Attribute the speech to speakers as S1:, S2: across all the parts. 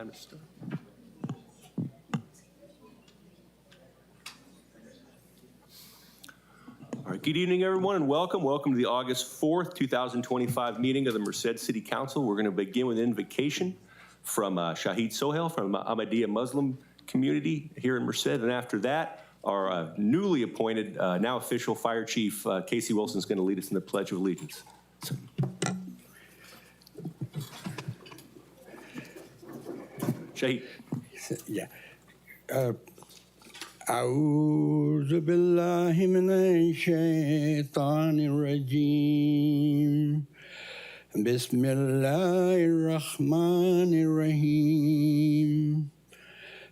S1: time to start. All right, good evening, everyone, and welcome. Welcome to the August 4th, 2025 meeting of the Merced City Council. We're going to begin with an invocation from Shahid Sohail from Ahmadiyya Muslim community here in Merced. And after that, our newly appointed, now official Fire Chief, Casey Wilson, is going to lead us in the Pledge of Allegiance. So. Shahid.
S2: Yeah. أعوذ بالله من الشيطان الرجيم بسم الله الرحمن الرحيم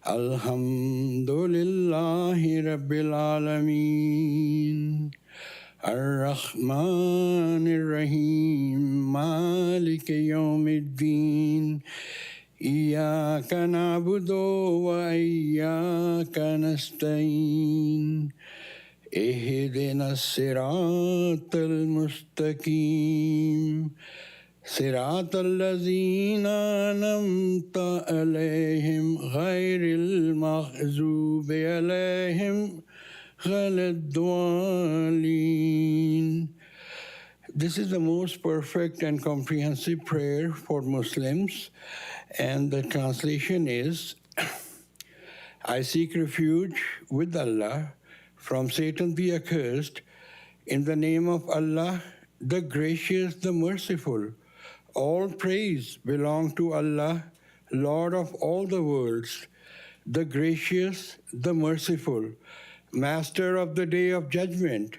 S2: الحمد لله رب العالمين الرحمن الرحيم مالك يوم الدين إياك نعبد وإياك نستعين اهدنا الصراط المستقيم صراط الذين أنعمت عليهم غير المغضوب عليهم ولا الضالين. This is the most perfect and comprehensive prayer for Muslims. And the translation is, I seek refuge with Allah from Satan the accursed, in the name of Allah, the gracious, the merciful. All praise belong to Allah, Lord of all the worlds, the gracious, the merciful, Master of the day of judgment.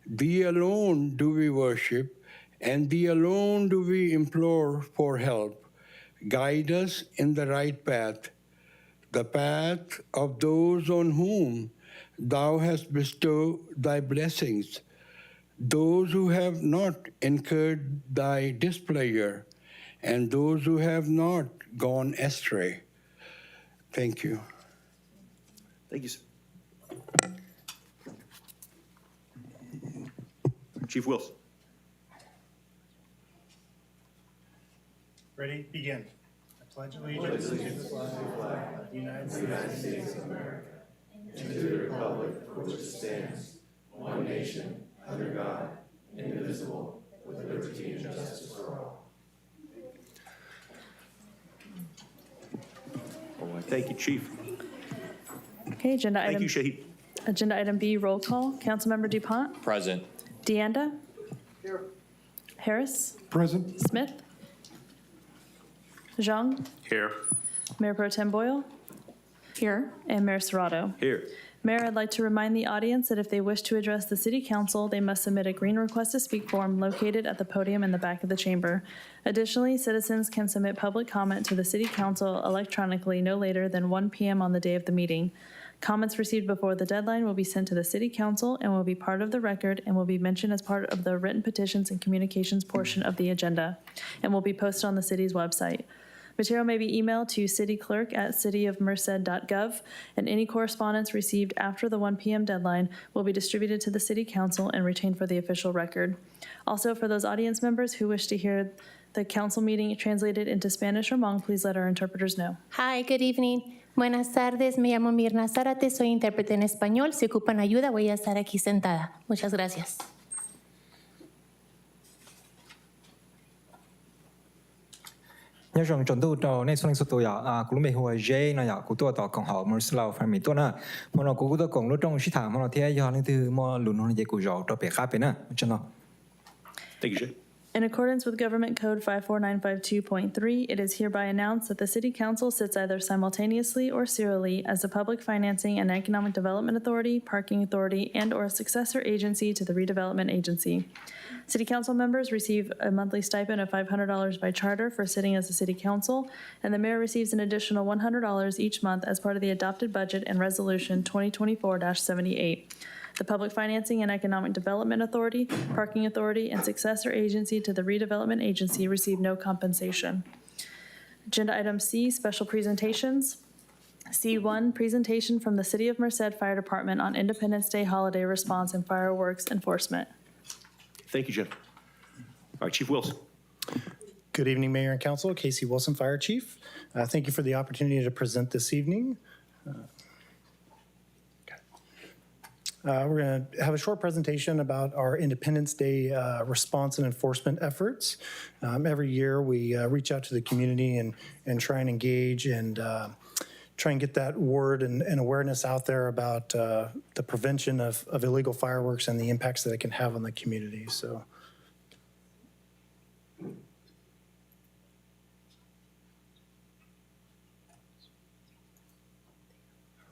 S2: Thee alone do we worship, and Thee alone do we implore for help. Guide us in the right path, the path of those on whom Thou hast bestowed Thy blessings, those who have not incurred Thy displeasure, and those who have not gone astray. Thank you.
S1: Thank you, sir. Chief Wilson.
S3: Ready? Begin. I pledge allegiance to the flag of the United States of America and to the republic for which it stands, one nation, under God, indivisible, with liberty and justice for all.
S1: All right, thank you, Chief.
S4: Okay,
S1: Thank you, Shahid.
S4: Agenda item B, roll call. Councilmember DuPont?
S5: Present.
S4: Deanda? Here. Harris?
S2: Present.
S4: Smith? Zhang?
S1: Here.
S4: Mayor Pro Tem Boyle? Here. And Mayor Serrato?
S1: Here.
S4: Mayor, I'd like to remind the audience that if they wish to address the City Council, they must submit a green request to speak form located at the podium in the back of the chamber. Additionally, citizens can submit public comment to the City Council electronically no later than 1 p.m. on the day of the meeting. Comments received before the deadline will be sent to the City Council and will be part of the record and will be mentioned as part of the written petitions and communications portion of the agenda and will be posted on the city's website. Material may be emailed to cityclerk@cityofmerced.gov, and any correspondence received after the 1 p.m. deadline will be distributed to the City Council and retained for the official record. Also, for those audience members who wish to hear the council meeting translated into Spanish or Hmong, please let our interpreters know.
S6: Hi, good evening. Buenas tardes, me llamo Mirna Zárate, soy intérprete en español. Si ocupan ayuda, voy a estar aquí sentada. Muchas gracias.
S7: nhớ rằng chuẩn tu trò nên xuân sụt ya cũng mấy hồi dễ nó ya cũng tua tỏ cộng họ mới lâu phải mấy tua na mà nó cũng tua cộng lúc trong sĩ thảm mà nó thế do nên từ mà luôn nó dễ cũng giàu cho bé khác bên na cho nó.
S1: Thank you, Shahid.
S4: In accordance with Government Code 54952.3, it is hereby announced that the City Council sits either simultaneously or serially as the Public Financing and Economic Development Authority, Parking Authority, and/or a successor agency to the Redevelopment Agency. City Council members receive a monthly stipend of $500 by charter for sitting as a City Council, and the Mayor receives an additional $100 each month as part of the adopted budget and Resolution 2024-78. The Public Financing and Economic Development Authority, Parking Authority, and successor agency to the Redevelopment Agency receive no compensation. Agenda item C, special presentations. C1, presentation from the City of Merced Fire Department on Independence Day holiday response and fireworks enforcement.
S1: Thank you, Jen. All right, Chief Wilson.
S3: Good evening, Mayor and Council. Casey Wilson, Fire Chief. Thank you for the opportunity to present this evening. We're going to have a short presentation about our Independence Day response and enforcement efforts. Every year, we reach out to the community and try and engage and try and get that word and awareness out there about the prevention of illegal fireworks and the impacts that it can have on the community. So.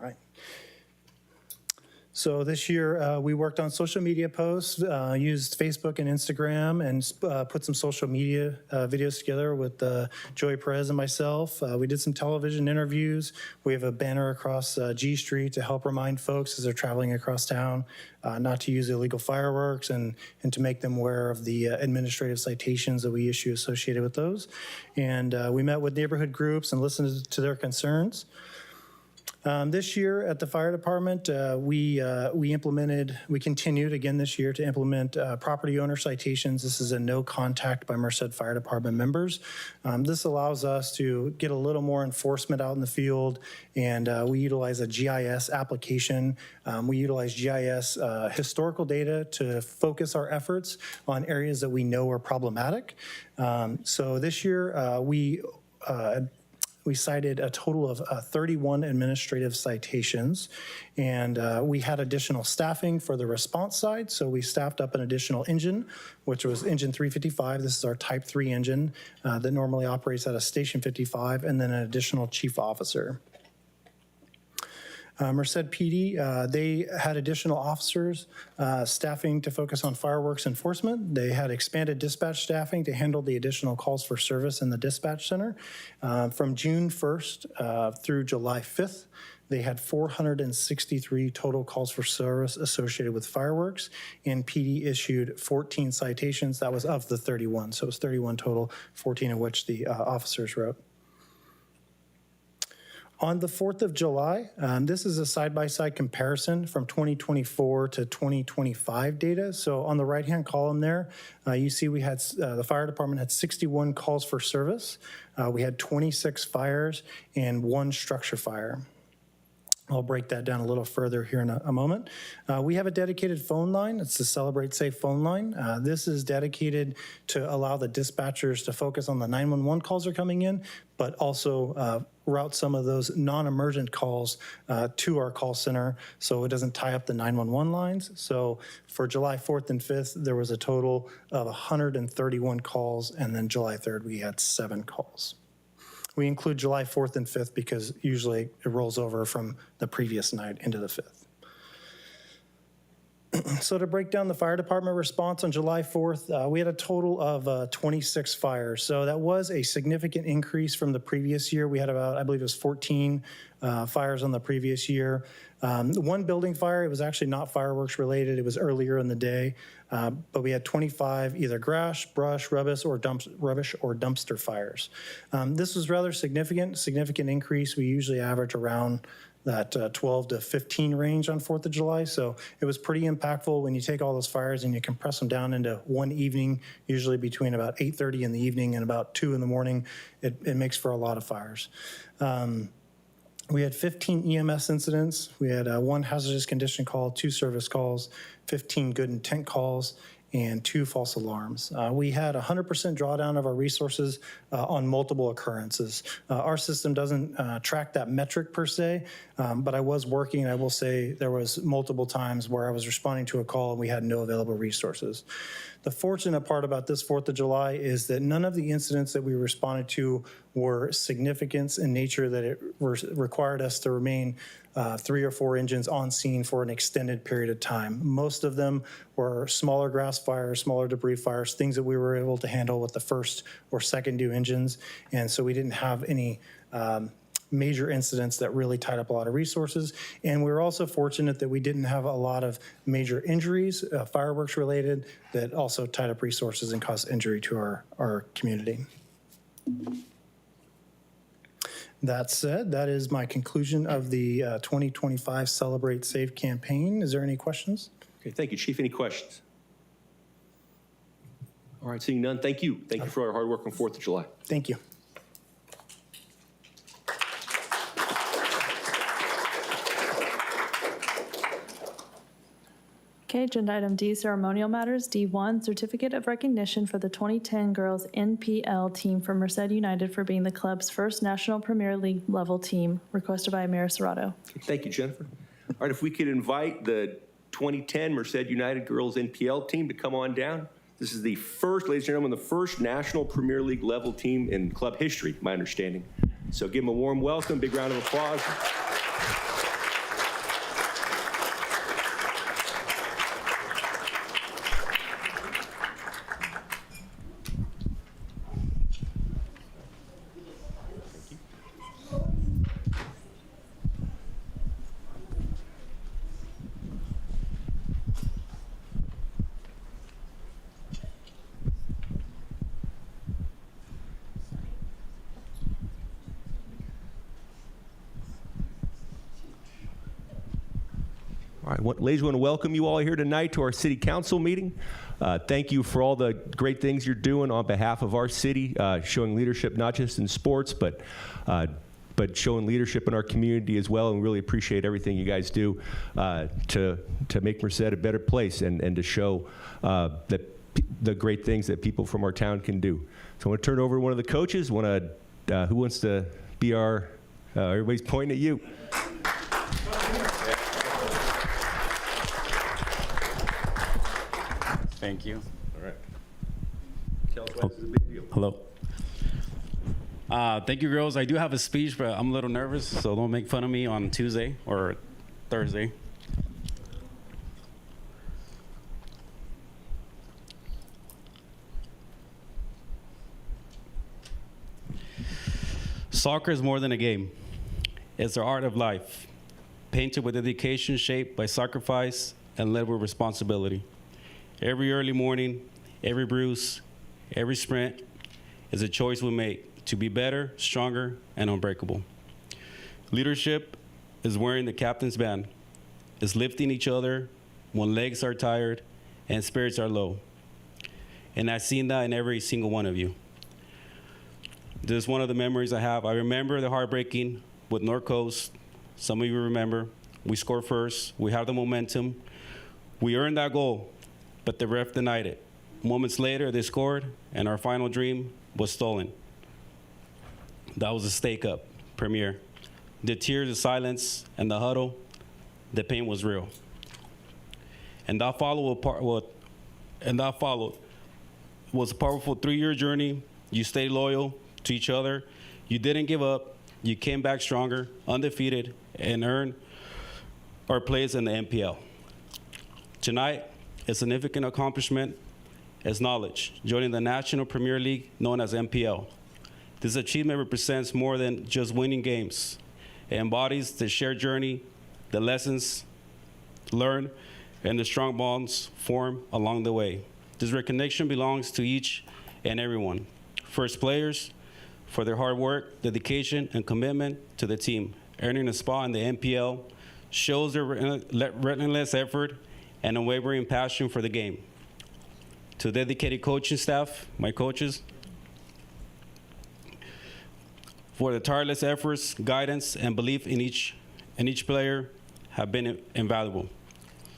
S3: Right. So this year, we worked on social media posts, used Facebook and Instagram, and put some social media videos together with Joey Perez and myself. We did some television interviews. We have a banner across G Street to help remind folks as they're traveling across town not to use illegal fireworks and to make them aware of the administrative citations that we issue associated with those. And we met with neighborhood groups and listened to their concerns. This year at the fire department, we continued again this year to implement property owner citations. This is a no contact by Merced Fire Department members. This allows us to get a little more enforcement out in the field, and we utilize a GIS application. We utilize GIS historical data to focus our efforts on areas that we know are problematic. So this year, we cited a total of 31 administrative citations, and we had additional staffing for the response side. So we staffed up an additional engine, which was engine 355. This is our type 3 engine that normally operates out of station 55, and then an additional chief officer. Merced PD, they had additional officers staffing to focus on fireworks enforcement. They had expanded dispatch staffing to handle the additional calls for service in the dispatch center. From June 1st through July 5th, they had 463 total calls for service associated with fireworks, and PD issued 14 citations. That was of the 31, so it was 31 total, 14 of which the officers wrote. On the 4th of July, this is a side-by-side comparison from 2024 to 2025 data. So on the right-hand column there, you see we had the fire department had 61 calls for service. We had 26 fires and 1 structure fire. I'll break that down a little further here in a moment. We have a dedicated phone line. It's the Celebrate Safe phone line. This is dedicated to allow the dispatchers to focus on the 911 calls that are coming in, but also route some of those non-emergent calls to our call center so it doesn't tie up the 911 lines. So for July 4th and 5th, there was a total of 131 calls, and then July 3rd, we had 7 calls. We include July 4th and 5th because usually it rolls over from the previous night into the 5th. So to break down the fire department response on July 4th, we had a total of 26 fires. So that was a significant increase from the previous year. We had about, I believe it was 14 fires on the previous year. One building fire, it was actually not fireworks related. It was earlier in the day, but we had 25 either grass, brush, rubbish, or dumpster fires. This was rather significant increase. We usually average around that 12 to 15 range on 4th of July. So it was pretty impactful when you take all those fires and you compress them down into one evening, usually between about 8:30 in the evening and about 2 in the morning. It makes for a lot of fires. We had 15 EMS incidents. We had 1 hazardous condition call, 2 service calls, 15 good intent calls, and 2 false alarms. We had 100% drawdown of our resources on multiple occurrences. Our system doesn't track that metric per se, but I was working, I will say there was multiple times where I was responding to a call and we had no available resources. The fortunate part about this 4th of July is that none of the incidents that we responded to were significant in nature that it required us to remain 3 or 4 engines on scene for an extended period of time. Most of them were smaller grass fires, smaller debris fires, things that we were able to handle with the first or second due engines. And so we didn't have any major incidents that really tied up a lot of resources. And we were also fortunate that we didn't have a lot of major injuries, fireworks related, that also tied up resources and caused injury to our community. That said, that is my conclusion of the 2025 Celebrate Safe campaign. Is there any questions?
S1: Okay, thank you, Chief. Any questions? All right, seeing none, thank you. Thank you for our hard work on 4th of July.
S3: Thank you.
S4: Okay, agenda item D, ceremonial matters. D1, certificate of recognition for the 2010 girls NPL team from Merced United for being the club's first National Premier League level team, requested by Mayor Serrato.
S1: Thank you, Jennifer. All right, if we could invite the 2010 Merced United girls NPL team to come on down. This is the first, ladies and gentlemen, the first National Premier League level team in club history, my understanding. So give them a warm welcome, big round of applause. All right, ladies, we want to welcome you all here tonight to our city council meeting. Thank you for all the great things you're doing on behalf of our city, showing leadership not just in sports, but showing leadership in our community as well. And we really appreciate everything you guys do to make Merced a better place and to show that the great things that people from our town can do. So I want to turn it over to one of the coaches. Who wants to be our? Everybody's pointing at you.
S5: Thank you.
S1: All right. Tell us why this is a big deal.
S5: Hello. Thank you, girls. I do have a speech, but I'm a little nervous, so don't make fun of me on Tuesday or Thursday. Soccer is more than a game. It's the art of life, painted with dedication, shaped by sacrifice, and led with responsibility. Every early morning, every bruise, every sprint is a choice we make to be better, stronger, and unbreakable. Leadership is wearing the captain's band, is lifting each other when legs are tired and spirits are low. And I've seen that in every single one of you. This is one of the memories I have. I remember the heartbreaking with North Coast. Some of you remember. We scored first. We have the momentum. We earned that goal, but the ref denied it. Moments later, they scored, and our final dream was stolen. That was a stake-up, Premier. The tears, the silence, and the huddle, the pain was real. And that followed was a powerful 3-year journey. You stayed loyal to each other. You didn't give up. You came back stronger, undefeated, and earned our place in the NPL. Tonight, a significant accomplishment is knowledge, joining the National Premier League known as NPL. This achievement represents more than just winning games. It embodies the shared journey, the lessons learned, and the strong bonds formed along the way. This recognition belongs to each and everyone. First players, for their hard work, dedication, and commitment to the team. Earning a spot in the NPL shows their relentless effort and unwavering passion for the game. To dedicated coaching staff, my coaches, for the tireless efforts, guidance, and belief in each player have been invaluable.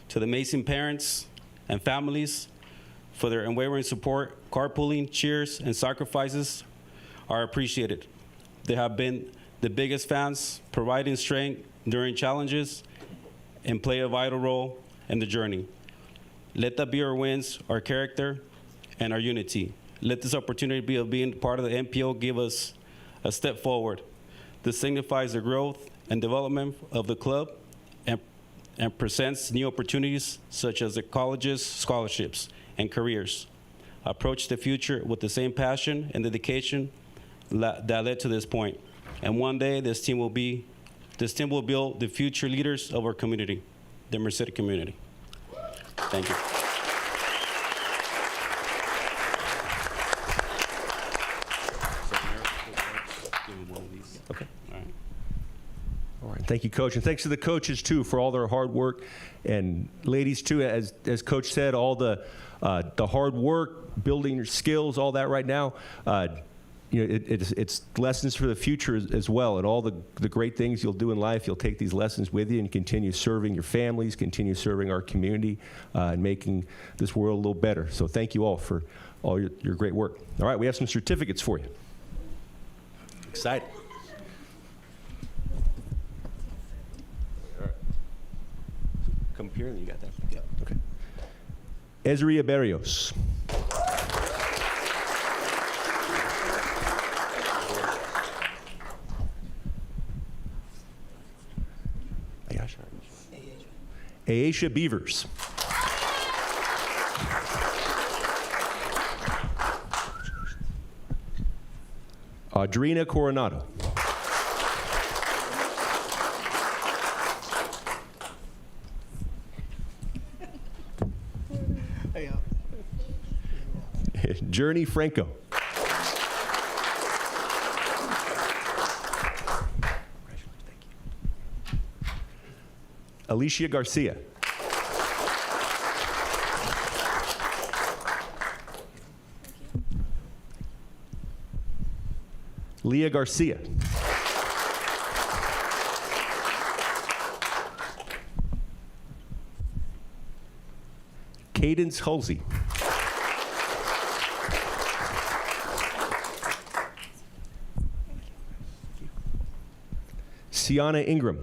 S5: To the amazing parents and families, for their unwavering support, carpooling, cheers, and sacrifices are appreciated. They have been the biggest fans, providing strength during challenges and play a vital role in the journey. Let that be our wins, our character, and our unity. Let this opportunity of being part of the NPL give us a step forward. This signifies the growth and development of the club and presents new opportunities such as the colleges, scholarships, and careers. Approach the future with the same passion and dedication that led to this point. And one day, this team will build the future leaders of our community, the Merced community. Thank you.
S1: Okay.
S5: All right.
S1: All right. Thank you, Coach. And thanks to the coaches, too, for all their hard work. And ladies, too, as Coach said, all the the hard work, building your skills, all that right now. It's lessons for the future as well, and all the great things you'll do in life. You'll take these lessons with you and continue serving your families, continue serving our community, and making this world a little better. So thank you all for all your great work. All right, we have some certificates for you. Excited. All right. Come up here, and you got that? Yep. Okay. Ezria Berrios. Aisha Beavers. Audrina Coronado. Journey Franco. Alicia Garcia. Leah Garcia. Cadence Halsey. Sienna Ingram.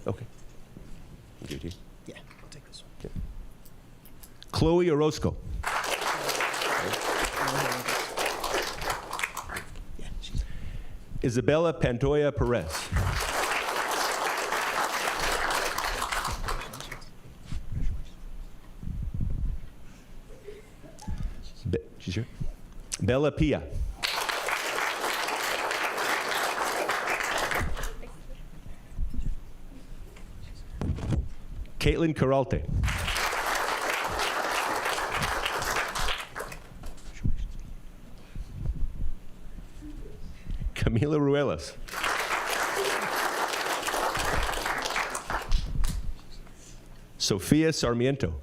S1: Okay. Good, yeah, I'll take this one. Okay. Chloe Orozco. Isabella Pantoya Perez. She's here. Bella Pia. Caitlin Caralte. Camila Ruelas. Sofia Sarmiento.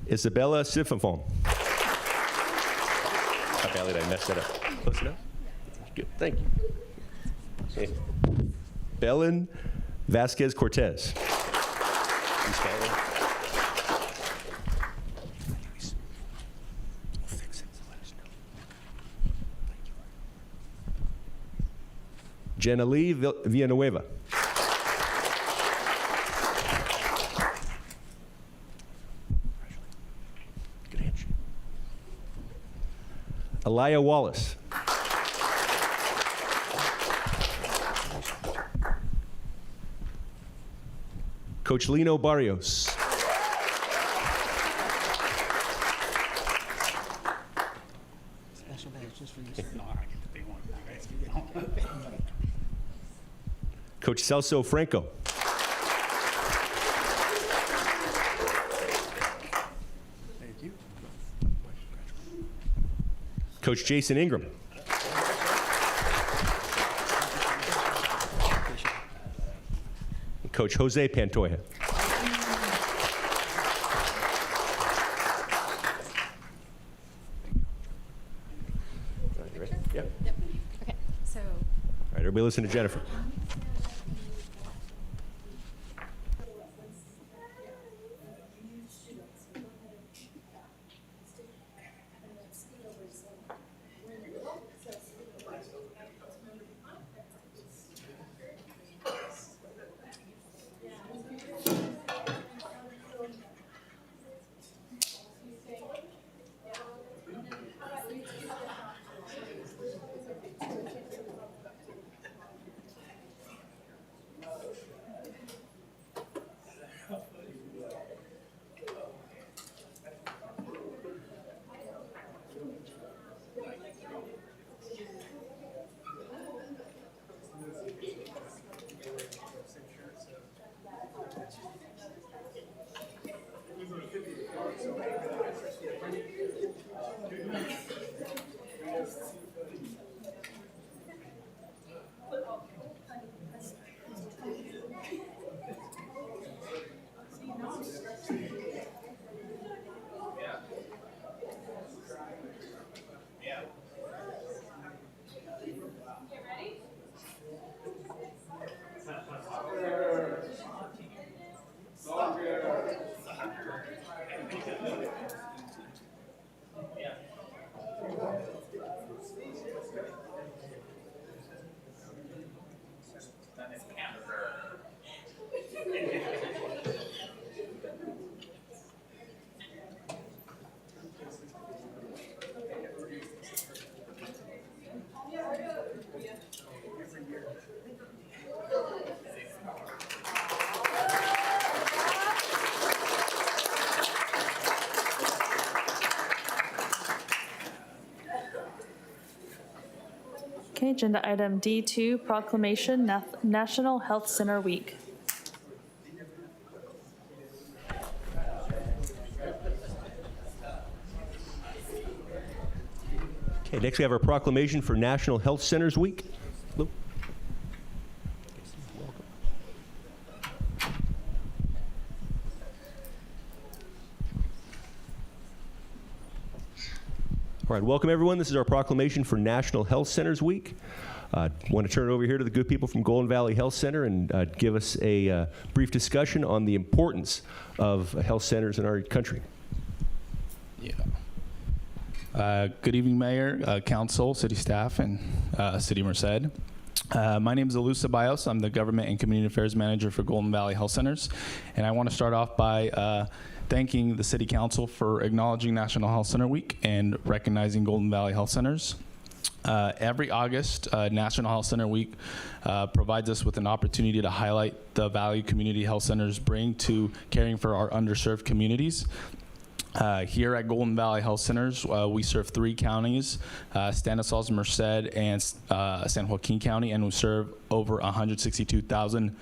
S1: Isabella Sifafon. How badly did I mess that up? Close enough? Good, thank you. Okay. Belen Vasquez Cortez. Jenalee Villanueva. Good handshake. Aliyah Wallace. Coach Lino Barrios.
S8: Special badge just for you. No, I get the big one.
S1: Coach Celso Franco.
S8: Thank you.
S1: Coach Jason Ingram. Coach Jose Pantoja. You ready? Yep.
S9: Okay, so
S1: All right, everybody listen to Jennifer.
S4: Okay, agenda item D2, proclamation National Health Center Week.
S1: Okay, next we have our proclamation for National Health Centers Week. Lou? All right, welcome everyone. This is our proclamation for National Health Centers Week. I want to turn it over here to the good people from Golden Valley Health Center and give us a brief discussion on the importance of health centers in our country.
S9: Yeah. Good evening, Mayor, Council, City staff, and City Merced. My name is Alou Ceballos. I'm the Government and Community Affairs Manager for Golden Valley Health Centers. And I want to start off by thanking the City Council for acknowledging National Health Center Week and recognizing Golden Valley Health Centers. Every August, National Health Center Week provides us with an opportunity to highlight the value community health centers bring to caring for our underserved communities. Here at Golden Valley Health Centers, we serve 3 counties, Stanislaus, Merced, and San Joaquin County, and we serve over 162,000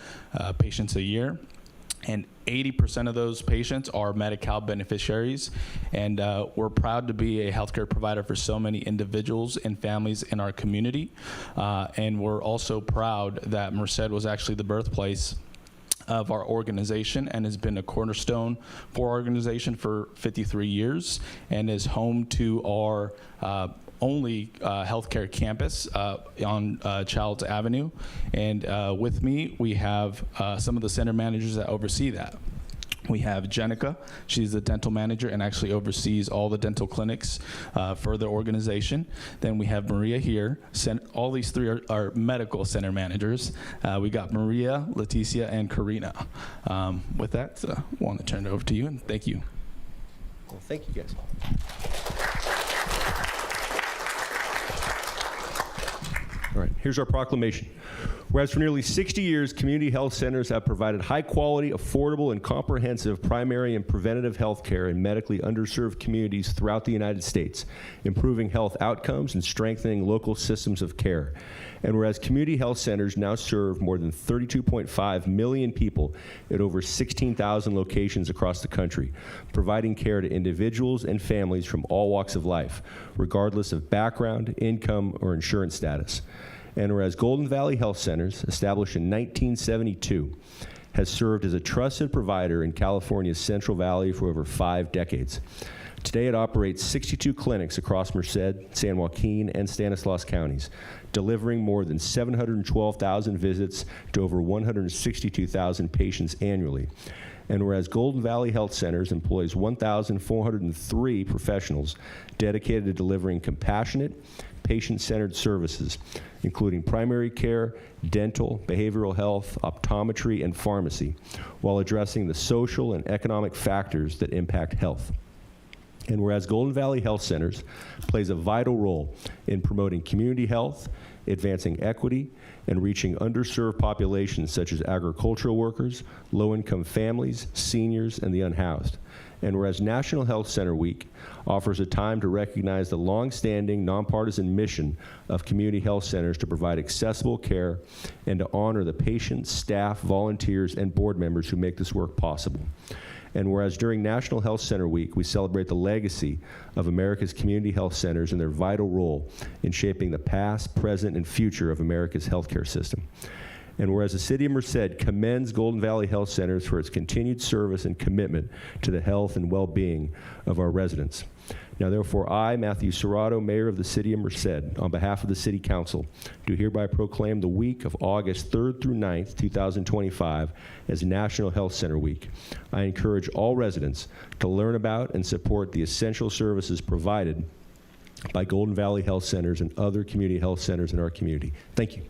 S9: patients a year. And 80% of those patients are Medi-Cal beneficiaries, and we're proud to be a healthcare provider for so many individuals and families in our community. And we're also proud that Merced was actually the birthplace of our organization and has been a cornerstone for our organization for 53 years and is home to our only healthcare campus on Childs Avenue. And with me, we have some of the center managers that oversee that. We have Jenica. She's the dental manager and actually oversees all the dental clinics for the organization. Then we have Maria here. All these 3 are medical center managers. We got Maria, Leticia, and Karina. With that, I want to turn it over to you, and thank you.
S1: Well, thank you, guys. All right, here's our proclamation. Whereas for nearly 60 years, community health centers have provided high-quality, affordable, and comprehensive primary and preventative health care in medically underserved communities throughout the United States, improving health outcomes and strengthening local systems of care. And whereas community health centers now serve more than 32.5 million people at over 16,000 locations across the country, providing care to individuals and families from all walks of life, regardless of background, income, or insurance status. And whereas Golden Valley Health Centers, established in 1972, has served as a trusted provider in California's Central Valley for over 5 decades. Today it operates 62 clinics across Merced, San Joaquin, and Stanislaus counties, delivering more than 712,000 visits to over 162,000 patients annually. And whereas Golden Valley Health Centers employs 1,403 professionals dedicated to delivering compassionate, patient-centered services, including primary care, dental, behavioral health, optometry, and pharmacy, while addressing the social and economic factors that impact health. And whereas Golden Valley Health Centers plays a vital role in promoting community health, advancing equity, and reaching underserved populations such as agricultural workers, low-income families, seniors, and the unhoused. And whereas National Health Center Week offers a time to recognize the long-standing nonpartisan mission of community health centers to provide accessible care and to honor the patients, staff, volunteers, and board members who make this work possible. And whereas during National Health Center Week, we celebrate the legacy of America's community health centers and their vital role in shaping the past, present, and future of America's healthcare system. And whereas the City of Merced commends Golden Valley Health Centers for its continued service and commitment to the health and well-being of our residents. Now therefore, I, Matthew Serrato, Mayor of the City of Merced, on behalf of the City Council, do hereby proclaim the week of August 3rd through 9th, 2025 as National Health Center Week. I encourage all residents to learn about and support the essential services provided by Golden Valley Health Centers and other community health centers in our community. Thank you.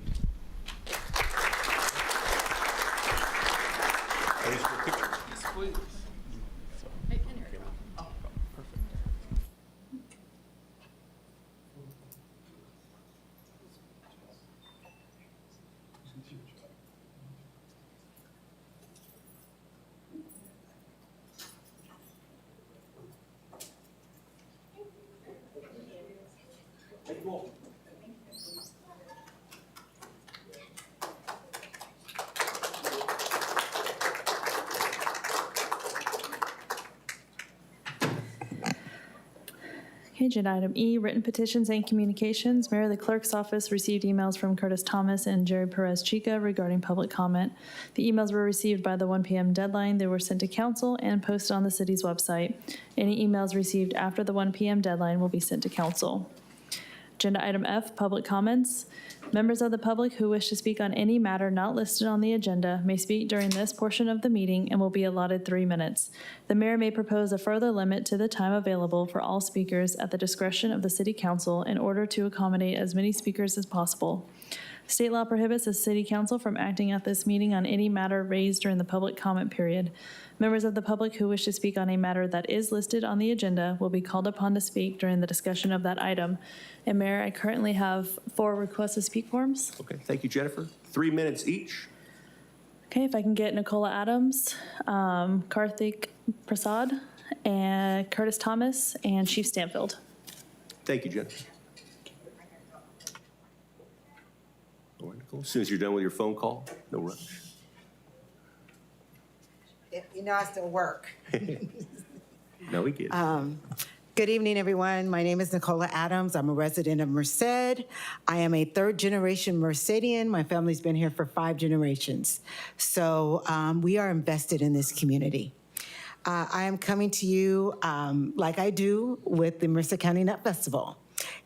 S4: Okay, agenda item E, written petitions and communications. Mayor, the clerk's office received emails from Curtis Thomas and Jerry Perez Chica regarding public comment. The emails were received by the 1 p.m. deadline. They were sent to council and posted on the city's website. Any emails received after the 1 p.m. deadline will be sent to council. Agenda item F, public comments. Members of the public who wish to speak on any matter not listed on the agenda may speak during this portion of the meeting and will be allotted 3 minutes. The mayor may propose a further limit to the time available for all speakers at the discretion of the city council in order to accommodate as many speakers as possible. State law prohibits the city council from acting at this meeting on any matter raised during the public comment period. Members of the public who wish to speak on a matter that is listed on the agenda will be called upon to speak during the discussion of that item. And Mayor, I currently have 4 requests to speak forms.
S1: Okay, thank you, Jennifer. 3 minutes each.
S4: Okay, if I can get Nicola Adams, Karthik Prasad, and Curtis Thomas, and Chief Stanfield.
S1: Thank you, Jennifer. All right, Nicole, as soon as you're done with your phone call, no rush.
S10: You know, I still work.
S1: No, we get it.
S10: Good evening, everyone. My name is Nicola Adams. I'm a resident of Merced. I am a third-generation Mercedian. My family's been here for 5 generations. So we are invested in this community. I am coming to you like I do with the Merced County Nut Festival.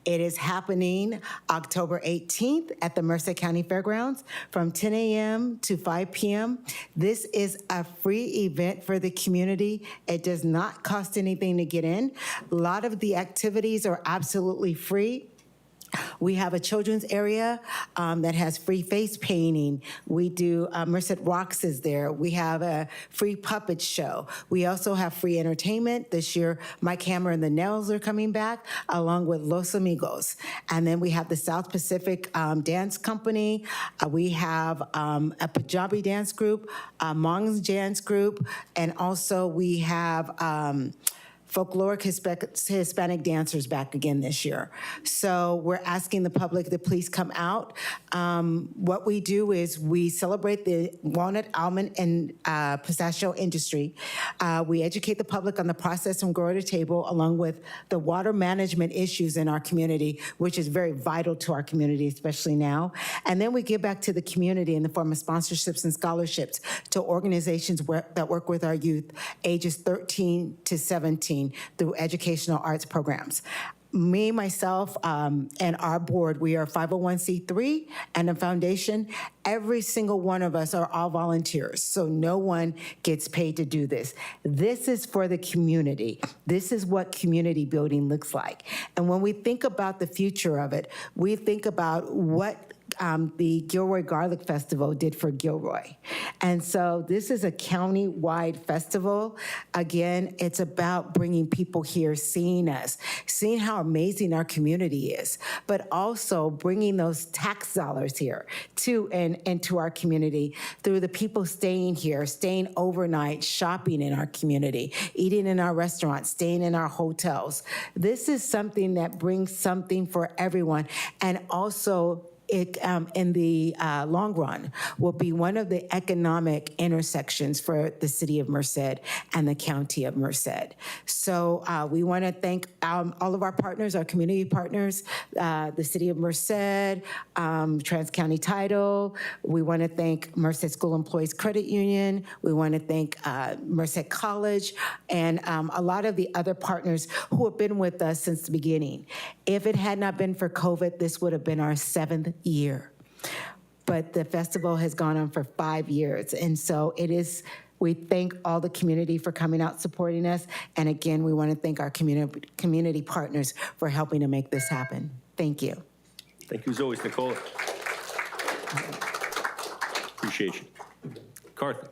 S10: It is happening October 18th at the Merced County Fairgrounds from 10 a.m. to 5 p.m. This is a free event for the community. It does not cost anything to get in. A lot of the activities are absolutely free. We have a children's area that has free face painting. We do, Merced Rocks is there. We have a free puppet show. We also have free entertainment. This year, Mike Hammer and the Nails are coming back, along with Los Amigos. And then we have the South Pacific Dance Company. We have a Punjabi dance group, a Hmong's dance group, and also we have folkloric Hispanic dancers back again this year. So we're asking the public to please come out. What we do is we celebrate the walnut, almond, and pistachio industry. We educate the public on the process from grower to table, along with the water management issues in our community, which is very vital to our community, especially now. And then we give back to the community in the form of sponsorships and scholarships to organizations that work with our youth ages 13 to 17 through educational arts programs. Me, myself, and our board, we are 501c3 and a foundation. Every single one of us are all volunteers, so no one gets paid to do this. This is for the community. This is what community building looks like. And when we think about the future of it, we think about what the Gilroy Garlic Festival did for Gilroy. And so this is a county-wide festival. Again, it's about bringing people here, seeing us, seeing how amazing our community is, but also bringing those tax dollars here into our community through the people staying here, staying overnight, shopping in our community, eating in our restaurants, staying in our hotels. This is something that brings something for everyone, and also it, in the long run, will be one of the economic intersections for the city of Merced and the county of Merced. So we want to thank all of our partners, our community partners, the city of Merced, Trans-County Title. We want to thank Merced School Employees Credit Union. We want to thank Merced College and a lot of the other partners who have been with us since the beginning. If it had not been for COVID, this would have been our 7th year. But the festival has gone on for 5 years. And so it is, we thank all the community for coming out supporting us. And again, we want to thank our community partners for helping to make this happen. Thank you.
S1: Thank you as always, Nicole. Appreciate you. Karthik.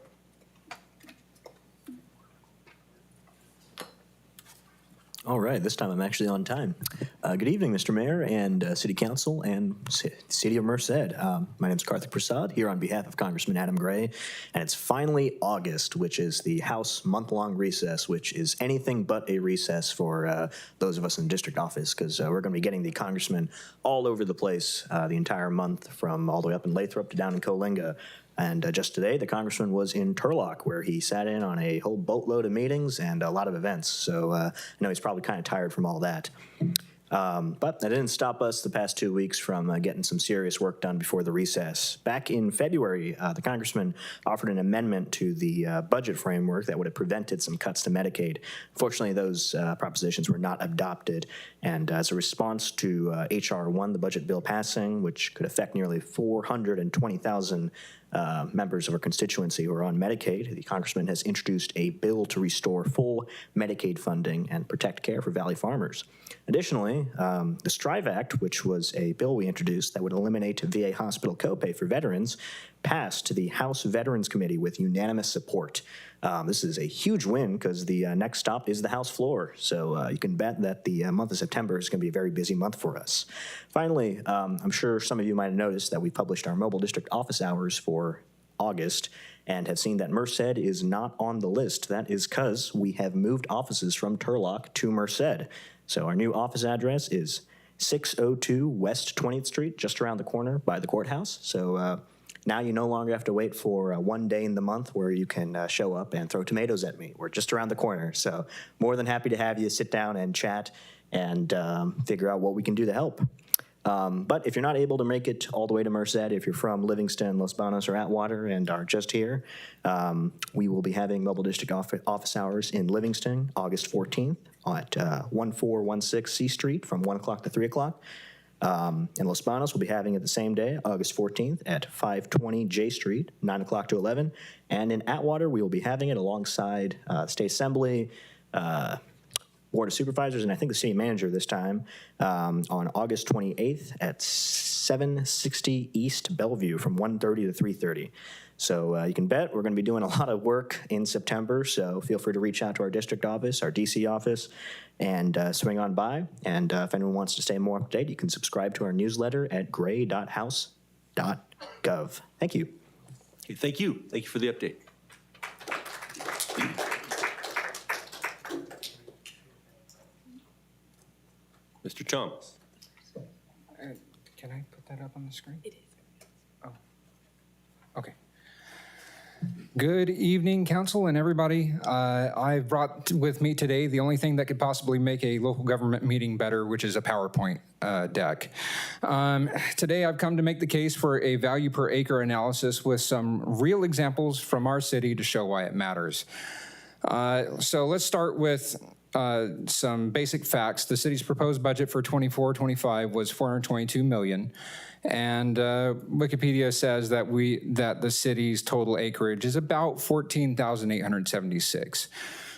S11: All right, this time I'm actually on time. Good evening, Mr. Mayor and City Council and City of Merced. My name is Karthik Prasad, here on behalf of Congressman Adam Gray, and it's finally August, which is the House month-long recess, which is anything but a recess for those of us in the district office, because we're going to be getting the congressman all over the place the entire month, from all the way up in Lathrop to down in Coalinga. And just today, the congressman was in Turlock, where he sat in on a whole boatload of meetings and a lot of events. So I know he's probably kind of tired from all that. But that didn't stop us the past 2 weeks from getting some serious work done before the recess. Back in February, the congressman offered an amendment to the budget framework that would have prevented some cuts to Medicaid. Fortunately, those propositions were not adopted. And as a response to H.R. 1, the budget bill passing, which could affect nearly 420,000 members of our constituency who are on Medicaid, the congressman has introduced a bill to restore full Medicaid funding and protect care for Valley farmers. Additionally, the Strive Act, which was a bill we introduced that would eliminate VA hospital copay for veterans, passed to the House Veterans Committee with unanimous support. This is a huge win because the next stop is the House floor. So you can bet that the month of September is going to be a very busy month for us. Finally, I'm sure some of you might have noticed that we published our mobile district office hours for August and have seen that Merced is not on the list. That is because we have moved offices from Turlock to Merced. So our new office address is 602 West 20th Street, just around the corner by the courthouse. So now you no longer have to wait for one day in the month where you can show up and throw tomatoes at me. We're just around the corner. So more than happy to have you sit down and chat and figure out what we can do to help. But if you're not able to make it all the way to Merced, if you're from Livingston, Los Banos, or Atwater and are just here, we will be having mobile district office hours in Livingston August 14th at 1416 C Street from 1 o'clock to 3 o'clock. In Los Banos, we'll be having it the same day, August 14th at 520 J Street, 9 o'clock to 11. And in Atwater, we will be having it alongside State Assembly, Board of Supervisors, and I think the city manager this time, on August 28th at 760 East Bellevue from 1:30 to 3:30. So you can bet we're going to be doing a lot of work in September, so feel free to reach out to our district office, our DC office, and swing on by. And if anyone wants to stay more up to date, you can subscribe to our newsletter at gray.house.gov. Thank you.
S1: Okay, thank you. Thank you for the update. Mr. Thomas.
S8: Can I put that up on the screen? It is. Oh, okay. Good evening, council and everybody. I've brought with me today the only thing that could possibly make a local government meeting better, which is a PowerPoint deck. Today I've come to make the case for a value per acre analysis with some real examples from our city to show why it matters. So let's start with some basic facts. The city's proposed budget for 24-25 was $422 million. And Wikipedia says that the city's total acreage is about 14,876.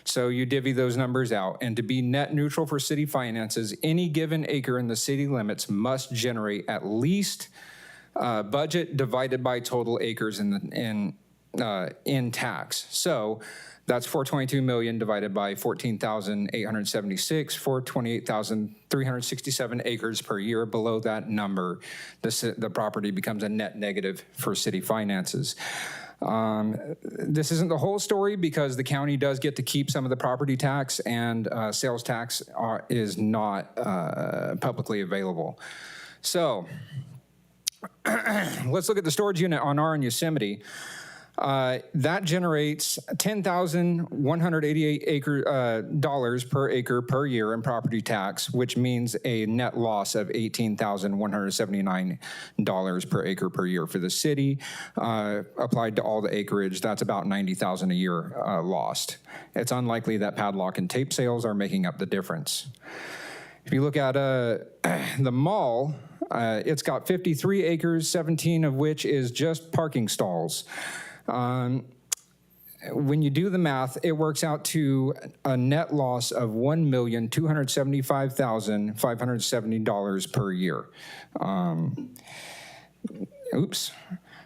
S8: So you divvy those numbers out, and to be net neutral for city finances, any given acre in the city limits must generate at least budget divided by total acres in tax. So that's 422 million divided by 14,876 for 28,367 acres per year. Below that number, the property becomes a net negative for city finances. This isn't the whole story because the county does get to keep some of the property tax, and sales tax is not publicly available. So let's look at the storage unit on R in Yosemite. That generates $10,188 dollars per acre per year in property tax, which means a net loss of $18,179 per acre per year for the city. Applied to all the acreage, that's about $90,000 a year lost. It's unlikely that padlock and tape sales are making up the difference. If you look at the mall, it's got 53 acres, 17 of which is just parking stalls. When you do the math, it works out to a net loss of $1,275,570 per year. Oops.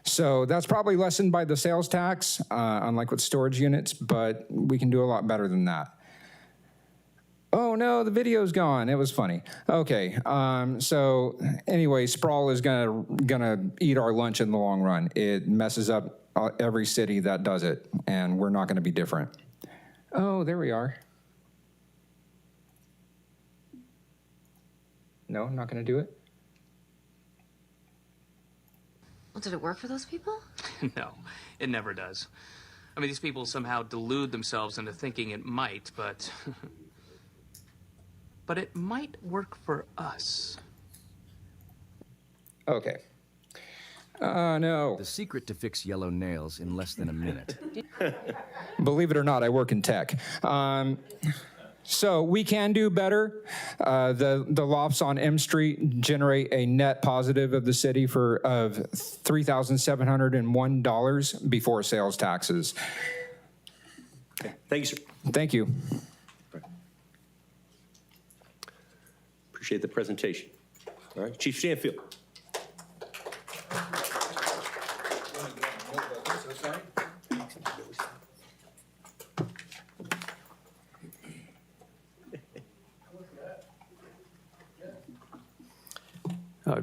S8: So that's probably lessened by the sales tax, unlike with storage units, but we can do a lot better than that. Oh no, the video's gone. It was funny. Okay, so anyway, sprawl is gonna eat our lunch in the long run. It messes up every city that does it, and we're not gonna be different. Oh, there we are. No, not gonna do it?
S12: Well, did it work for those people? No, it never does. I mean, these people somehow delude themselves into thinking it might, but but it might work for us.
S8: Okay. No.
S13: The secret to fix yellow nails in less than a minute.
S8: Believe it or not, I work in tech. So we can do better. The lofts on M Street generate a net positive of the city of $3,701 before sales taxes.
S1: Thank you, sir.
S8: Thank you.
S1: Appreciate the presentation. All right, Chief Stanfield.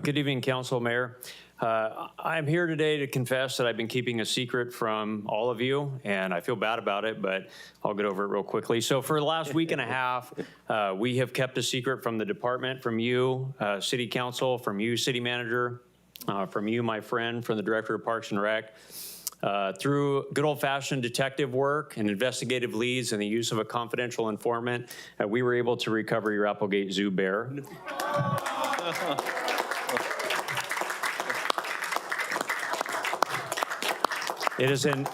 S14: Good evening, Council, Mayor. I'm here today to confess that I've been keeping a secret from all of you, and I feel bad about it, but I'll get over it real quickly. So for the last week and a half, we have kept a secret from the department, from you, City Council, from you, City Manager, from you, my friend, from the Director of Parks and Rec. Through good old-fashioned detective work and investigative leads and the use of a confidential informant, we were able to recover your Applegate Zoo bear. It is in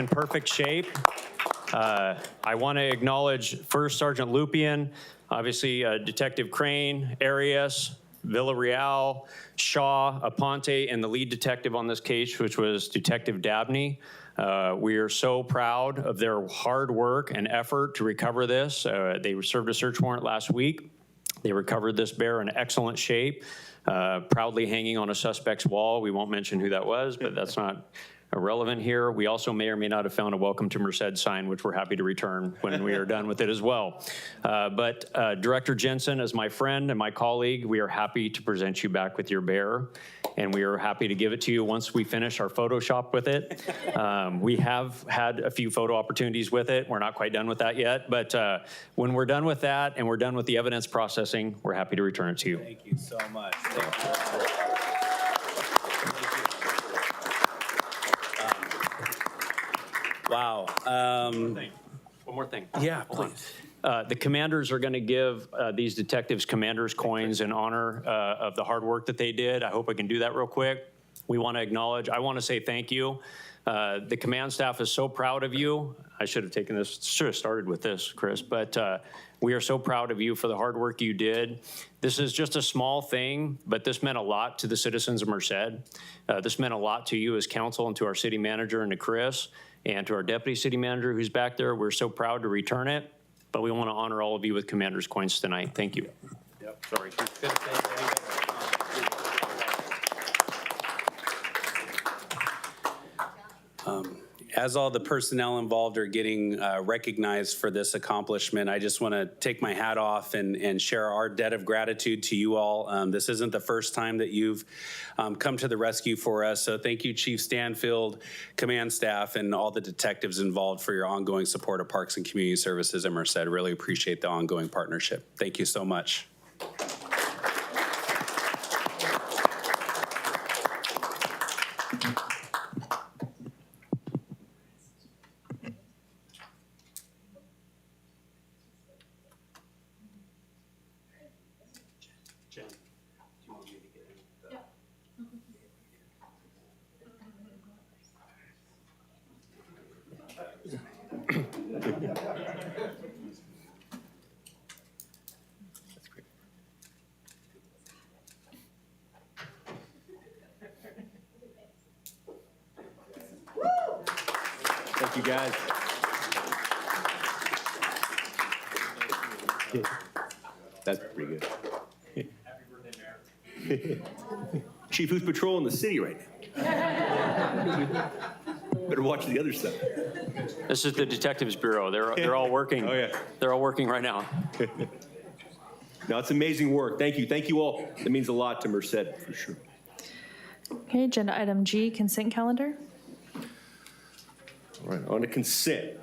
S14: perfect shape. I want to acknowledge First Sergeant Lupian, obviously Detective Crane, Arias, Villarreal, Shaw, Aponte, and the lead detective on this case, which was Detective Dabney. We are so proud of their hard work and effort to recover this. They served a search warrant last week. They recovered this bear in excellent shape, proudly hanging on a suspect's wall. We won't mention who that was, but that's not irrelevant here. We also may or may not have found a Welcome to Merced sign, which we're happy to return when we are done with it as well. But Director Jensen, as my friend and my colleague, we are happy to present you back with your bear, and we are happy to give it to you once we finish our Photoshop with it. We have had a few photo opportunities with it. We're not quite done with that yet, but when we're done with that and we're done with the evidence processing, we're happy to return it to you.
S5: Thank you so much. Wow.
S14: One more thing.
S5: Yeah, please.
S14: The commanders are going to give these detectives commanders coins in honor of the hard work that they did. I hope I can do that real quick. We want to acknowledge, I want to say thank you. The command staff is so proud of you. I should have taken this, should have started with this, Chris, but we are so proud of you for the hard work you did. This is just a small thing, but this meant a lot to the citizens of Merced. This meant a lot to you as council and to our city manager and to Chris and to our deputy city manager who's back there. We're so proud to return it, but we want to honor all of you with commander's coins tonight. Thank you.
S5: Yep.
S14: Sorry.
S5: As all the personnel involved are getting recognized for this accomplishment, I just want to take my hat off and share our debt of gratitude to you all. This isn't the first time that you've come to the rescue for us. So thank you, Chief Stanfield, command staff, and all the detectives involved for your ongoing support of Parks and Community Services at Merced. Really appreciate the ongoing partnership. Thank you so much.
S1: Thank you, guys. That's pretty good. Chief, who's patrolling the city right now? Better watch the other side.
S14: This is the Detectives Bureau. They're all working.
S1: Oh, yeah.
S14: They're all working right now.
S1: No, it's amazing work. Thank you. Thank you all. That means a lot to Merced, for sure.
S4: Okay, agenda item G, consent calendar.
S1: All right, on to consent.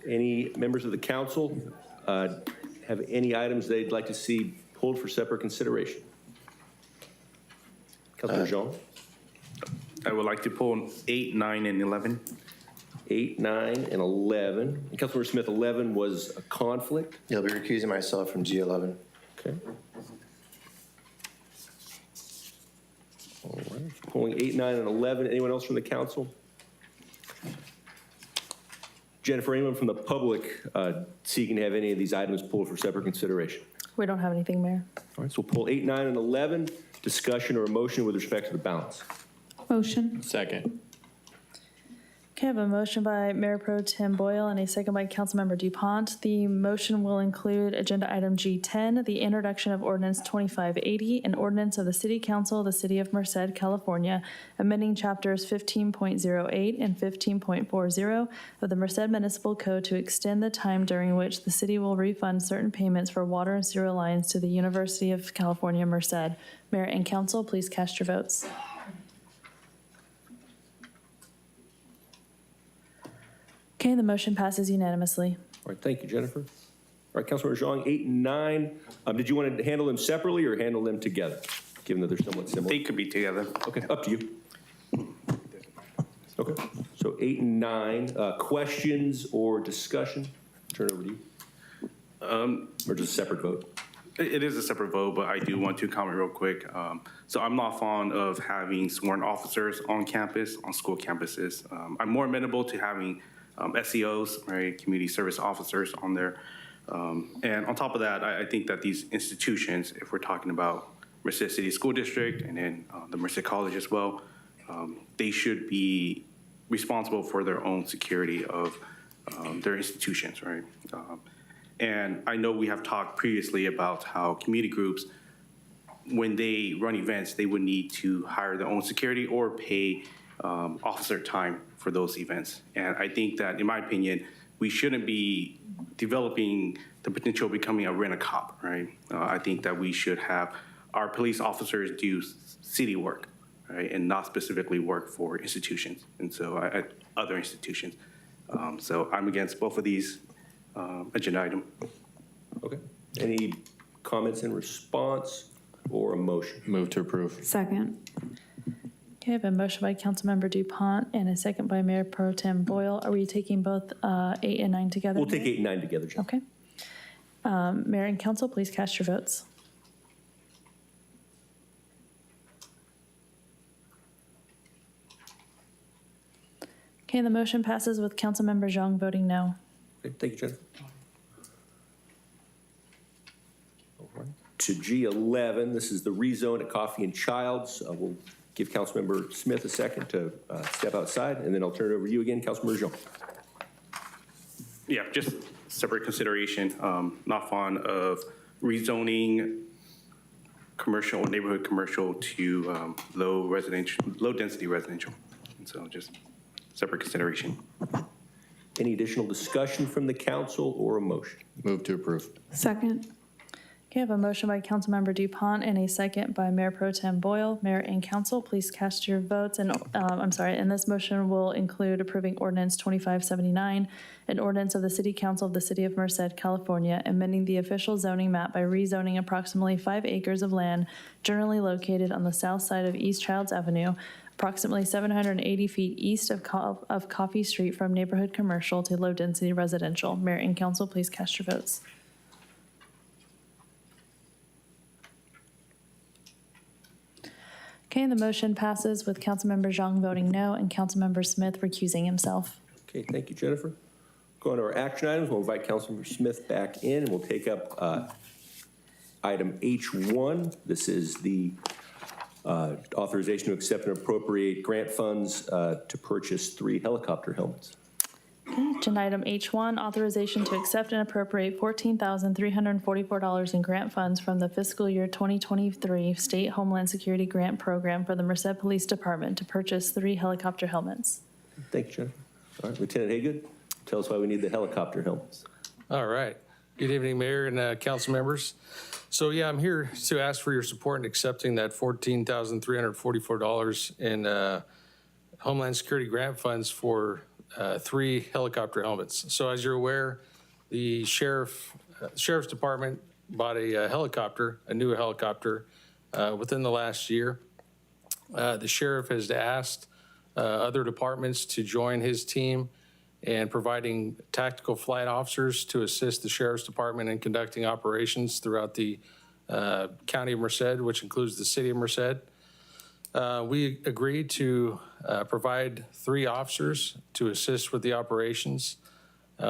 S1: Any members of the council have any items they'd like to see pulled for separate consideration? Councilor Jean?
S15: I would like to pull 8, 9, and 11.
S1: 8, 9, and 11. And Councilmember Smith, 11 was a conflict.
S3: Yeah, I'll be recusing myself from G11.
S1: Okay. All right. Pulling 8, 9, and 11. Anyone else from the council? Jennifer, anyone from the public seeking to have any of these items pulled for separate consideration?
S4: We don't have anything, Mayor.
S1: All right, so we'll pull 8, 9, and 11. Discussion or a motion with respect to the balance.
S16: Motion.
S3: Second.
S4: Okay, I have a motion by Mayor Pro Tem Boyle and a second by Councilmember DuPont. The motion will include agenda item G10, the introduction of ordinance 2580, an ordinance of the City Council of the City of Merced, California, amending chapters 15.08 and 15.40 of the Merced Municipal Code to extend the time during which the city will refund certain payments for water and sewer lines to the University of California, Merced. Mayor and council, please cast your votes. Okay, the motion passes unanimously.
S1: All right, thank you, Jennifer. All right, Councilmember Zhang, 8 and 9. Did you want to handle them separately or handle them together, given that they're somewhat similar?
S15: They could be together.
S1: Okay, up to you. Okay, so 8 and 9. Questions or discussion? Turn it over to you. Or just a separate vote?
S15: It is a separate vote, but I do want to comment real quick. So I'm not fond of having sworn officers on campus, on school campuses. I'm more amenable to having SEOs, right, community service officers on there. And on top of that, I think that these institutions, if we're talking about Merced City School District and then the Merced College as well, they should be responsible for their own security of their institutions, right? And I know we have talked previously about how community groups, when they run events, they would need to hire their own security or pay officer time for those events. And I think that, in my opinion, we shouldn't be developing the potential of becoming a rent-a-cop, right? I think that we should have our police officers do city work, right, and not specifically work for institutions, and so other institutions. So I'm against both of these agenda items.
S1: Okay. Any comments in response or a motion?
S3: Move to approve.
S16: Second.
S4: Okay, I have a motion by Councilmember DuPont and a second by Mayor Pro Tem Boyle. Are we taking both 8 and 9 together?
S1: We'll take 8 and 9 together, Jen.
S4: Okay. Mayor and council, please cast your votes. Okay, the motion passes with Councilmember Zhang voting no.
S1: Okay, thank you, Jennifer. All right. To G11, this is the rezone at Coffee and Childs. We'll give Councilmember Smith a second to step outside, and then I'll turn it over to you again, Councilmember Zhang.
S15: Yeah, just separate consideration. Not fond of rezoning commercial, neighborhood commercial to low density residential. And so just separate consideration.
S1: Any additional discussion from the council or a motion?
S3: Move to approve.
S16: Second.
S4: Okay, I have a motion by Councilmember DuPont and a second by Mayor Pro Tem Boyle. Mayor and council, please cast your votes. And and this motion will include approving ordinance 2579, an ordinance of the City Council of the City of Merced, California, amending the official zoning map by rezoning approximately 5 acres of land generally located on the south side of East Childs Avenue, approximately 780 feet east of Coffee Street from neighborhood commercial to low-density residential. Mayor and council, please cast your votes. Okay, the motion passes with Councilmember Zhang voting no and Councilmember Smith recusing himself.
S1: Okay, thank you, Jennifer. Go on to our action items. We'll invite Councilmember Smith back in, and we'll take up item H1. This is the authorization to accept and appropriate grant funds to purchase 3 helicopter helmets.
S4: Okay, agenda item H1, authorization to accept and appropriate $14,344 in grant funds from the fiscal year 2023 State Homeland Security Grant Program for the Merced Police Department to purchase 3 helicopter helmets.
S1: Thank you, Jennifer. All right, Lieutenant Haygood, tell us why we need the helicopter helmets.
S17: All right. Good evening, Mayor and council members. So yeah, I'm here to ask for your support in accepting that $14,344 in Homeland Security grant funds for 3 helicopter helmets. So as you're aware, the sheriff's department bought a helicopter, a new helicopter, within the last year. The sheriff has asked other departments to join his team in providing tactical flight officers to assist the sheriff's department in conducting operations throughout the county of Merced, which includes the city of Merced. We agreed to provide 3 officers to assist with the operations.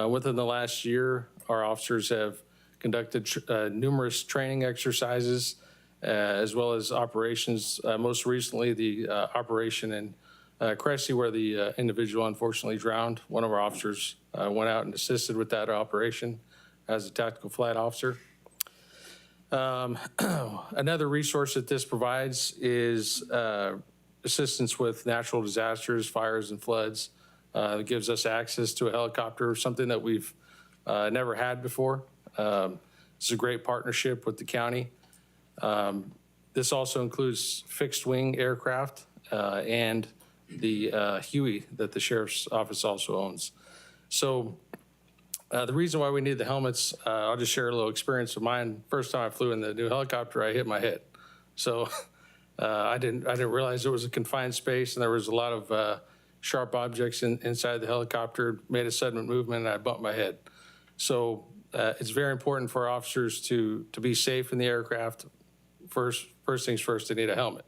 S17: Within the last year, our officers have conducted numerous training exercises as well as operations. Most recently, the operation in Cressy, where the individual unfortunately drowned. One of our officers went out and assisted with that operation as a tactical flight officer. Another resource that this provides is assistance with natural disasters, fires, and floods. It gives us access to a helicopter, something that we've never had before. It's a great partnership with the county. This also includes fixed wing aircraft and the Huey that the sheriff's office also owns. So the reason why we need the helmets, I'll just share a little experience of mine. First time I flew in the new helicopter, I hit my head. So I didn't realize it was a confined space and there was a lot of sharp objects inside the helicopter, made a sudden movement, and I bumped my head. So it's very important for our officers to be safe in the aircraft. First things first, they need a helmet.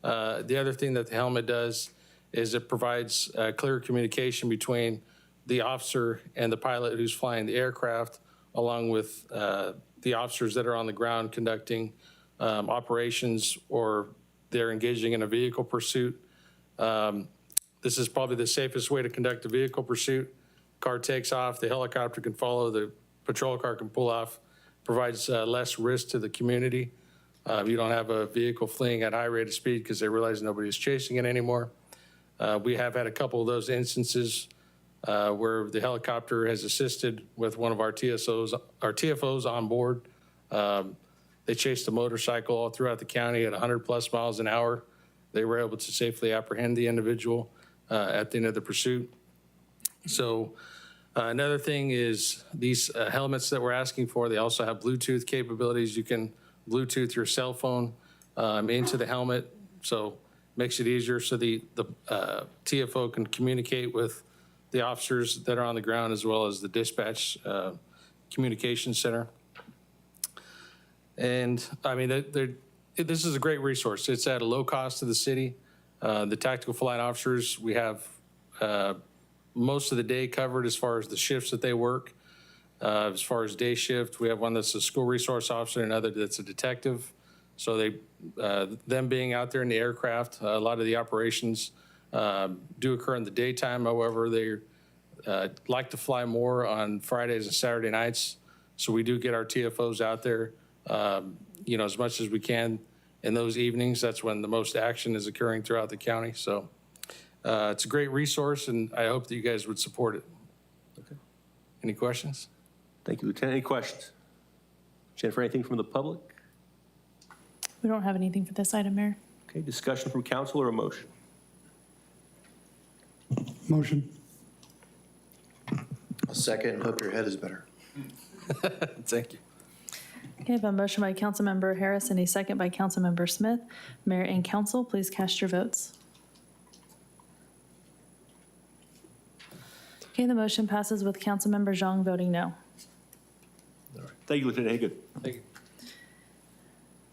S17: The other thing that the helmet does is it provides clear communication between the officer and the pilot who's flying the aircraft, along with the officers that are on the ground conducting operations or they're engaging in a vehicle pursuit. This is probably the safest way to conduct a vehicle pursuit. Car takes off, the helicopter can follow, the patrol car can pull off, provides less risk to the community. You don't have a vehicle fleeing at high rate of speed because they realize nobody's chasing it anymore. We have had a couple of those instances where the helicopter has assisted with one of our TFOs on board. They chased a motorcycle all throughout the county at 100+ miles an hour. They were able to safely apprehend the individual at the end of the pursuit. So another thing is these helmets that we're asking for, they also have Bluetooth capabilities. You can Bluetooth your cell phone into the helmet, so makes it easier so the TFO can communicate with the officers that are on the ground as well as the dispatch communication center. And I mean, this is a great resource. It's at a low cost to the city. The tactical flight officers, we have most of the day covered as far as the shifts that they work. As far as day shift, we have one that's a school resource officer and another that's a detective. So them being out there in the aircraft, a lot of the operations do occur in the daytime. However, they like to fly more on Fridays and Saturday nights. So we do get our TFOs out there, as much as we can in those evenings. That's when the most action is occurring throughout the county. So it's a great resource, and I hope that you guys would support it. Okay. Any questions?
S1: Thank you, Lieutenant. Any questions? Jennifer, anything from the public?
S4: We don't have anything for this item, Mayor.
S1: Okay, discussion from council or a motion?
S2: Motion.
S3: A second, hope your head is better.
S17: Thank you.
S4: Okay, I have a motion by Councilmember Harris and a second by Councilmember Smith. Mayor and council, please cast your votes. Okay, the motion passes with Councilmember Zhang voting no.
S1: Thank you, Lieutenant Hagan.
S17: Thank you.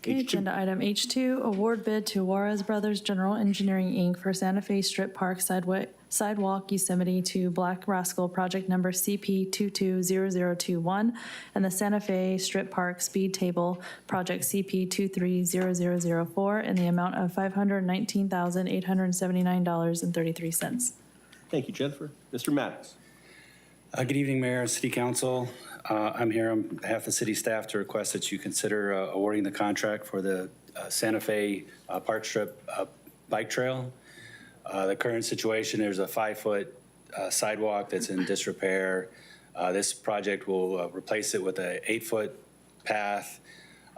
S4: Okay, agenda item H2, award bid to Juarez Brothers General Engineering, Inc. for Santa Fe Strip Park Sidewalk Yosemite to Black Rascal Project Number CP220021 and the Santa Fe Strip Park Speed Table Project CP230004 in the amount of $519,879.33.
S1: Thank you, Jennifer. Mr. Maddox.
S18: Good evening, Mayor and City Council. I'm here on behalf of the city staff to request that you consider awarding the contract for the Santa Fe Park Strip Bike Trail. The current situation, there's a 5-foot sidewalk that's in disrepair. This project will replace it with an 8-foot path.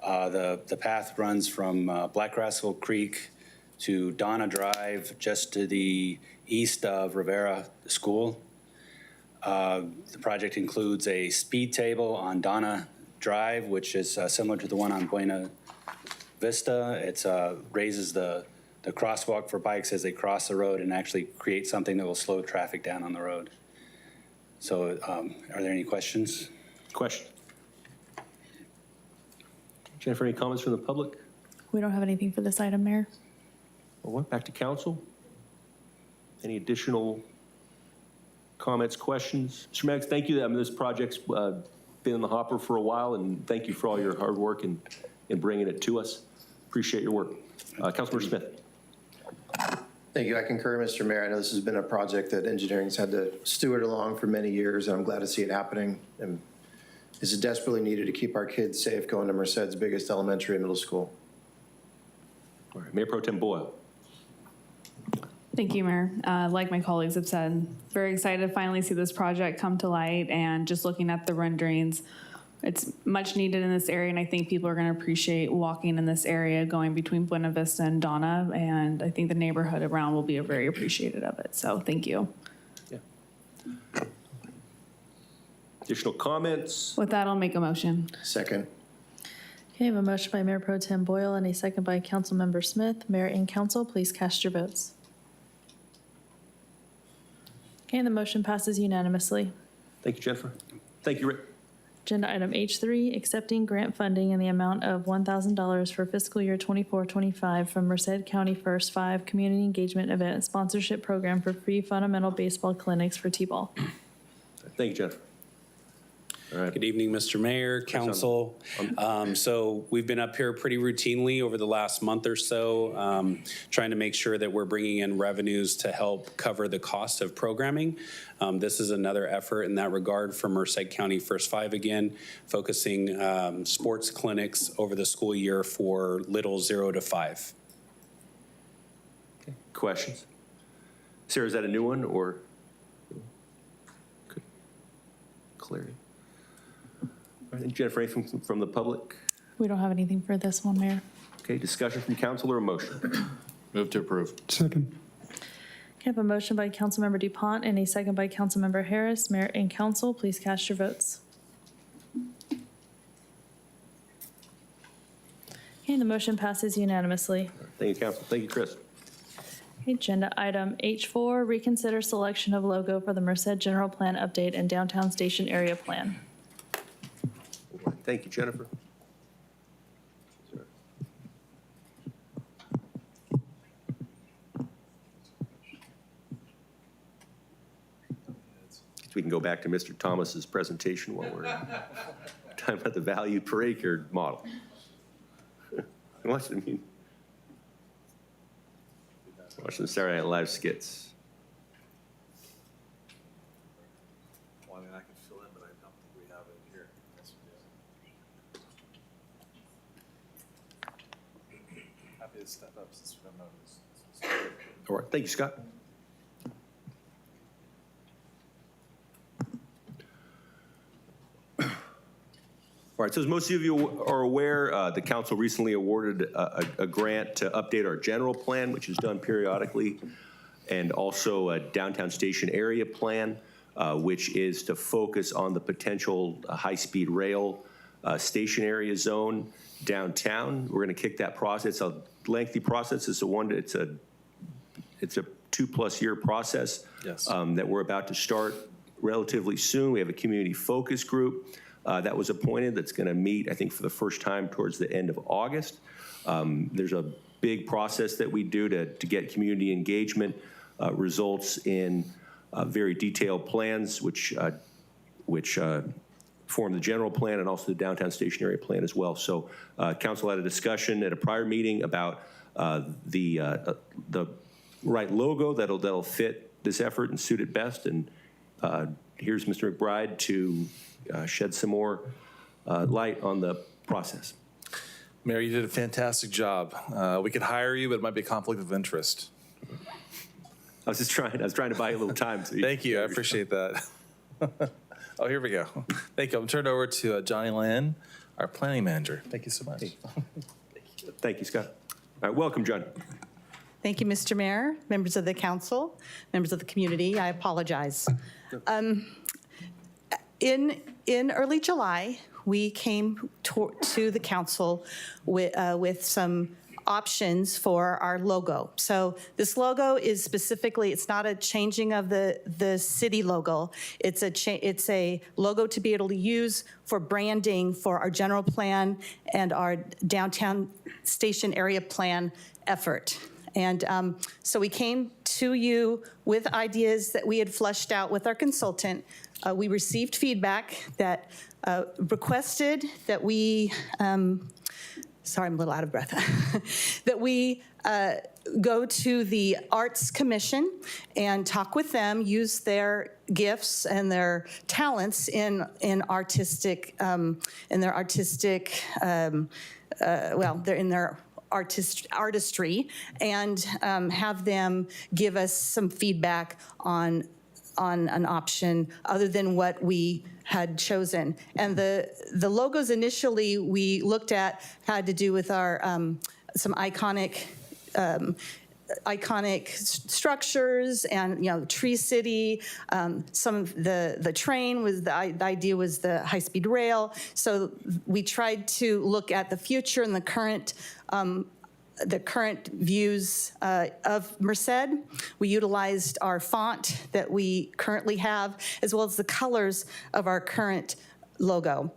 S18: The path runs from Black Rascal Creek to Donna Drive, just to the east of Rivera School. The project includes a speed table on Donna Drive, which is similar to the one on Buena Vista. It raises the the crosswalk for bikes as they cross the road and actually create something that will slow traffic down on the road. So are there any questions?
S1: Question. Jennifer, any comments from the public?
S4: We don't have anything for this item, Mayor.
S1: Well, back to council. Any additional comments, questions? Mr. Maddox, thank you. I mean, this project's been in the hopper for a while, and thank you for all your hard work in bringing it to us. Appreciate your work. Councilmember Smith.
S3: Thank you. I concur, Mr. Mayor. I know this has been a project that engineering's had to steward along for many years, and I'm glad to see it happening. And this is desperately needed to keep our kids safe going to Merced's biggest elementary and middle school.
S1: All right, Mayor Pro Tem Boyle.
S19: Thank you, Mayor. Like my colleagues have said, very excited to finally see this project come to light, and just looking at the renderings, it's much needed in this area, and I think people are going to appreciate walking in this area going between Buena Vista and Donna, and I think the neighborhood around will be very appreciative of it. So thank you.
S1: Yeah. Additional comments?
S19: With that, I'll make a motion.
S3: Second.
S4: Okay, I have a motion by Mayor Pro Tem Boyle and a second by Councilmember Smith. Mayor and council, please cast your votes. Okay, the motion passes unanimously.
S1: Thank you, Jennifer. Thank you, Rick.
S4: Agenda item H3, accepting grant funding in the amount of $1,000 for fiscal year 24-25 from Merced County First 5 Community Engagement Event Sponsorship Program for free fundamental baseball clinics for T-ball.
S1: Thank you, Jennifer. All right.
S20: Good evening, Mr. Mayor, Council. So we've been up here pretty routinely over the last month or so, trying to make sure that we're bringing in revenues to help cover the cost of programming. This is another effort in that regard for Merced County First 5 again, focusing sports clinics over the school year for little 0 to 5.
S1: Okay. Questions? Sarah, is that a new one or? Clarity. I think Jennifer, anything from the public?
S4: We don't have anything for this one, Mayor.
S1: Okay, discussion from council or a motion?
S21: Move to approve.
S16: Second.
S4: Okay, I have a motion by Councilmember DuPont and a second by Councilmember Harris. Mayor and council, please cast your votes. Okay, the motion passes unanimously.
S1: Thank you, council. Thank you, Chris.
S4: Okay, agenda item H4, reconsider selection of logo for the Merced General Plan Update and Downtown Station Area Plan.
S1: Thank you, Jennifer. We can go back to Mr. Thomas's presentation while we're talking about the value per acre model. Watch the Saturday Night Live skits.
S21: Well, I mean, I can fill in, but I don't think we have it here. Happy to step up since we don't know this.
S1: All right, thank you, Scott. All right, so as most of you are aware, the council recently awarded a grant to update our general plan, which is done periodically, and also a downtown station area plan, which is to focus on the potential high-speed rail station area zone downtown. We're going to kick that process. It's a lengthy process. It's a 2+ year process.
S21: Yes.
S1: That we're about to start relatively soon. We have a community focus group that was appointed that's going to meet, I think, for the first time towards the end of August. There's a big process that we do to get community engagement, results in very detailed plans, which form the general plan and also the downtown station area plan as well. So council had a discussion at a prior meeting about the right logo that'll fit this effort and suit it best. And here's Mr. McBride to shed some more light on the process.
S21: Mayor, you did a fantastic job. We could hire you, but it might be a conflict of interest.
S1: I was trying to buy you a little time. So
S21: Thank you. I appreciate that. Oh, here we go. Thank you. I'm turning over to Johnny Land, our planning manager. Thank you so much.
S1: Thank you, Scott. All right, welcome, John.
S22: Thank you, Mr. Mayor, members of the council, members of the community. I apologize. In early July, we came to the council with some options for our logo. So this logo is specifically, it's not a changing of the city logo. It's a logo to be able to use for branding for our general plan and our downtown station area plan effort. And so we came to you with ideas that we had fleshed out with our consultant. We received feedback that requested that we, sorry, I'm a little out of breath, that we go to the Arts Commission and talk with them, use their gifts and their talents in artistic, well, they're in their artistry, and have them give us some feedback on an option other than what we had chosen. And the logos initially we looked at had to do with our some iconic structures and, Tree City. Some of the train was, the idea was the high-speed rail. So we tried to look at the future and the current views of Merced. We utilized our font that we currently have, as well as the colors of our current logo.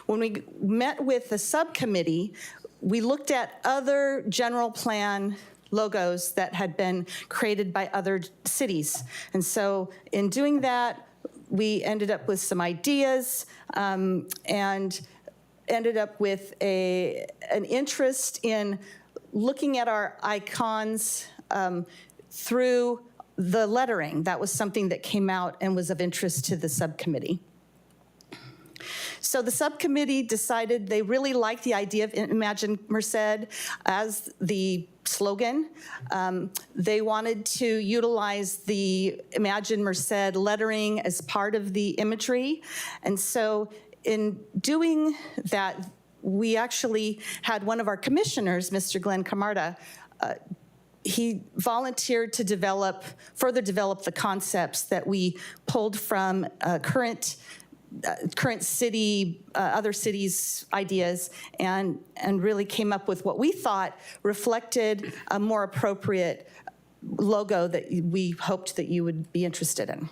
S22: When we met with the subcommittee, we looked at other general plan logos that had been created by other cities. And so in doing that, we ended up with some ideas and ended up with an interest in looking at our icons through the lettering. That was something that came out and was of interest to the subcommittee. So the subcommittee decided they really liked the idea of Imagine Merced as the slogan. They wanted to utilize the Imagine Merced lettering as part of the imagery. And so in doing that, we actually had one of our commissioners, Mr. Glenn Camarda, he volunteered to further develop the concepts that we pulled from current city, other cities' ideas, and really came up with what we thought reflected a more appropriate logo that we hoped that you would be interested in.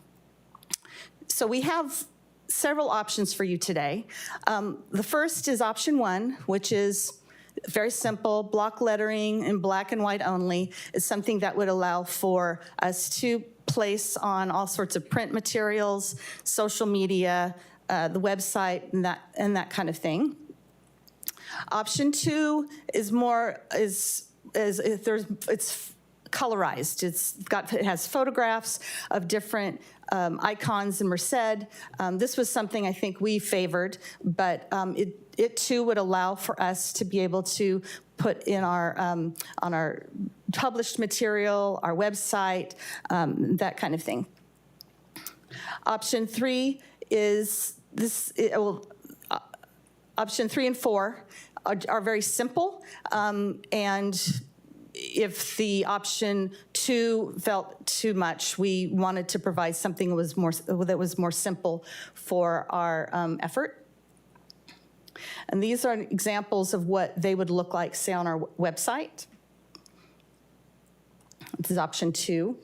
S22: So we have several options for you today. The first is option 1, which is very simple, block lettering in black and white only. Is something that would allow for us to place on all sorts of print materials, social media, the website, and that kind of thing. Option 2 is it's colorized. It has photographs of different icons in Merced. This was something I think we favored, but it too would allow for us to be able to put in our on our published material, our website, that kind of thing. Option 3 is this. Option 3 and 4 are very simple, and if the option 2 felt too much, we wanted to provide something that was more simple for our effort. And these are examples of what they would look like, say, on our website. This is option 2.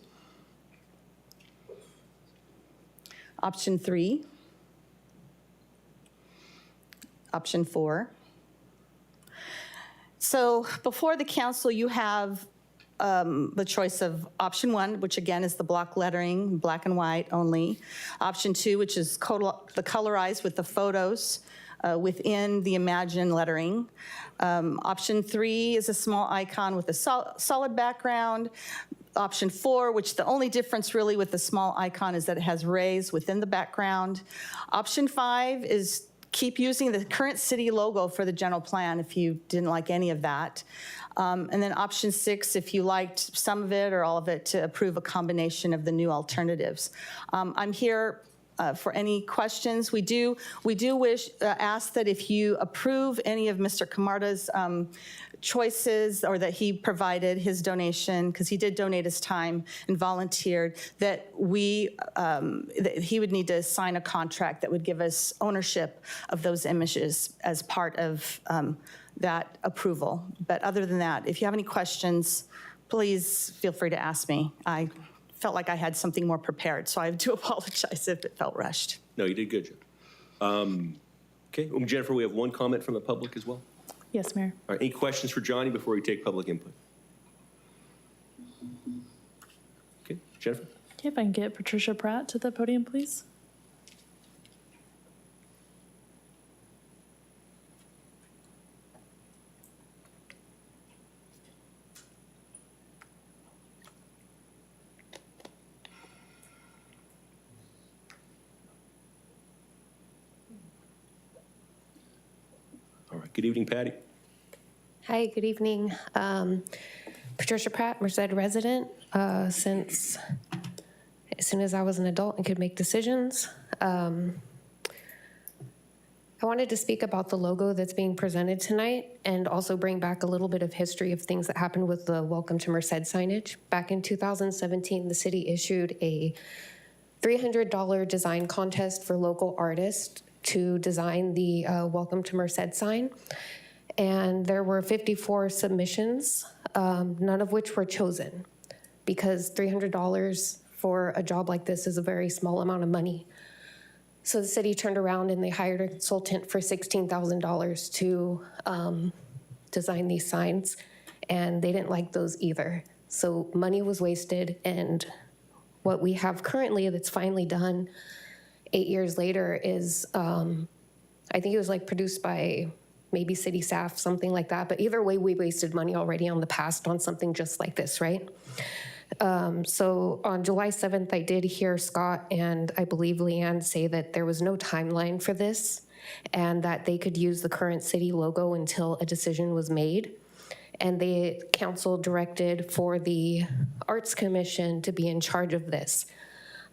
S22: Option 3. Option 4. So before the council, you have the choice of option 1, which again is the block lettering, black and white only. Option 2, which is the colorized with the photos within the Imagine lettering. Option 3 is a small icon with a solid background. Option 4, which the only difference really with the small icon is that it has rays within the background. Option 5 is keep using the current city logo for the general plan if you didn't like any of that. And then option 6, if you liked some of it or all of it, to approve a combination of the new alternatives. I'm here for any questions. We do ask that if you approve any of Mr. Camarda's choices, or that he provided his donation, because he did donate his time and volunteered, that he would need to sign a contract that would give us ownership of those images as part of that approval. But other than that, if you have any questions, please feel free to ask me. I felt like I had something more prepared, so I do apologize if it felt rushed.
S1: No, you did good, Jen. Okay, Jennifer, we have one comment from the public as well.
S4: Yes, Mayor.
S1: All right, any questions for Johnny before we take public input? Okay, Jennifer?
S4: Okay, if I can get Patricia Pratt to the podium, please.
S1: All right, good evening, Patty.
S6: Hi, good evening. Patricia Pratt, Merced resident, since as soon as I was an adult and could make decisions. I wanted to speak about the logo that's being presented tonight and also bring back a little bit of history of things that happened with the Welcome to Merced signage. Back in 2017, the city issued a $300 design contest for local artists to design the Welcome to Merced sign. And there were 54 submissions, none of which were chosen because $300 for a job like this is a very small amount of money. So the city turned around and they hired a consultant for $16,000 to design these signs, and they didn't like those either. So money was wasted, and what we have currently that's finally done 8 years later is, I think it was like produced by maybe city staff, something like that. But either way, we wasted money already on the past on something just like this, right? So on July 7th, I did hear Scott and I believe Leanne say that there was no timeline for this and that they could use the current city logo until a decision was made. And the council directed for the Arts Commission to be in charge of this.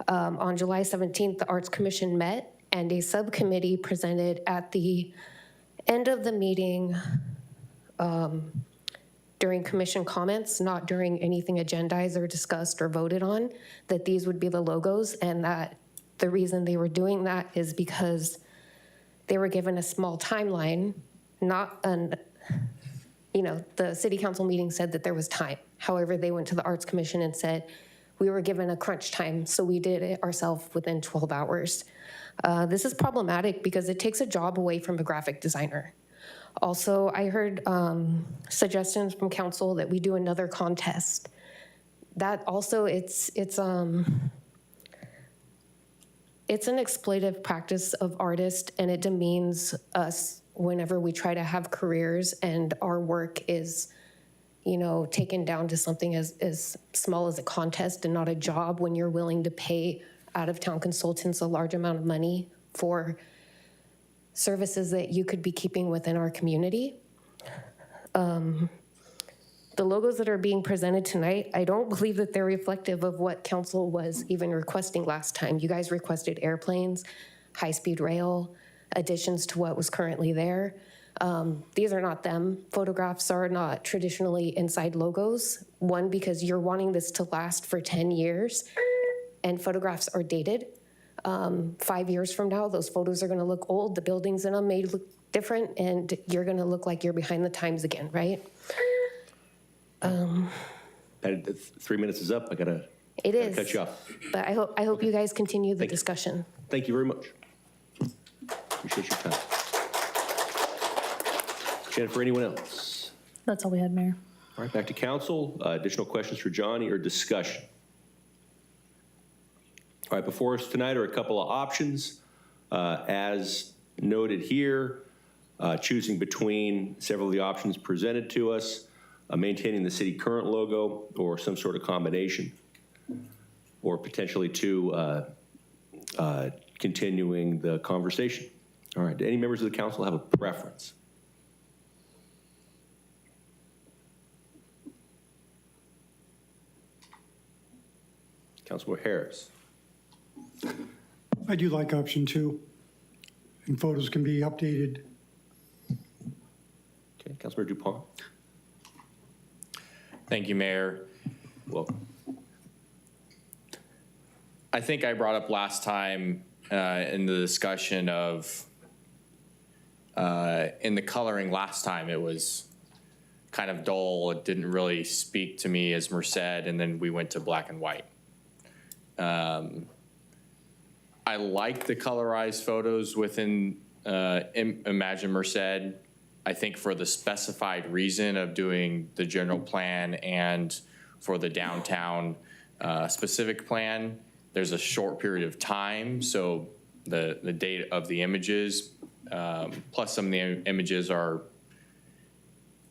S6: On July 17th, the Arts Commission met and a subcommittee presented at the end of the meeting during commission comments, not during anything agendized or discussed or voted on, that these would be the logos, and that the reason they were doing that is because they were given a small timeline, not an, the city council meeting said that there was time. However, they went to the Arts Commission and said, we were given a crunch time, so we did it ourselves within 12 hours. This is problematic because it takes a job away from a graphic designer. Also, I heard suggestions from council that we do another contest. That also, it's an exploitative practice of artists, and it demeans us whenever we try to have careers and our work is, taken down to something as small as a contest and not a job when you're willing to pay out-of-town consultants a large amount of money for services that you could be keeping within our community. The logos that are being presented tonight, I don't believe that they're reflective of what council was even requesting last time. You guys requested airplanes, high-speed rail, additions to what was currently there. These are not them. Photographs are not traditionally inside logos. One, because you're wanting this to last for 10 years, and photographs are dated. 5 years from now, those photos are gonna look old, the buildings in them may look different, and you're gonna look like you're behind the times again, right?
S1: 3 minutes is up. I gotta cut you off.
S6: But I hope you guys continue the discussion.
S1: Thank you very much. Appreciate your time. Jennifer, anyone else?
S4: That's all we had, Mayor.
S1: All right, back to council. Additional questions for Johnny or discussion? All right, before us tonight are a couple of options. As noted here, choosing between several of the options presented to us, maintaining the city current logo or some sort of combination, or potentially to continuing the conversation. All right, do any members of the council have a preference? Councilor Harris.
S7: I do like option 2, and photos can be updated.
S1: Okay, Councilor Dupont.
S23: Thank you, Mayor.
S1: Welcome.
S23: I think I brought up last time in the discussion of
S9: In the coloring last time, it was kind of dull. It didn't really speak to me as Merced, and then we went to black and white. I like the colorized photos within Imagine Merced. I think for the specified reason of doing the general plan and for the downtown specific plan, there's a short period of time. So the date of the images, plus some of the images are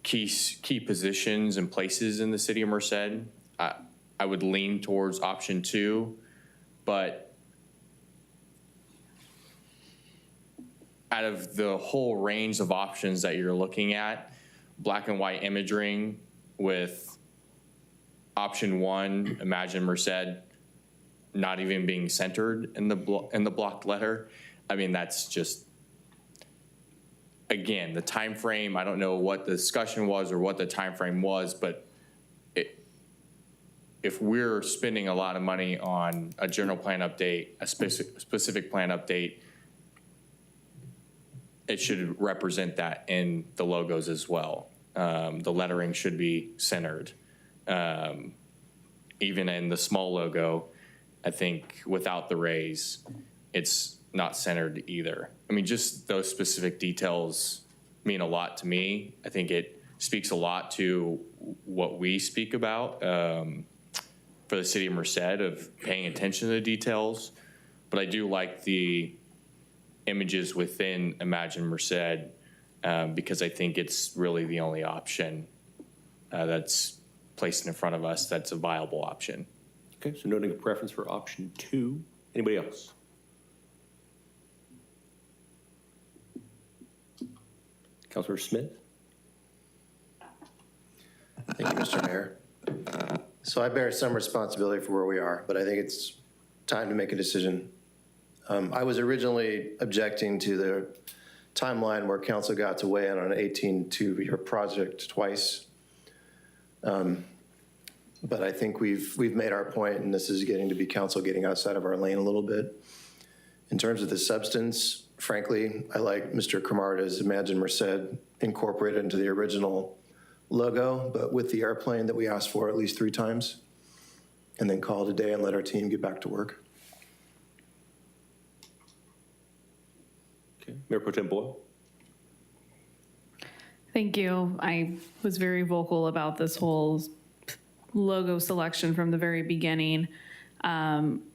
S9: key positions and places in the city of Merced. I would lean towards option 2, but out of the whole range of options that you're looking at, black and white imaging with option 1, Imagine Merced, not even being centered in the blocked letter. I mean, that's just, again, the time frame. I don't know what the discussion was or what the time frame was, but if we're spending a lot of money on a general plan update, a specific plan update, it should represent that in the logos as well. The lettering should be centered. Even in the small logo, I think without the rays, it's not centered either. I mean, just those specific details mean a lot to me. I think it speaks a lot to what we speak about for the city of Merced, of paying attention to the details. But I do like the images within Imagine Merced because I think it's really the only option that's placed in front of us that's a viable option.
S1: Okay, so noting a preference for option 2. Anybody else? Councilor Smith?
S3: Thank you, Mr. Mayor. So I bear some responsibility for where we are, but I think it's time to make a decision. I was originally objecting to the timeline where council got to weigh in on an 18-year project twice. But I think we've made our point, and this is getting to be council getting outside of our lane a little bit. In terms of the substance, frankly, I like Mr. Camarda's Imagine Merced incorporated into the original logo, but with the airplane that we asked for at least 3 times, and then call it a day and let our team get back to work.
S1: Okay, Mayor Pro Tem Boyle?
S19: Thank you. I was very vocal about this whole logo selection from the very beginning.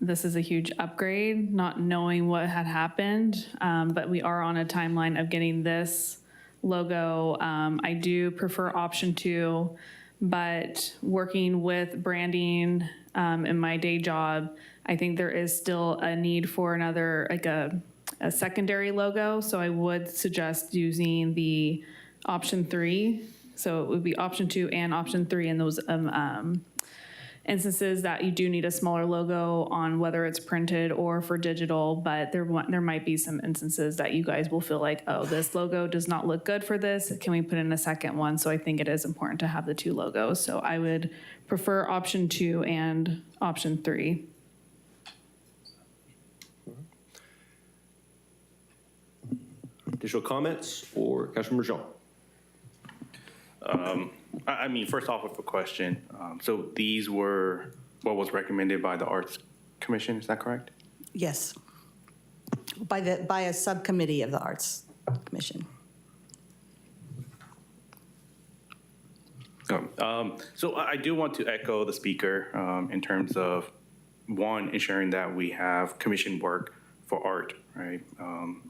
S19: This is a huge upgrade, not knowing what had happened, but we are on a timeline of getting this logo. I do prefer option 2, but working with branding in my day job, I think there is still a need for another, like a secondary logo. So I would suggest using the option 3. So it would be option 2 and option 3 in those instances that you do need a smaller logo on, whether it's printed or for digital, but there might be some instances that you guys will feel like, oh, this logo does not look good for this. Can we put in a second one? So I think it is important to have the 2 logos. So I would prefer option 2 and option 3.
S1: Additional comments or Councilor Jean?
S15: I mean, first off with a question. So these were what was recommended by the Arts Commission, is that correct?
S22: Yes. By a subcommittee of the Arts Commission.
S15: So I do want to echo the speaker in terms of, one, ensuring that we have commission work for art, right?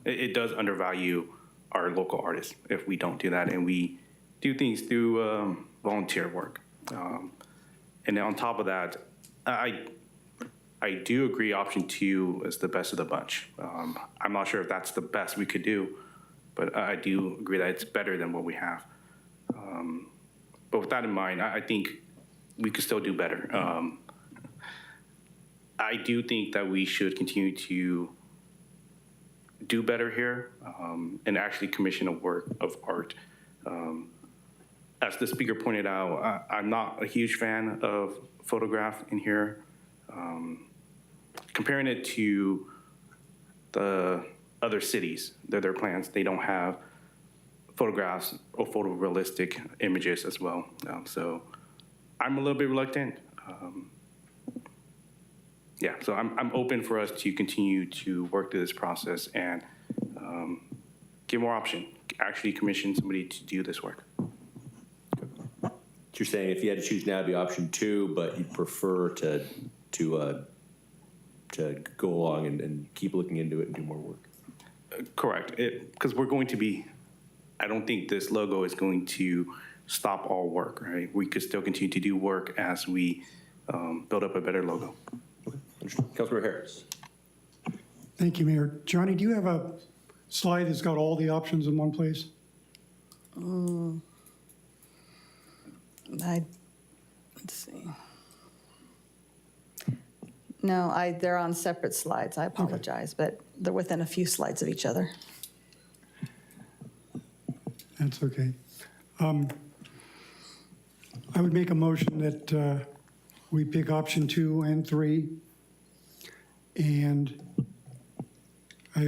S15: It does undervalue our local artists if we don't do that, and we do things through volunteer work. And then on top of that, I do agree option 2 is the best of the bunch. I'm not sure if that's the best we could do, but I do agree that it's better than what we have. But with that in mind, I think we could still do better. I do think that we should continue to do better here and actually commission a work of art. As the speaker pointed out, I'm not a huge fan of photograph in here. Comparing it to the other cities, their plans, they don't have photographs or photorealistic images as well. So I'm a little bit reluctant. Yeah, so I'm open for us to continue to work through this process and get more option, actually commission somebody to do this work.
S1: You're saying if you had to choose now, it'd be option 2, but you'd prefer to go along and keep looking into it and do more work.
S15: Correct, because we're going to be, I don't think this logo is going to stop all work, right? We could still continue to do work as we build up a better logo.
S1: Councilmember Harris.
S7: Thank you, Mayor. Johnny, do you have a slide that's got all the options in one place?
S22: Let's see. No, they're on separate slides. I apologize, but they're within a few slides of each other.
S7: That's okay. I would make a motion that we pick option 2 and 3. And I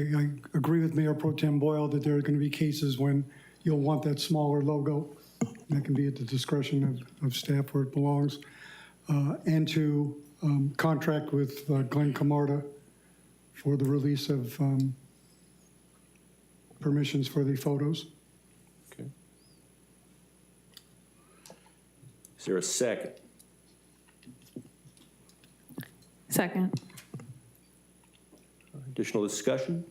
S7: agree with Mayor Pro Tem Boyle that there are going to be cases when you'll want that smaller logo. That can be at the discretion of staff where it belongs. And to contract with Glenn Camarda for the release of permissions for the photos.
S1: Okay. Is there a second?
S19: Second.
S1: Additional discussion?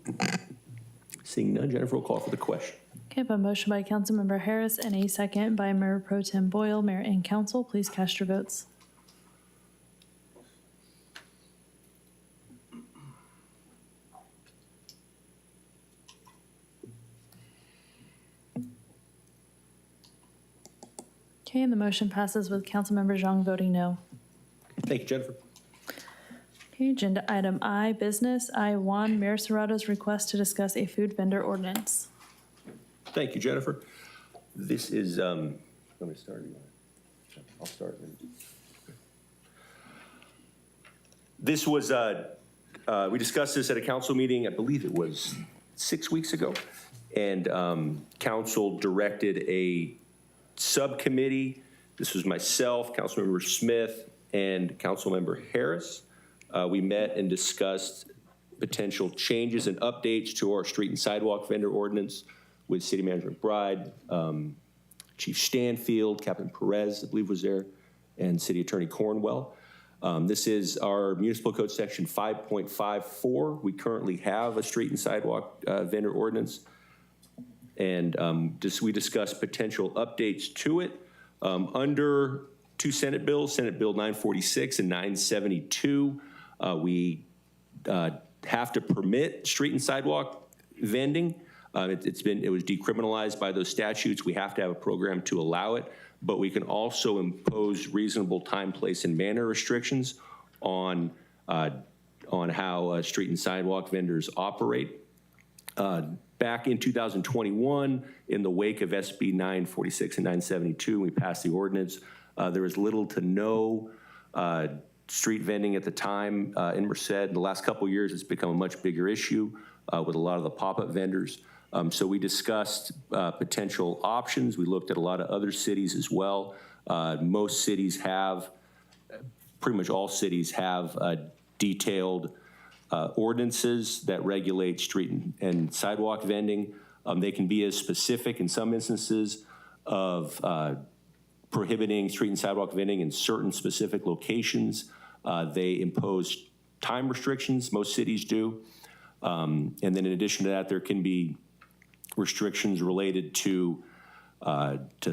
S1: Seeing none, Jennifer will call for the question.
S4: Okay, I have a motion by Councilmember Harris and a second by Mayor Pro Tem Boyle. Mayor and council, please cast your votes. Okay, and the motion passes with Councilmember Zhang voting no.
S1: Thank you, Jennifer.
S4: Okay, agenda item I, business. I1, Mayor Serrato's request to discuss a food vendor ordinance.
S1: Thank you, Jennifer. This is, let me start. I'll start. This was, we discussed this at a council meeting, I believe it was 6 weeks ago. And council directed a subcommittee. This was myself, Councilmember Smith, and Councilmember Harris. We met and discussed potential changes and updates to our street and sidewalk vendor ordinance with City Manager McBride, Chief Stanfield, Captain Perez, I believe was there, and City Attorney Cornwell. This is our Municipal Code Section 5.54. We currently have a street and sidewalk vendor ordinance. And we discussed potential updates to it. Under 2 Senate bills, Senate Bill 946 and 972, we have to permit street and sidewalk vending. It was decriminalized by those statutes. We have to have a program to allow it, but we can also impose reasonable time, place, and manner restrictions on how street and sidewalk vendors operate. Back in 2021, in the wake of SB 946 and 972, we passed the ordinance. There was little to no street vending at the time in Merced. In the last couple of years, it's become a much bigger issue with a lot of the pop-up vendors. So we discussed potential options. We looked at a lot of other cities as well. Most cities have, pretty much all cities have detailed ordinances that regulate street and sidewalk vending. They can be as specific in some instances of prohibiting street and sidewalk vending in certain specific locations. They impose time restrictions, most cities do. And then in addition to that, there can be restrictions related to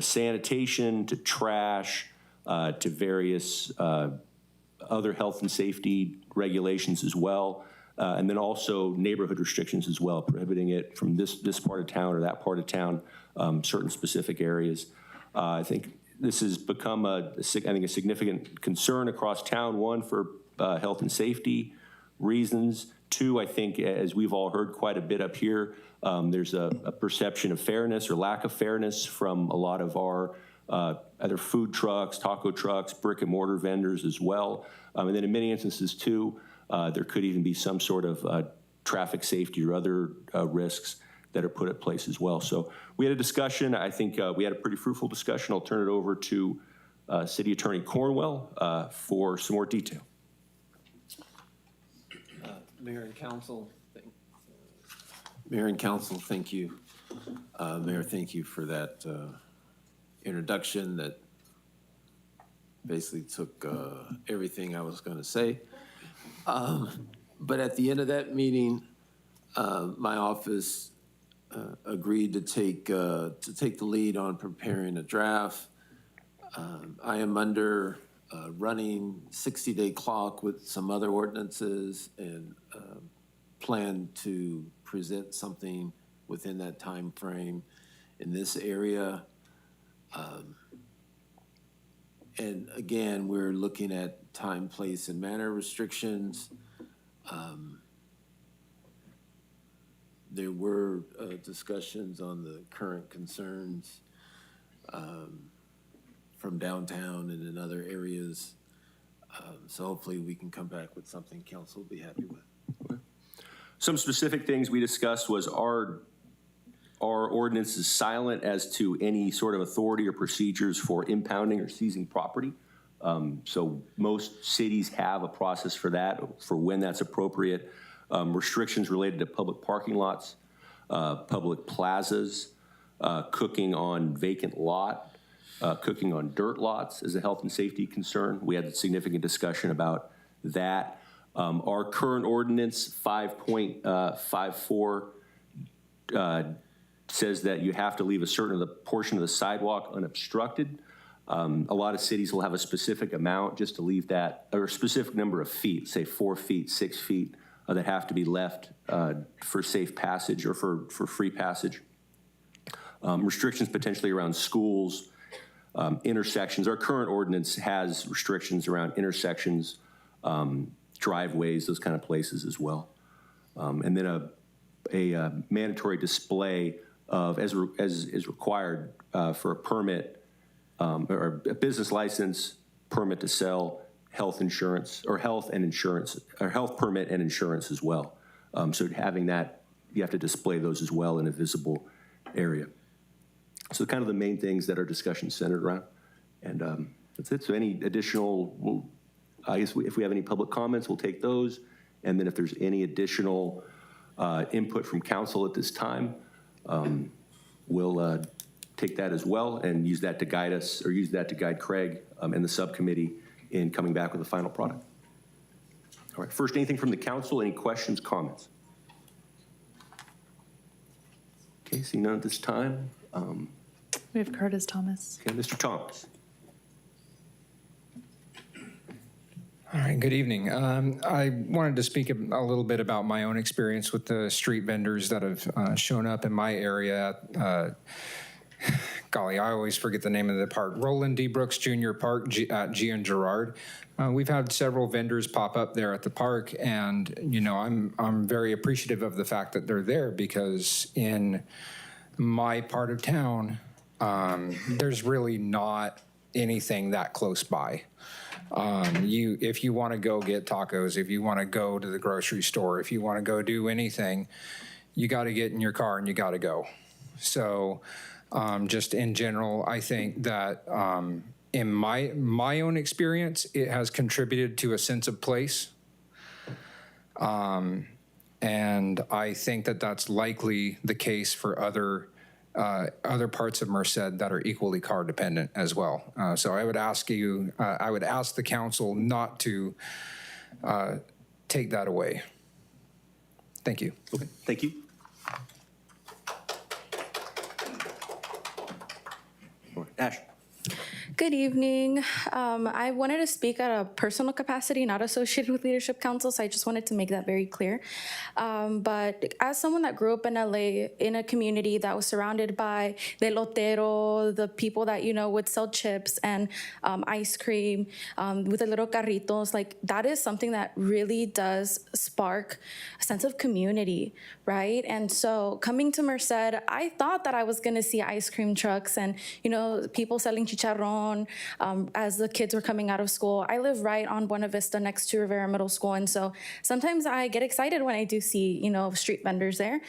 S1: sanitation, to trash, to various other health and safety regulations as well. And then also neighborhood restrictions as well, prohibiting it from this part of town or that part of town, certain specific areas. I think this has become a significant concern across town. One, for health and safety reasons. Two, I think, as we've all heard quite a bit up here, there's a perception of fairness or lack of fairness from a lot of our either food trucks, taco trucks, brick and mortar vendors as well. And then in many instances too, there could even be some sort of traffic safety or other risks that are put in place as well. So we had a discussion. I think we had a pretty fruitful discussion. I'll turn it over to City Attorney Cornwell for some more detail.
S10: Mayor and Council, thank you. Mayor, thank you for that introduction that basically took everything I was going to say. But at the end of that meeting, my office agreed to take the lead on preparing a draft. I am under a running 60-day clock with some other ordinances and plan to present something within that time frame in this area. And again, we're looking at time, place, and manner restrictions. There were discussions on the current concerns from downtown and in other areas. So hopefully we can come back with something council will be happy with.
S1: Some specific things we discussed was our ordinance is silent as to any sort of authority or procedures for impounding or seizing property. So most cities have a process for that, for when that's appropriate. Restrictions related to public parking lots, public plazas, cooking on vacant lot, cooking on dirt lots is a health and safety concern. We had a significant discussion about that. Our current ordinance 5.54 says that you have to leave a certain portion of the sidewalk unobstructed. A lot of cities will have a specific amount just to leave that, or a specific number of feet, say 4 feet, 6 feet, that have to be left for safe passage or for free passage. Restrictions potentially around schools, intersections. Our current ordinance has restrictions around intersections, driveways, those kind of places as well. And then a mandatory display of, as is required for a permit or a business license, permit to sell, health insurance, or health and insurance, or health permit and insurance as well. So having that, you have to display those as well in a visible area. So kind of the main things that our discussion centered around. And that's it. So any additional, I guess if we have any public comments, we'll take those. And then if there's any additional input from council at this time, we'll take that as well and use that to guide us, or use that to guide Craig and the subcommittee in coming back with a final product. All right, first, anything from the council? Any questions, comments? Okay, seeing none at this time.
S4: We have Curtis Thomas.
S1: Okay, Mr. Thomas.
S8: All right, good evening. I wanted to speak a little bit about my own experience with the street vendors that have shown up in my area. Golly, I always forget the name of the park. Roland D. Brooks Jr. Park at G and Gerard. We've had several vendors pop up there at the park, and you know, I'm very appreciative of the fact that they're there, because in my part of town, there's really not anything that close by. If you want to go get tacos, if you want to go to the grocery store, if you want to go do anything, you got to get in your car and you got to go. So just in general, I think that in my own experience, it has contributed to a sense of place. And I think that that's likely the case for other parts of Merced that are equally car dependent as well. So I would ask the council not to take that away. Thank you.
S1: Okay, thank you. All right, Ash.
S11: Good evening. I wanted to speak at a personal capacity, not associated with Leadership Council, so I just wanted to make that very clear. But as someone that grew up in LA, in a community that was surrounded by the lotero, the people that, you know, would sell chips and ice cream with the little carritos, like that is something that really does spark a sense of community, right? And so coming to Merced, I thought that I was gonna see ice cream trucks and, you know, people selling chicharrón zone as the kids were coming out of school. I live right on Buena Vista next to Rivera Middle School, and so sometimes I get excited when I do see, street vendors there.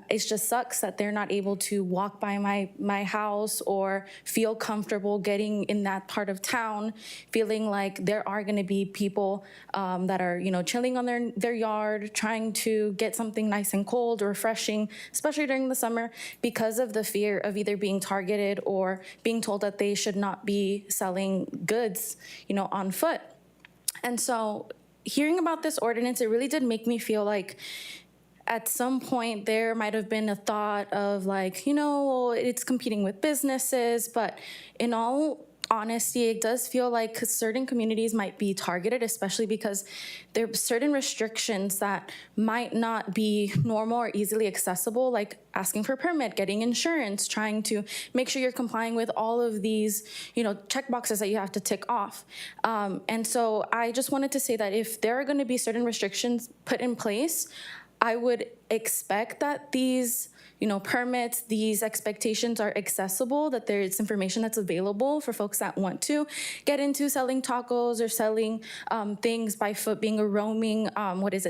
S11: It just sucks that they're not able to walk by my house or feel comfortable getting in that part of town, feeling like there are going to be people that are, chilling on their yard, trying to get something nice and cold or refreshing, especially during the summer, because of the fear of either being targeted or being told that they should not be selling goods, on foot. And so hearing about this ordinance, it really did make me feel like at some point there might have been a thought of like, well, it's competing with businesses, but in all honesty, it does feel like certain communities might be targeted, especially because there are certain restrictions that might not be normal or easily accessible, like asking for a permit, getting insurance, trying to make sure you're complying with all of these, check boxes that you have to tick off. And so I just wanted to say that if there are going to be certain restrictions put in place, I would expect that these permits, these expectations are accessible, that there's information that's available for folks that want to get into selling tacos or selling things by foot, being a roaming,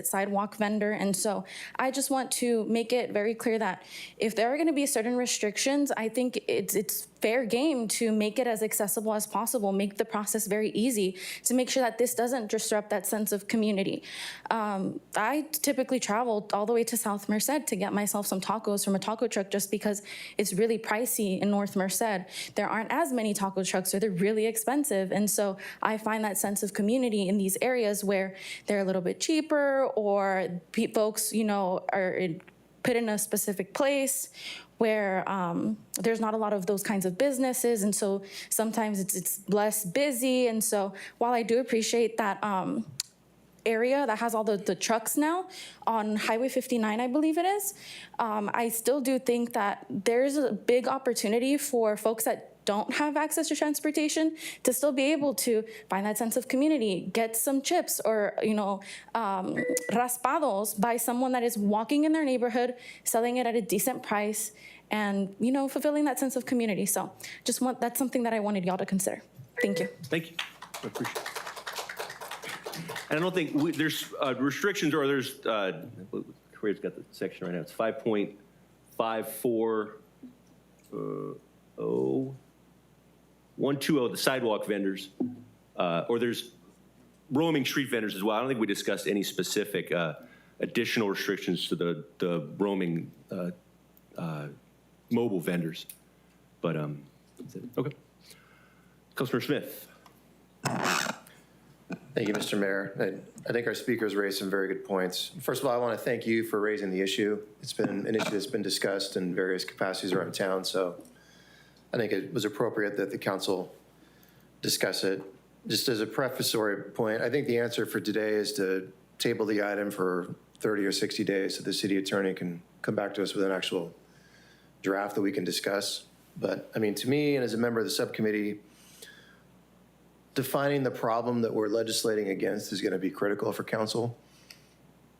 S11: sidewalk vendor. And so I just want to make it very clear that if there are going to be certain restrictions, I think it's fair game to make it as accessible as possible, make the process very easy to make sure that this doesn't disrupt that sense of community. I typically travel all the way to South Merced to get myself some tacos from a taco truck just because it's really pricey in North Merced. There aren't as many taco trucks, or they're really expensive. And so I find that sense of community in these areas where they're a little bit cheaper, or folks, are put in a specific place where there's not a lot of those kinds of businesses. And so sometimes it's less busy. And so while I do appreciate that area that has all the trucks now on Highway 59, I believe it is, I still do think that there's a big opportunity for folks that don't have access to transportation to still be able to find that sense of community, get some chips or, raspados by someone that is walking in their neighborhood, selling it at a decent price, and, fulfilling that sense of community. So that's something that I wanted y'all to consider. Thank you.
S1: Thank you. I appreciate it. And I don't think there's restrictions, or there's, Corey's got the section right now. It's 5.540.120, the sidewalk vendors, or there's roaming street vendors as well. I don't think we discussed any specific additional restrictions to the roaming mobile vendors. But that's it. Okay. Councilor Smith.
S12: Thank you, Mr. Mayor. I think our speakers raised some very good points. First of all, I want to thank you for raising the issue. It's been an issue that's been discussed in various capacities around town, so I think it was appropriate that the council discuss it. Just as a prefatory point, I think the answer for today is to table the item for 30 or 60 days so the city attorney can come back to us with an actual draft that we can discuss. But I mean, to me, and as a member of the subcommittee, defining the problem that we're legislating against is going to be critical for council.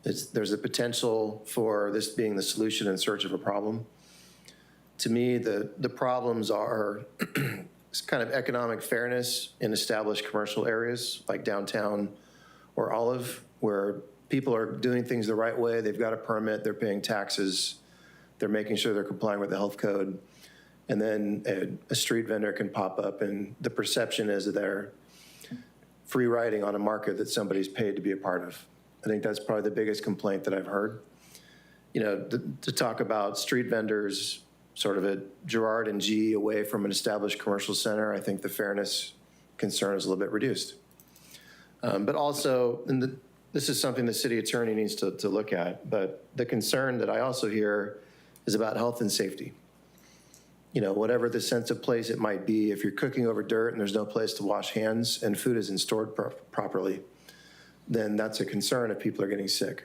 S12: There's a potential for this being the solution in search of a problem. To me, the problems are kind of economic fairness in established commercial areas like downtown or Olive, where people are doing things the right way. They've got a permit, they're paying taxes, they're making sure they're complying with the health code. And then a street vendor can pop up, and the perception is that they're free riding on a market that somebody's paid to be a part of. I think that's probably the biggest complaint that I've heard. To talk about street vendors sort of at Girard and G away from an established commercial center, I think the fairness concern is a little bit reduced. But also, and this is something the city attorney needs to look at, but the concern that I also hear is about health and safety. Whatever the sense of place it might be, if you're cooking over dirt and there's no place to wash hands and food isn't stored properly, then that's a concern if people are getting sick.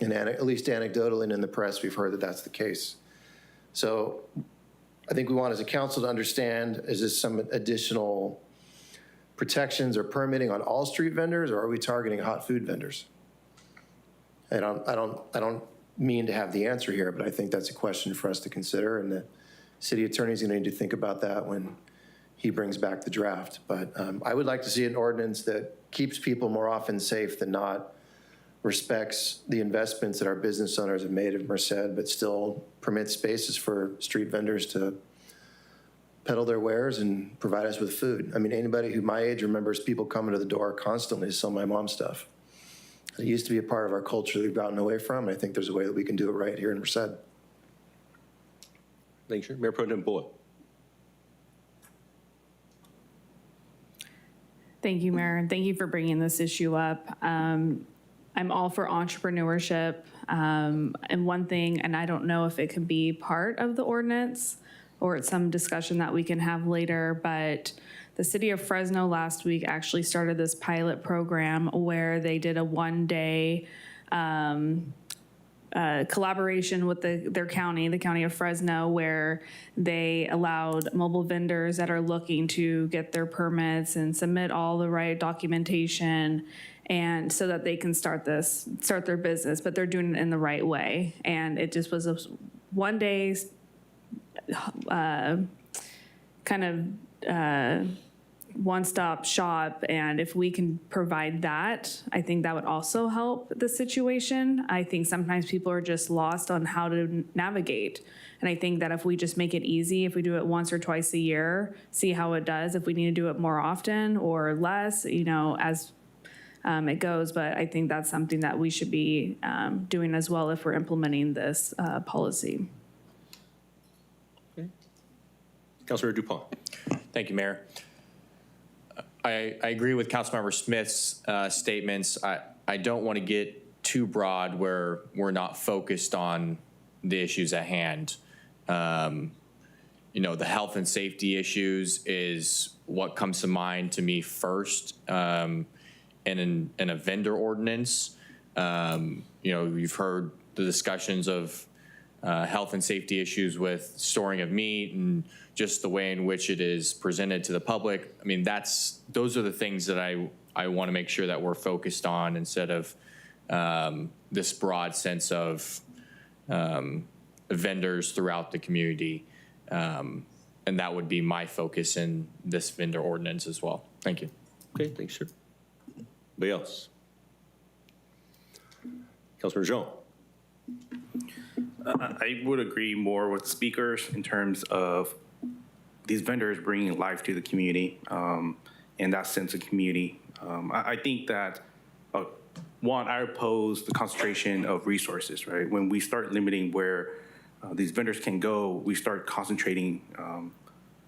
S12: And at least anecdotally and in the press, we've heard that that's the case. So I think we want as a council to understand, is this some additional protections or permitting on all street vendors, or are we targeting hot food vendors? And I don't mean to have the answer here, but I think that's a question for us to consider, and the city attorney is going to need to think about that when he brings back the draft. But I would like to see an ordinance that keeps people more often safe than not, respects the investments that our business owners have made of Merced, but still permits spaces for street vendors to peddle their wares and provide us with food. I mean, anybody who my age remembers people coming to the door constantly to sell my mom stuff. It used to be a part of our culture that we've gotten away from. I think there's a way that we can do it right here in Merced.
S1: Thank you. Mayor Pro Tem Boyle.
S19: Thank you, Mayor, and thank you for bringing this issue up. I'm all for entrepreneurship. And one thing, and I don't know if it could be part of the ordinance or it's some discussion that we can have later, but the city of Fresno last week actually started this pilot program where they did a one-day collaboration with their county, the county of Fresno, where they allowed mobile vendors that are looking to get their permits and submit all the right documentation, and so that they can start their business, but they're doing it in the right way. And it just was a one day one-stop shop, and if we can provide that, I think that would also help the situation. I think sometimes people are just lost on how to navigate, and I think that if we just make it easy, if we do it once or twice a year, see how it does, if we need to do it more often or less, as it goes, but I think that's something that we should be doing as well if we're implementing this policy.
S1: Councilor Dupont.
S9: Thank you, Mayor. I agree with Councilmember Smith's statements. I don't want to get too broad where we're not focused on the issues at hand. The health and safety issues is what comes to mind to me first. In a vendor ordinance, you've heard the discussions of health and safety issues with storing of meat and just the way in which it is presented to the public. I mean, those are the things that I want to make sure that we're focused on instead of this broad sense of vendors throughout the community. And that would be my focus in this vendor ordinance as well. Thank you.
S1: Okay, thanks, sir. Anybody else? Councilor Jean.
S15: I would agree more with speakers in terms of these vendors bringing life to the community and that sense of community. I think that, one, I oppose the concentration of resources, right? When we start limiting where these vendors can go, we start concentrating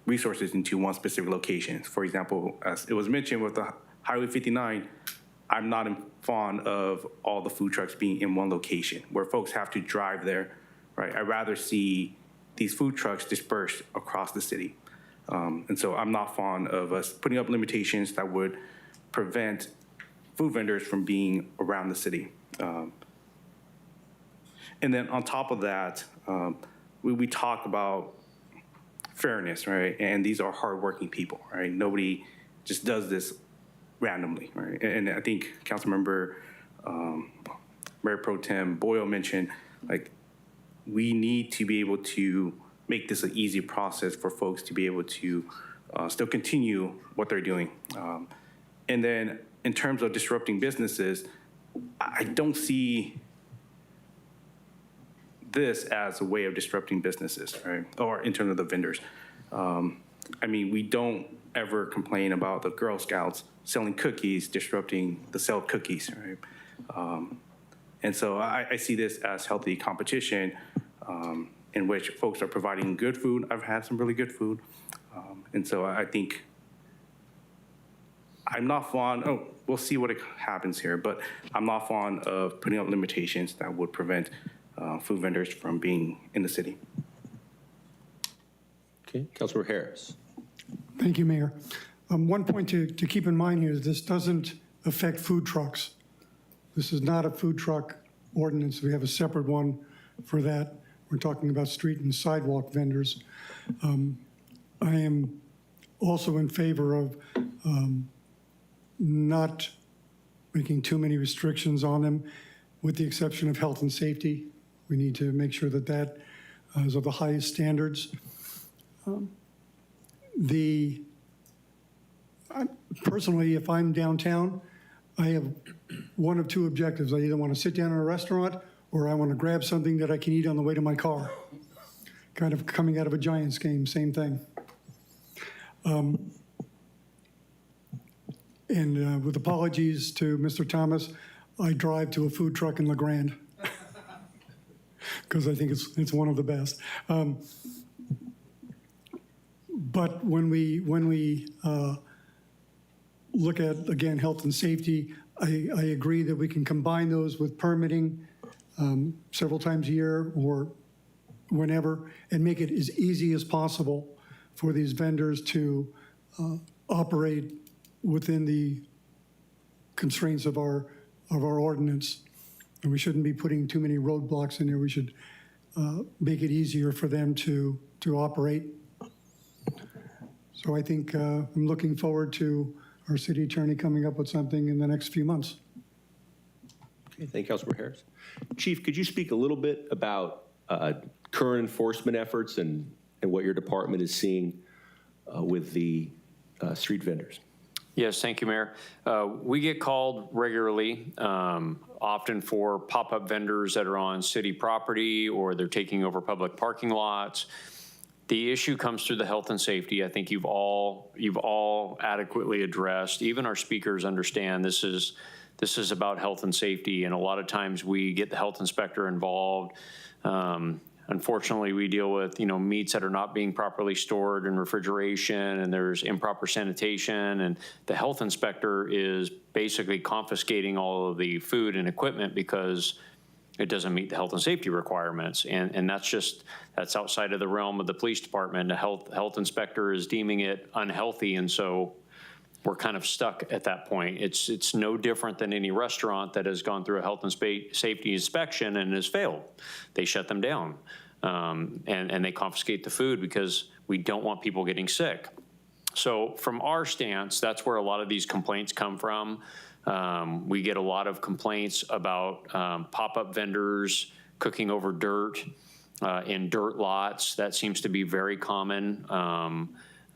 S15: resources into one specific location. For example, as it was mentioned with the Highway 59, I'm not fond of all the food trucks being in one location where folks have to drive there, right? I'd rather see these food trucks dispersed across the city. And so I'm not fond of us putting up limitations that would prevent food vendors from being around the city. And then on top of that, we talk about fairness, right? And these are hardworking people, right? Nobody just does this randomly, right? And I think Councilmember Mayor Pro Tem Boyle mentioned, we need to be able to make this an easy process for folks to be able to still continue what they're doing. And then in terms of disrupting businesses, I don't see this as a way of disrupting businesses, right? Or in terms of the vendors. We don't ever complain about the Girl Scouts selling cookies, disrupting the sale of cookies, right? And so I see this as healthy competition in which folks are providing good food. I've had some really good food. And so I think I'm not fond, we'll see what happens here, but I'm not fond of putting up limitations that would prevent food vendors from being in the city.
S1: Okay, Councilor Harris.
S7: Thank you, Mayor. One point to keep in mind here is this doesn't affect food trucks. This is not a food truck ordinance. We have a separate one for that. We're talking about street and sidewalk vendors. I am also in favor of not making too many restrictions on them, with the exception of health and safety. We need to make sure that that is of the highest standards. The personally, if I'm downtown, I have one of two objectives. I either want to sit down in a restaurant or I want to grab something that I can eat on the way to my car. Kind of coming out of a Giants game, same thing. And with apologies to Mr. Thomas, I drive to a food truck in LeGrand because I think it's one of the best. But when we look at, again, health and safety, I agree that we can combine those with permitting several times a year or whenever, and make it as easy as possible for these vendors to operate within the constraints of our ordinance. And we shouldn't be putting too many roadblocks in there. We should make it easier for them to operate. So I think I'm looking forward to our city attorney coming up with something in the next few months.
S1: Okay, thank you, Councilmember Harris. Chief, could you speak a little bit about current enforcement efforts and what your department is seeing with the street vendors?
S14: Yes, thank you, Mayor. We get called regularly, often for pop-up vendors that are on city property or they're taking over public parking lots. The issue comes through the health and safety. I think you've all adequately addressed. Even our speakers understand this is about health and safety, and a lot of times we get the health inspector involved. Unfortunately, we deal with meats that are not being properly stored in refrigeration, and there's improper sanitation, and the health inspector is basically confiscating all of the food and equipment because it doesn't meet the health and safety requirements, and that's outside of the realm of the police department. The health inspector is deeming it unhealthy, and so we're kind of stuck at that point. It's no different than any restaurant that has gone through a health and safety inspection and has failed. They shut them down, and they confiscate the food because we don't want people getting sick. So from our stance, that's where a lot of these complaints come from. We get a lot of complaints about pop-up vendors cooking over dirt in dirt lots. That seems to be very common.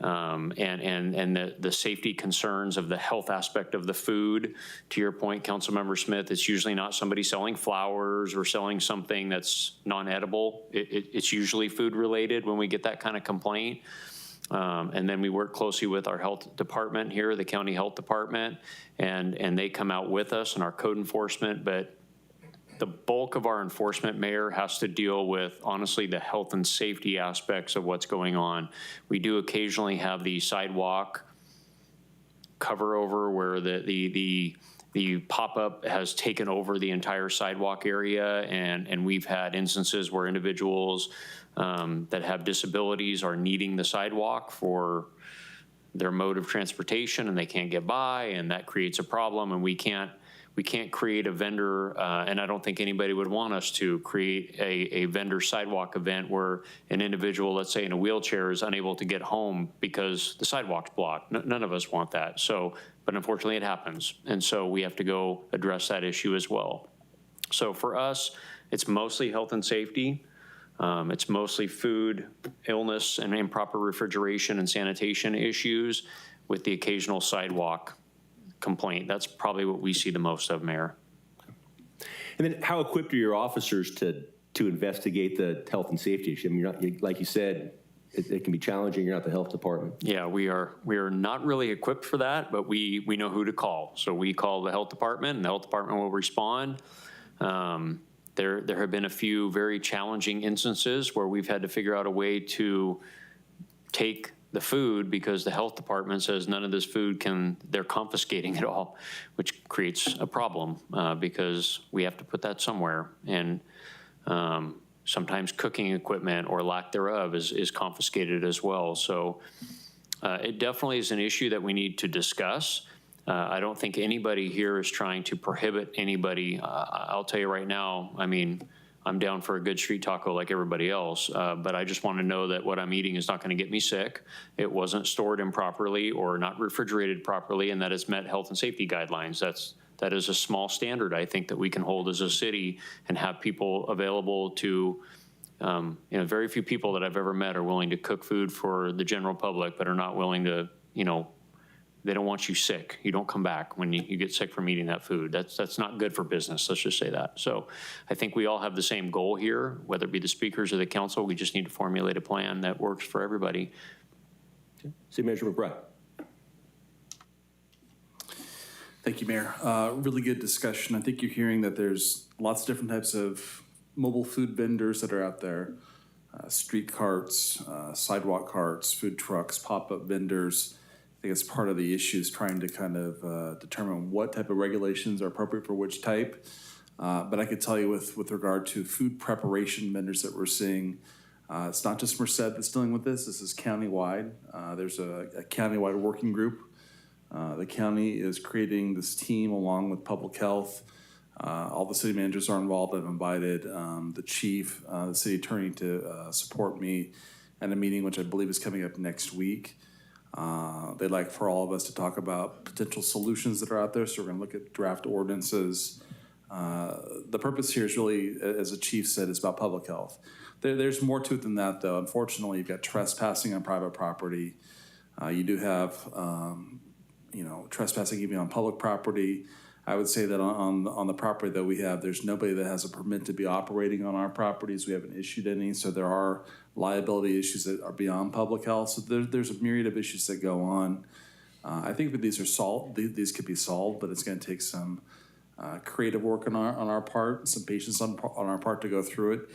S14: And the safety concerns of the health aspect of the food. To your point, Councilmember Smith, it's usually not somebody selling flowers or selling something that's non-edible. It's usually food related when we get that kind of complaint. And then we work closely with our health department here, the county health department, and they come out with us and our code enforcement. But the bulk of our enforcement, Mayor, has to deal with, honestly, the health and safety aspects of what's going on. We do occasionally have the sidewalk cover over where the pop-up has taken over the entire sidewalk area, and we've had instances where individuals that have disabilities are needing the sidewalk for their mode of transportation, and they can't get by, and that creates a problem, and we can't create a vendor, and I don't think anybody would want us to create a vendor sidewalk event where an individual, let's say in a wheelchair, is unable to get home because the sidewalk's blocked. None of us want that. So, but unfortunately it happens. And so we have to go address that issue as well. So for us, it's mostly health and safety. It's mostly food, illness, and improper refrigeration and sanitation issues with the occasional sidewalk complaint. That's probably what we see the most of, Mayor.
S1: And then how equipped are your officers to investigate the health and safety issue? I mean, you're not, like you said, it can be challenging. You're not the health department.
S14: Yeah, we are not really equipped for that, but we know who to call. So we call the health department, and the health department will respond. There have been a few very challenging instances where we've had to figure out a way to take the food because the health department says none of this food they're confiscating it all, which creates a problem because we have to put that somewhere. And sometimes cooking equipment or lack thereof is confiscated as well. So it definitely is an issue that we need to discuss. I don't think anybody here is trying to prohibit anybody. I'll tell you right now, I mean, I'm down for a good street taco like everybody else, but I just want to know that what I'm eating is not going to get me sick. It wasn't stored improperly or not refrigerated properly, and that it's met health and safety guidelines. That is a small standard, I think, that we can hold as a city and have people available to, very few people that I've ever met are willing to cook food for the general public, but are not willing to, They don't want you sick. You don't come back when you get sick from eating that food. That's not good for business, let's just say that. So I think we all have the same goal here, whether it be the speakers or the council. We just need to formulate a plan that works for everybody.
S1: City Manager McBride.
S5: Thank you, Mayor. Really good discussion. I think you're hearing that there's lots of different types of mobile food vendors that are out there. Street carts, sidewalk carts, food trucks, pop-up vendors. I think it's part of the issue is trying to kind of determine what type of regulations are appropriate for which type. But I could tell you with regard to food preparation vendors that we're seeing, it's not just Merced that's dealing with this. This is countywide. There's a countywide working group. The county is creating this team along with public health. All the city managers are involved. I've invited the chief, the city attorney to support me at a meeting, which I believe is coming up next week. They'd like for all of us to talk about potential solutions that are out there. So we're going to look at draft ordinances. The purpose here is really, as the chief said, is about public health. There's more to it than that, though. Unfortunately, you've got trespassing on private property. You do have, trespassing even on public property. I would say that on the property that we have, there's nobody that has a permit to be operating on our properties. We haven't issued any, so there are liability issues that are beyond public health. So there's a myriad of issues that go on. I think that these could be solved, but it's going to take some creative work on our part, some patience on our part to go through it.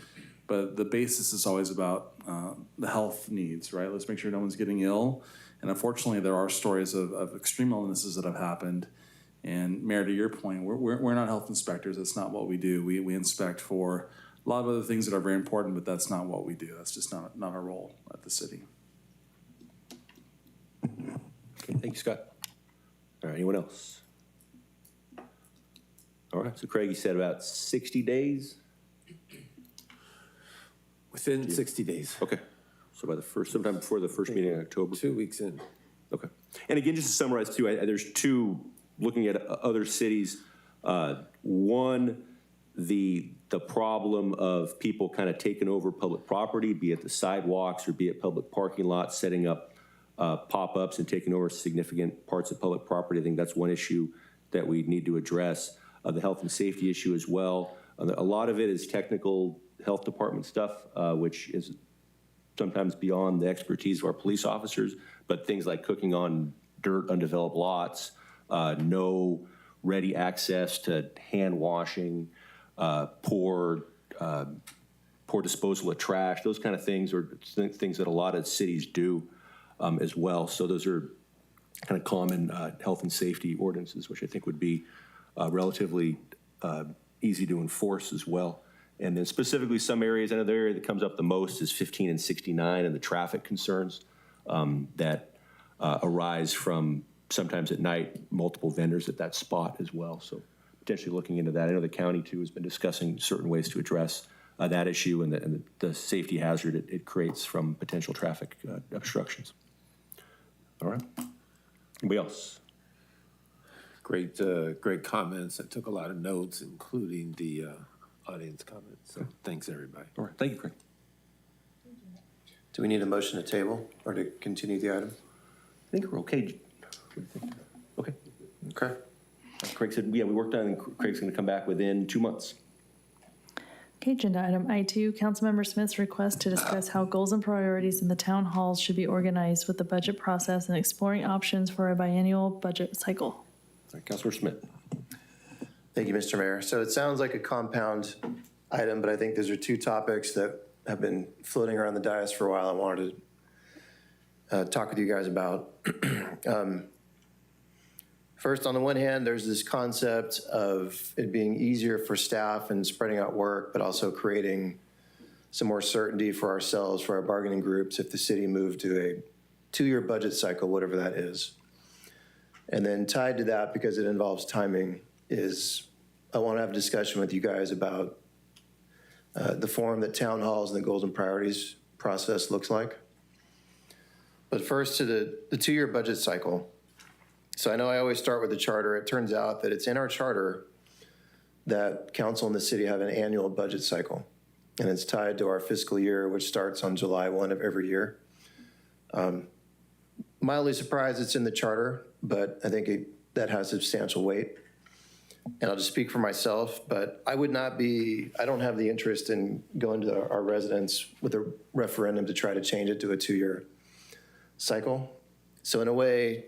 S5: But the basis is always about the health needs, right? Let's make sure no one's getting ill. And unfortunately, there are stories of extreme illnesses that have happened. And Mayor, to your point, we're not health inspectors. That's not what we do. We inspect for a lot of other things that are very important, but that's not what we do. That's just not our role at the city.
S1: Okay, thank you, Scott. All right, anyone else? All right, so Craig, you said about 60 days?
S10: Within 60 days.
S1: Okay, so by sometime before the first meeting in October?
S10: 2 weeks in.
S1: Okay. And again, just to summarize too, there's two, looking at other cities, one, the problem of people kind of taking over public property, be it the sidewalks or be it public parking lots, setting up pop-ups and taking over significant parts of public property. I think that's one issue that we need to address. The health and safety issue as well. A lot of it is technical health department stuff, which is sometimes beyond the expertise of our police officers, but things like cooking on dirt, undeveloped lots, no ready access to hand washing, poor disposal of trash, those kind of things are things that a lot of cities do as well. So those are kind of common health and safety ordinances, which I think would be relatively easy to enforce as well. And then specifically some areas, I know the area that comes up the most is 15 and 69 and the traffic concerns that arise from sometimes at night, multiple vendors at that spot as well. So potentially looking into that. I know the county too has been discussing certain ways to address that issue and the safety hazard it creates from potential traffic obstructions. All right. Anybody else?
S10: Great comments. I took a lot of notes, including the audience comments. So thanks, everybody.
S1: All right. Thank you, Craig.
S12: Do we need a motion to table or to continue the item?
S1: I think we're okay. What do you think? Okay.
S12: Okay.
S1: Craig said, yeah, we worked on it, and Craig's going to come back within 2 months.
S4: Okay, agenda item I2, Councilmember Smith's request to discuss how goals and priorities in the town halls should be organized with the budget process and exploring options for a biennial budget cycle.
S1: All right, Councilor Smith.
S12: Thank you, Mr. Mayor. So it sounds like a compound item, but I think those are two topics that have been floating around the dais for a while. I wanted to talk with you guys about. First, on the one hand, there's this concept of it being easier for staff and spreading out work, but also creating some more certainty for ourselves, for our bargaining groups, if the city moved to a 2-year budget cycle, whatever that is. And then tied to that, because it involves timing, is I want to have a discussion with you guys about the form that town halls and the goals and priorities process looks like. But first to the 2-year budget cycle. So I know I always start with the charter. It turns out that it's in our charter that council and the city have an annual budget cycle. And it's tied to our fiscal year, which starts on July 1 of every year. mildly surprised it's in the charter, but I think that has substantial weight. And I'll just speak for myself, but I don't have the interest in going to our residents with a referendum to try to change it to a 2-year cycle. So in a way,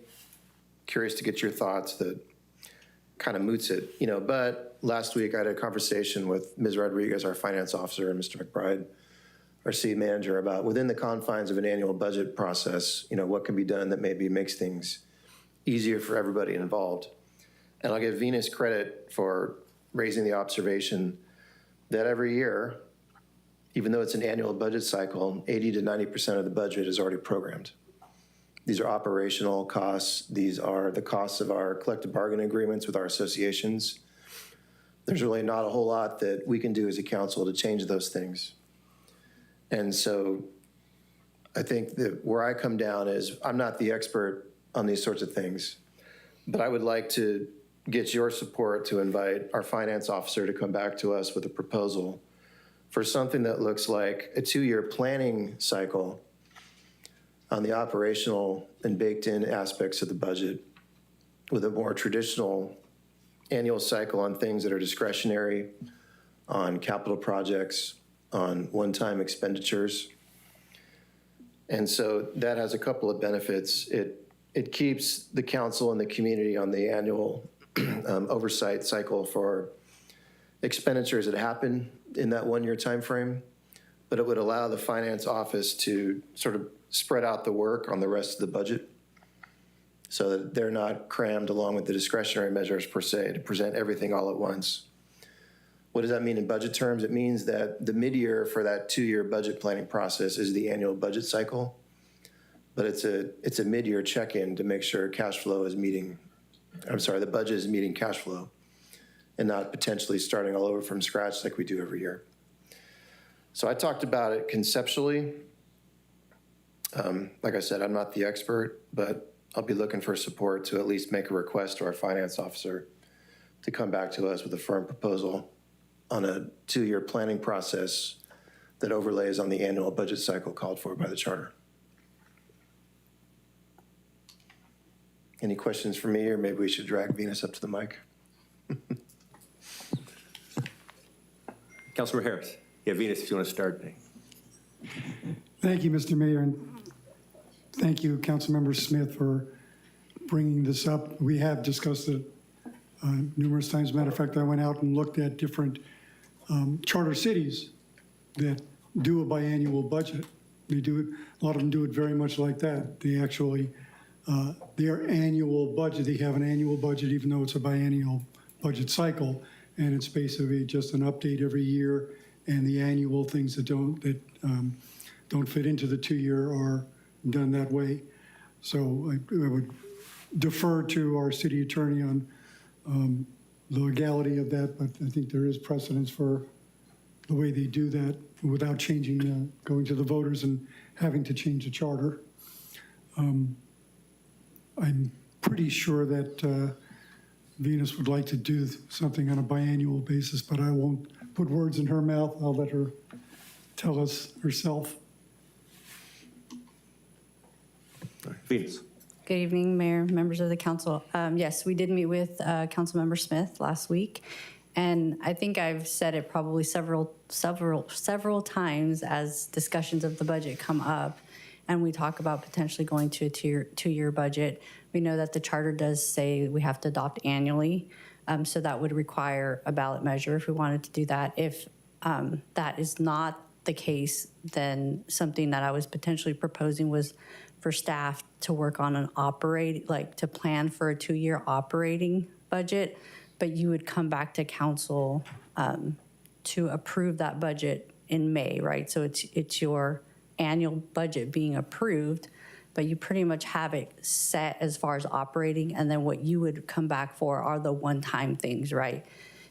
S12: curious to get your thoughts that kind of moots it, but last week I had a conversation with Ms. Rodriguez, our finance officer, and Mr. McBride, our city manager, about within the confines of an annual budget process, what can be done that maybe makes things easier for everybody involved. And I'll give Venus credit for raising the observation that every year, even though it's an annual budget cycle, 80 to 90% of the budget is already programmed. These are operational costs. These are the costs of our collective bargaining agreements with our associations. There's really not a whole lot that we can do as a council to change those things. And so I think that where I come down is I'm not the expert on these sorts of things, but I would like to get your support to invite our finance officer to come back to us with a proposal for something that looks like a 2-year planning cycle on the operational and baked-in aspects of the budget, with a more traditional annual cycle on things that are discretionary, on capital projects, on one-time expenditures. And so that has a couple of benefits. It keeps the council and the community on the annual oversight cycle for expenditures that happen in that 1-year time frame, but it would allow the finance office to sort of spread out the work on the rest of the budget so that they're not crammed along with the discretionary measures per se to present everything all at once. What does that mean in budget terms? It means that the mid-year for that 2-year budget planning process is the annual budget cycle, but it's a mid-year check-in to make sure the budget is meeting cash flow and not potentially starting all over from scratch like we do every year. So I talked about it conceptually. Like I said, I'm not the expert, but I'll be looking for support to at least make a request to our finance officer to come back to us with a firm proposal on a 2-year planning process that overlays on the annual budget cycle called for by the charter. Any questions for me, or maybe we should drag Venus up to the mic?
S1: Councilor Harris. Yeah, Venus, if you want to start.
S7: Thank you, Mr. Mayor, and thank you, Councilmember Smith, for bringing this up. We have discussed it numerous times. Matter of fact, I went out and looked at different charter cities that do a biannual budget. They do it, a lot of them do it very much like that. They actually, their annual budget, they have an annual budget even though it's a biennial budget cycle, and it's basically just an update every year, and the annual things that don't fit into the 2-year are done that way. So I would defer to our city attorney on the legality of that, but I think there is precedence for the way they do that without changing, going to the voters and having to change the charter. I'm pretty sure that Venus would like to do something on a biannual basis, but I won't put words in her mouth. I'll let her tell us herself.
S1: Venus.
S2: Good evening, Mayor, members of the council. Yes, we did meet with Councilmember Smith last week, and I think I've said it probably several times as discussions of the budget come up, and we talk about potentially going to a two-year budget. We know that the charter does say we have to adopt annually, so that would require a ballot measure if we wanted to do that. If that is not the case, then something that I was potentially proposing was for staff to work on an to plan for a 2-year operating budget, but you would come back to council to approve that budget in May, right? So it's your annual budget being approved, but you pretty much have it set as far as operating, and then what you would come back for are the one-time things, right?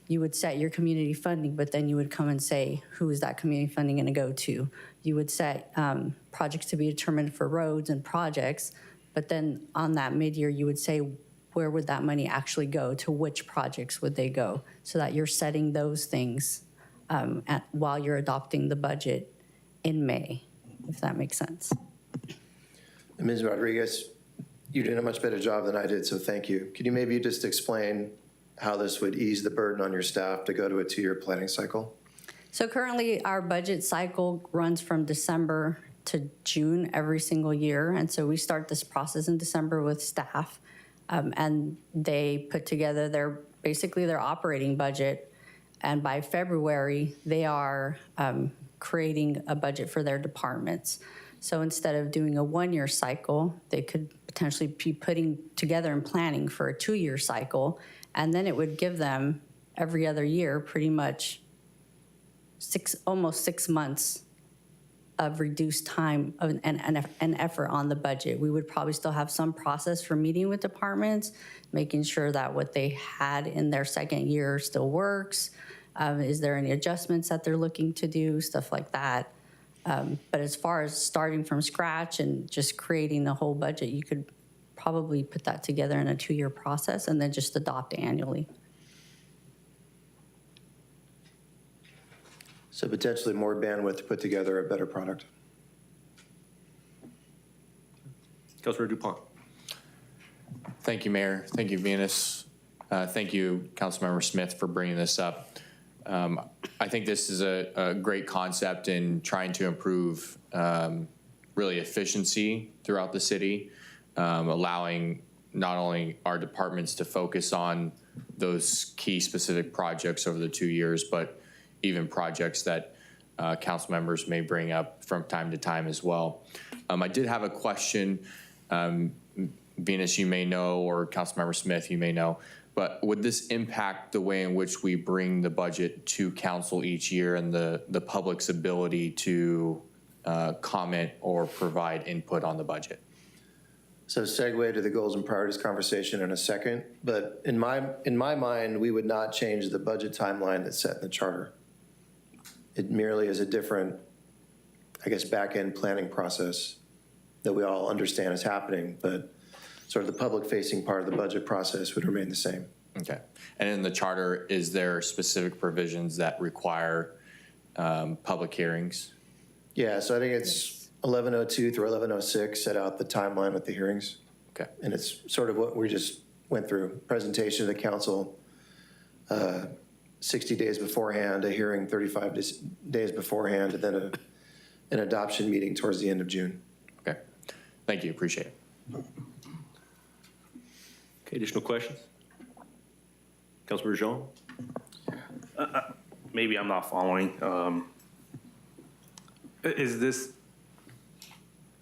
S2: You would set your community funding, but then you would come and say, who is that community funding going to go to? You would set projects to be determined for roads and projects, but then on that mid-year, you would say, where would that money actually go? To which projects would they go? So that you're setting those things while you're adopting the budget in May, if that makes sense.
S12: Ms. Rodriguez, You did a much better job than I did, so thank you. Could you maybe just explain how this would ease the burden on your staff to go to a 2-year planning cycle?
S2: So currently, our budget cycle runs from December to June every single year. And so we start this process in December with staff. And they put together basically their operating budget. And by February, they are creating a budget for their departments. So instead of doing a 1-year cycle, they could potentially be putting together and planning for a 2-year cycle. And then it would give them every other year pretty much almost 6 months of reduced time and effort on the budget. We would probably still have some process for meeting with departments, making sure that what they had in their second year still works. Is there any adjustments that they're looking to do, stuff like that. But as far as starting from scratch and just creating the whole budget, you could probably put that together in a 2-year process and then just adopt annually.
S12: So potentially more bandwidth to put together a better product.
S1: Councilmember Dupont.
S9: Thank you, Mayor. Thank you, Venus. Thank you, Councilmember Smith, for bringing this up. I think this is a great concept in trying to improve really efficiency throughout the city, allowing not only our departments to focus on those key specific projects over the 2 years, but even projects that council members may bring up from time to time as well. I did have a question. Venus, you may know, or Councilmember Smith, you may know, but would this impact the way in which we bring the budget to council each year and the public's ability to comment or provide input on the budget?
S12: So segue to the goals and priorities conversation in a second, but in my mind, we would not change the budget timeline that's set in the charter. It merely is a different, I guess, back-end planning process that we all understand is happening, but sort of the public-facing part of the budget process would remain the same.
S9: Okay. And in the charter, is there specific provisions that require public hearings?
S12: Yeah, so I think it's 1102 through 1106 set out the timeline with the hearings.
S9: Okay.
S12: And it's sort of what we just went through. Presentation to the council 60 days beforehand, a hearing 35 days beforehand, and then an adoption meeting towards the end of June.
S9: Okay. Thank you. Appreciate it.
S1: Okay, additional questions? Councilmember Jean?
S15: Maybe I'm not following. Is this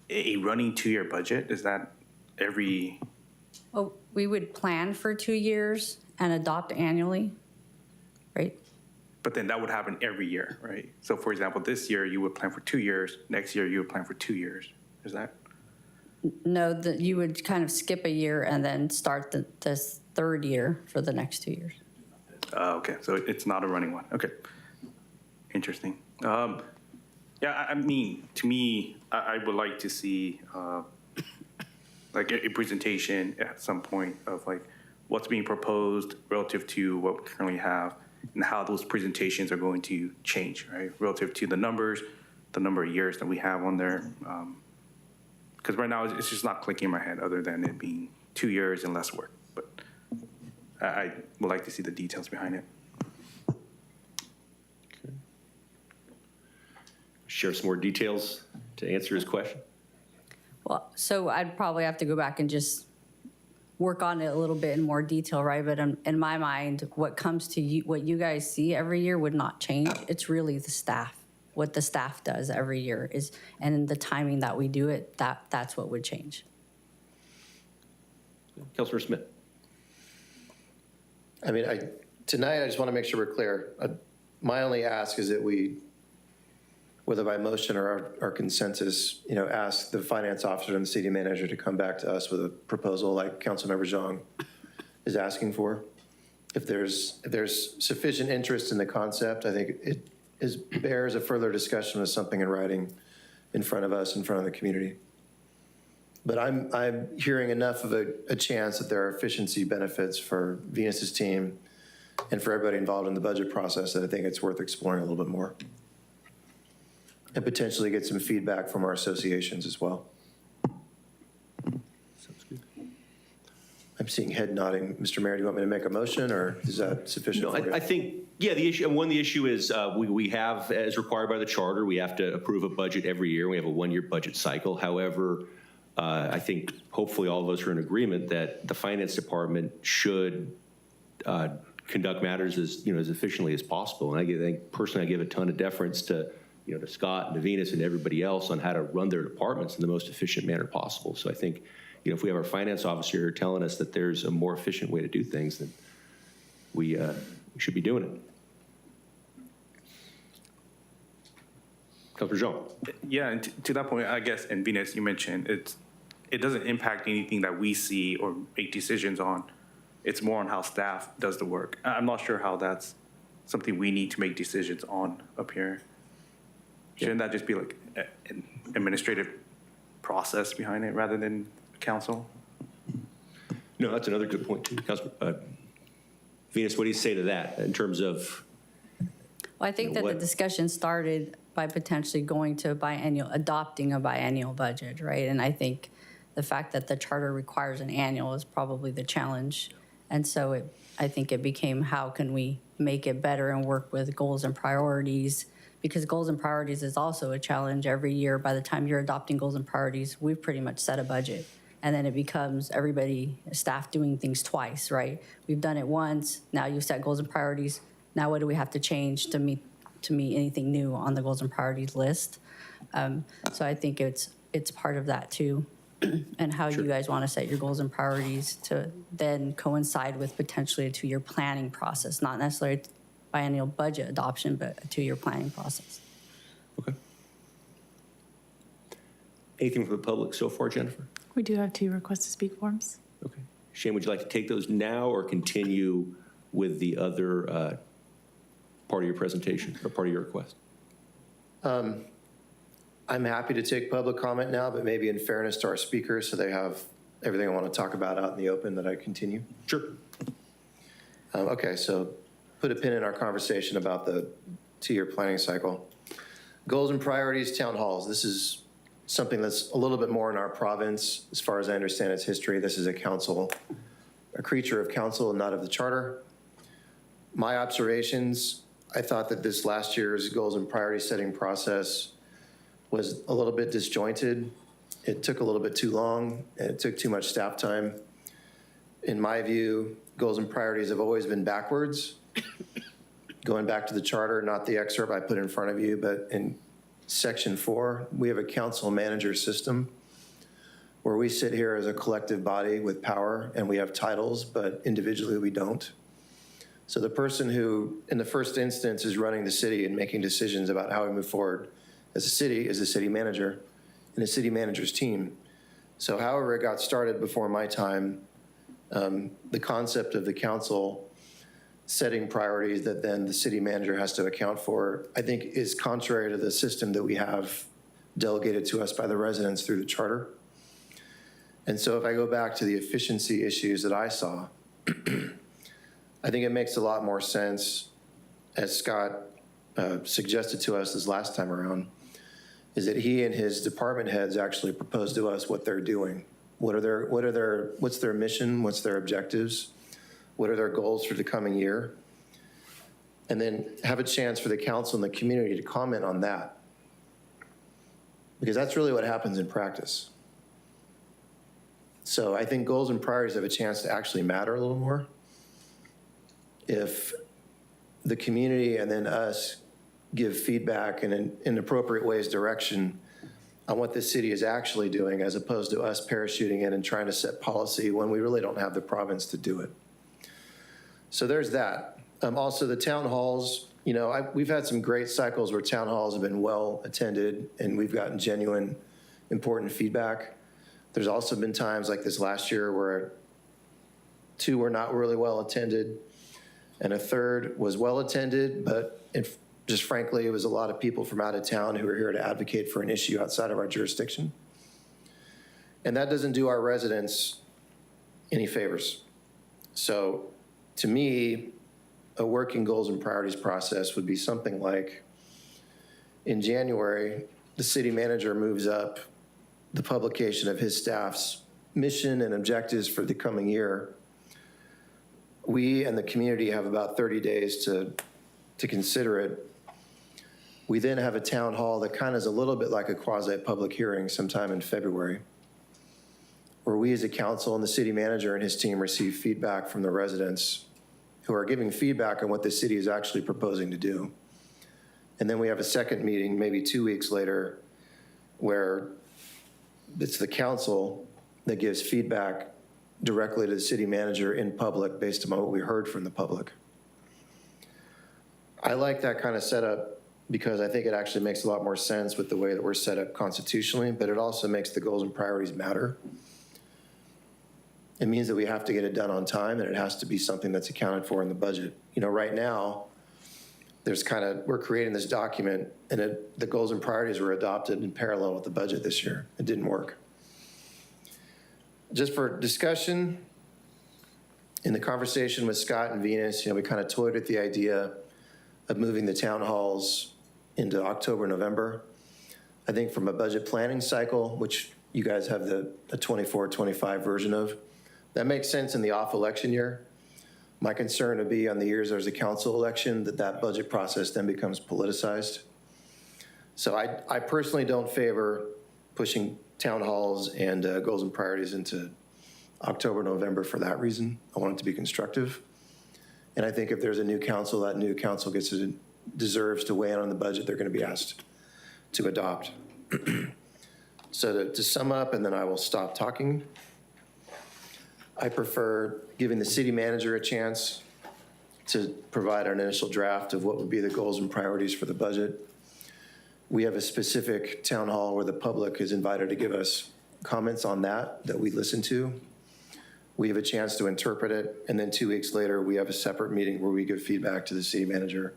S15: a running 2-year budget? Is that every?
S2: Well, we would plan for 2 years and adopt annually, right?
S15: But then that would happen every year, right? So for example, this year you would plan for 2 years, next year you would plan for 2 years. Is that?
S2: No, that you would kind of skip a year and then start this third year for the next 2 years.
S15: Okay, so it's not a running one. Okay, interesting. Yeah, I mean, to me, I would like to see like a presentation at some point of like what's being proposed relative to what we currently have and how those presentations are going to change, right? Relative to the numbers, the number of years that we have on there. Because right now it's just not clicking in my head other than it being 2 years and less work. But I would like to see the details behind it.
S1: Share some more details to answer his question.
S2: Well, so I'd probably have to go back and just work on it a little bit in more detail, right? But in my mind, what comes to you, what you guys see every year would not change. It's really the staff. What the staff does every year is, and the timing that we do it, that's what would change.
S1: Councilor Smith.
S12: I mean, tonight I just want to make sure we're clear. My only ask is that we, whether by motion or our consensus, ask the finance officer and the city manager to come back to us with a proposal like Councilmember Zhang is asking for. If there's sufficient interest in the concept, I think it bears a further discussion with something in writing in front of us, in front of the community. But I'm hearing enough of a chance that there are efficiency benefits for Venus's team and for everybody involved in the budget process that I think it's worth exploring a little bit more. And potentially get some feedback from our associations as well.
S1: Sounds good.
S12: I'm seeing head nodding. Mr. Mayor, do you want me to make a motion, or is that sufficient?
S1: No,
S12: for you?
S1: I think, yeah, the issue is we have, as required by the charter, we have to approve a budget every year. We have a one-year budget cycle. However, I think hopefully all of us are in agreement that the finance department should conduct matters as efficiently as possible. And personally, I give a ton of deference to Scott and to Venus and everybody else on how to run their departments in the most efficient manner possible. So I think, if we have our finance officer here telling us that there's a more efficient way to do things, then we should be doing it. Councilor Jean.
S15: Yeah, and to that point, I guess, and Venus, you mentioned it doesn't impact anything that we see or make decisions on. It's more on how staff does the work. I'm not sure how that's something we need to make decisions on up here. Shouldn't that just be like an administrative process behind it rather than council?
S1: No, that's another good point too. Venus, what do you say to that in terms of?
S2: Well, I think that the discussion started by potentially going to adopting a biennial budget, right? And I think the fact that the charter requires an annual is probably the challenge. And so I think it became, how can we make it better and work with goals and priorities? Because goals and priorities is also a challenge every year. By the time you're adopting goals and priorities, we've pretty much set a budget. And then it becomes staff doing things twice, right? We've done it once, now you set goals and priorities. Now what do we have to change to meet anything new on the goals and priorities list? So I think it's part of that too. And how you guys want to set your goals and priorities to then coincide with potentially a 2-year planning process, not necessarily biennial budget adoption, but a 2-year planning process.
S1: Okay. Anything from the public so far, Jennifer?
S4: We do have 2 request to speak forms.
S1: Okay. Shane, would you like to take those now or continue with the other part of your presentation or part of your request?
S12: I'm happy to take public comment now, but maybe in fairness to our speakers, so they have everything I want to talk about out in the open, that I continue.
S1: Sure.
S12: Okay, so put a pin in our conversation about the 2-year planning cycle. Goals and priorities, town halls. This is something that's a little bit more in our province. As far as I understand its history, this is a creature of council and not of the charter. My observations, I thought that this last year's goals and priority setting process was a little bit disjointed. It took a little bit too long, and it took too much staff time. In my view, goals and priorities have always been backwards. Going back to the charter, not the excerpt I put in front of you, but in section 4, we have a council manager system where we sit here as a collective body with power, and we have titles, but individually we don't. So the person who, in the first instance, is running the city and making decisions about how we move forward as a city is the city manager and the city manager's team. So however it got started before my time, the concept of the council setting priorities that then the city manager has to account for, I think is contrary to the system that we have delegated to us by the residents through the charter. And so if I go back to the efficiency issues that I saw, I think it makes a lot more sense, as Scott suggested to us this last time around, is that he and his department heads actually propose to us what they're doing. What's their mission? What's their objectives? What are their goals for the coming year? And then have a chance for the council and the community to comment on that. Because that's really what happens in practice. So I think goals and priorities have a chance to actually matter a little more if the community and then us give feedback and in appropriate ways direction on what the city is actually doing, as opposed to us parachuting in and trying to set policy when we really don't have the province to do it. So there's that. Also the town halls, we've had some great cycles where town halls have been well attended and we've gotten genuine, important feedback. There's also been times like this last year where 2 were not really well attended and a 3rd was well attended, but just frankly, it was a lot of people from out of town who were here to advocate for an issue outside of our jurisdiction. And that doesn't do our residents any favors. So to me, a working goals and priorities process would be something like, in January, the city manager moves up the publication of his staff's mission and objectives for the coming year, we and the community have about 30 days to consider it. We then have a town hall that kind of is a little bit like a quasi-public hearing sometime in February, where we as a council and the city manager and his team receive feedback from the residents who are giving feedback on what the city is actually proposing to do. And then we have a second meeting, maybe 2 weeks later, where it's the council that gives feedback directly to the city manager in public based on what we heard from the public. I like that kind of setup because I think it actually makes a lot more sense with the way that we're set up constitutionally, but it also makes the goals and priorities matter. It means that we have to get it done on time, and it has to be something that's accounted for in the budget. You know, right now, we're creating this document, and the goals and priorities were adopted in parallel with the budget this year. It didn't work. Just for discussion, in the conversation with Scott and Venus, we kind of toyed with the idea of moving the town halls into October, November. I think from a budget planning cycle, which you guys have the 24-25 version of, that makes sense in the off-election year. My concern would be on the years there's a council election, that budget process then becomes politicized. So I personally don't favor pushing town halls and goals and priorities into October, November for that reason. I want it to be constructive. And I think if there's a new council, that new council deserves to weigh in on the budget they're going to be asked to adopt. So to sum up, and then I will stop talking, I prefer giving the city manager a chance to provide an initial draft of what would be the goals and priorities for the budget. We have a specific town hall where the public is invited to give us comments on that we listen to. We have a chance to interpret it, and then 2 weeks later, we have a separate meeting where we give feedback to the city manager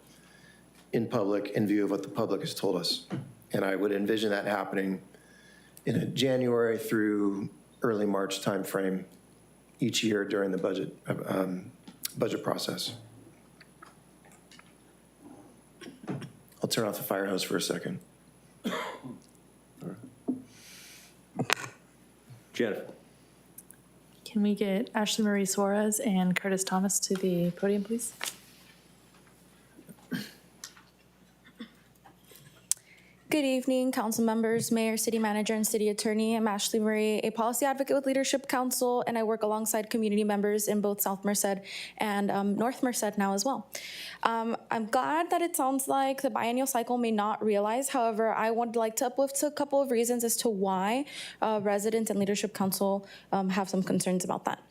S12: in public in view of what the public has told us. And I would envision that happening in a January through early March timeframe each year during the budget process. I'll turn off the fire hose for a second.
S1: Jennifer.
S4: Can we get Ashley Marie Suarez and Curtis Thomas to the podium, please?
S11: Good evening, council members, mayor, city manager, and city attorney. I'm Ashley Marie, a policy advocate with Leadership Council, and I work alongside community members in both South Merced and North Merced now as well. I'm glad that it sounds like the biennial cycle may not realize. However, I would like to uplift a couple of reasons as to why residents and Leadership Council have some concerns about that.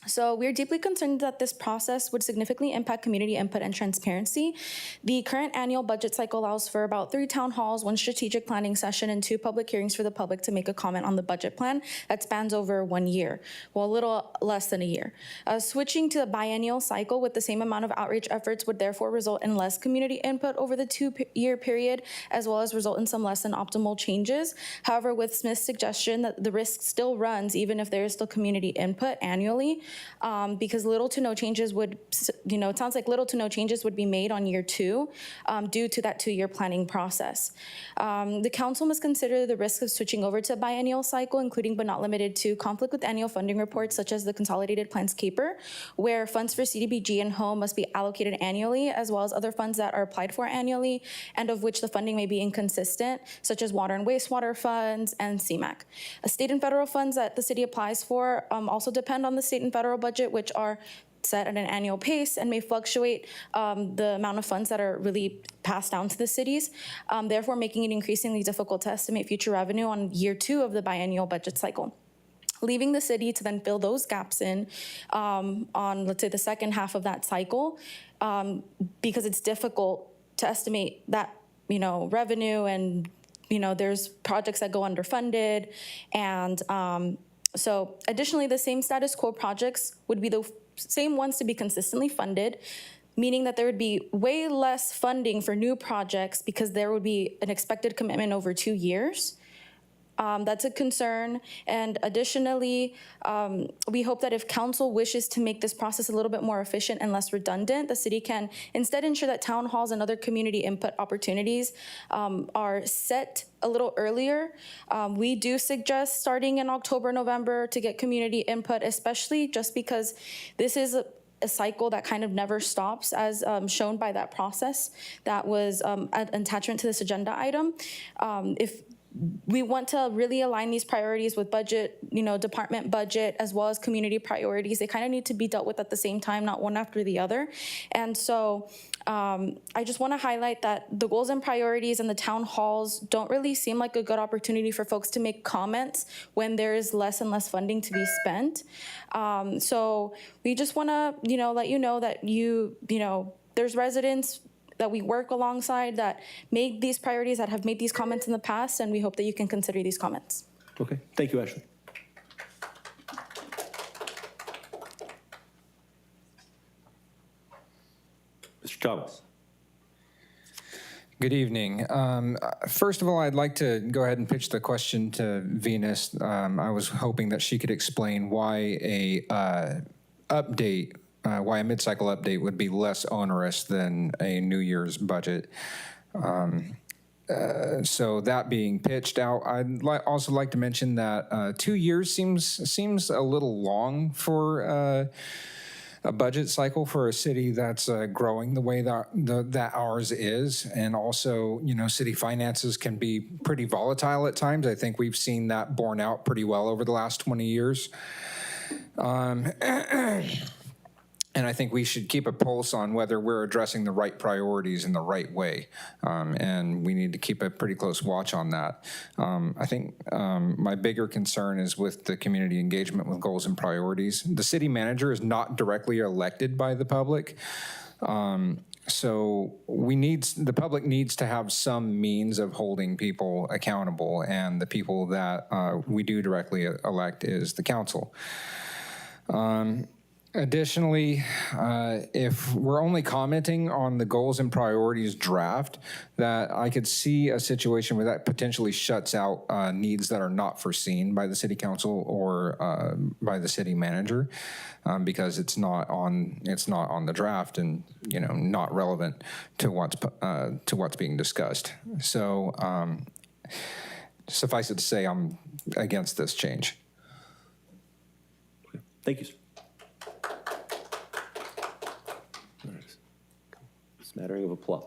S11: So we're deeply concerned that this process would significantly impact community input and transparency. The current annual budget cycle allows for about 3 town halls, 1 strategic planning session, and 2 public hearings for the public to make a comment on the budget plan that spans over 1 year, well, a little less than a year. Switching to a biennial cycle with the same amount of outreach efforts would therefore result in less community input over the 2-year period, as well as result in some less than optimal changes. However, with Smith's suggestion that the risk still runs even if there is still community input annually, because little to no changes would, it sounds like little to no changes would be made on year 2 due to that 2-year planning process. The council must consider the risk of switching over to a biennial cycle, including but not limited to conflict with annual funding reports such as the Consolidated Plans CAPER, where funds for CDBG and home must be allocated annually, as well as other funds that are applied for annually and of which the funding may be inconsistent, such as water and wastewater funds and CMAQ. State and federal funds that the city applies for also depend on the state and federal budget, which are set at an annual pace and may fluctuate the amount of funds that are really passed down to the cities, therefore making it increasingly difficult to estimate future revenue on year 2 of the biennial budget cycle. Leaving the city to then fill those gaps in on, let's say, the second half of that cycle, because it's difficult to estimate that, revenue, and, there's projects that go underfunded, and so additionally, the same status quo projects would be the same ones to be consistently funded, meaning that there would be way less funding for new projects because there would be an expected commitment over 2 years. That's a concern. And additionally, we hope that if council wishes to make this process a little bit more efficient and less redundant, the city can instead ensure that town halls and other community input opportunities are set a little earlier. We do suggest starting in October, November to get community input, especially just because this is a cycle that kind of never stops, as shown by that process that was an attachment to this agenda item. If we want to really align these priorities with budget, department budget, as well as community priorities. They kind of need to be dealt with at the same time, not one after the other. And so I just want to highlight that the goals and priorities and the town halls don't really seem like a good opportunity for folks to make comments when there is less and less funding to be spent. So we just want to, let you know that there's residents that we work alongside that make these priorities, that have made these comments in the past, and we hope that you can consider these comments.
S1: Okay, thank you, Ashley. Mr. Thomas.
S8: Good evening. First of all, I'd like to go ahead and pitch the question to Venus. I was hoping that she could explain why why a mid-cycle update would be less onerous than a New Year's budget. So that being pitched out, I'd also like to mention that 2 years seems a little long for a budget cycle for a city that's growing the way that ours is. And also, city finances can be pretty volatile at times. I think we've seen that borne out pretty well over the last 20 years. And I think we should keep a pulse on whether we're addressing the right priorities in the right way. And we need to keep a pretty close watch on that. I think my bigger concern is with the community engagement with goals and priorities. The city manager is not directly elected by the public. So the public needs to have some means of holding people accountable. And the people that we do directly elect is the council. Additionally, if we're only commenting on the goals and priorities draft, that I could see a situation where that potentially shuts out needs that are not foreseen by the city council or by the city manager, because it's not on the draft and not relevant to what's being discussed. So suffice it to say, I'm against this change.
S1: Thank you, sir. Smattering of applause.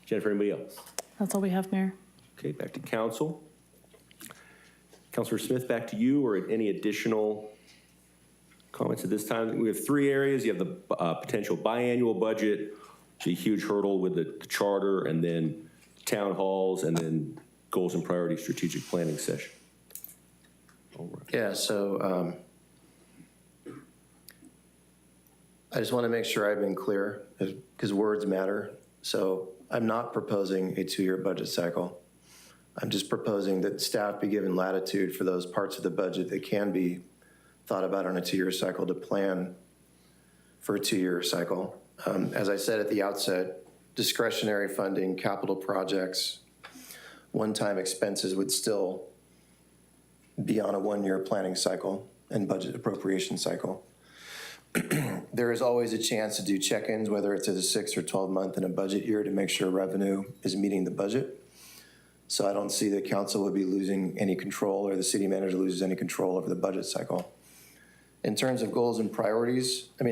S1: Jennifer, anybody else?
S4: That's all we have, Mayor.
S1: Okay, back to council. Councilor Smith, back to you, or any additional comments at this time? We have three areas. You have the potential biannual budget, which is a huge hurdle with the charter, and then town halls, and then goals and priorities strategic planning session. All right.
S12: Yeah, so I just want to make sure I've been clear, because words matter. So I'm not proposing a 2-year budget cycle. I'm just proposing that staff be given latitude for those parts of the budget that can be thought about on a 2-year cycle to plan for a 2-year cycle. As I said at the outset, discretionary funding, capital projects, one-time expenses would still be on a 1-year planning cycle and budget appropriation cycle. There is always a chance to do check-ins, whether it's at a 6 or 12 month in a budget year, to make sure revenue is meeting the budget. So I don't see the council would be losing any control, or the city manager loses any control over the budget cycle. In terms of goals and priorities, I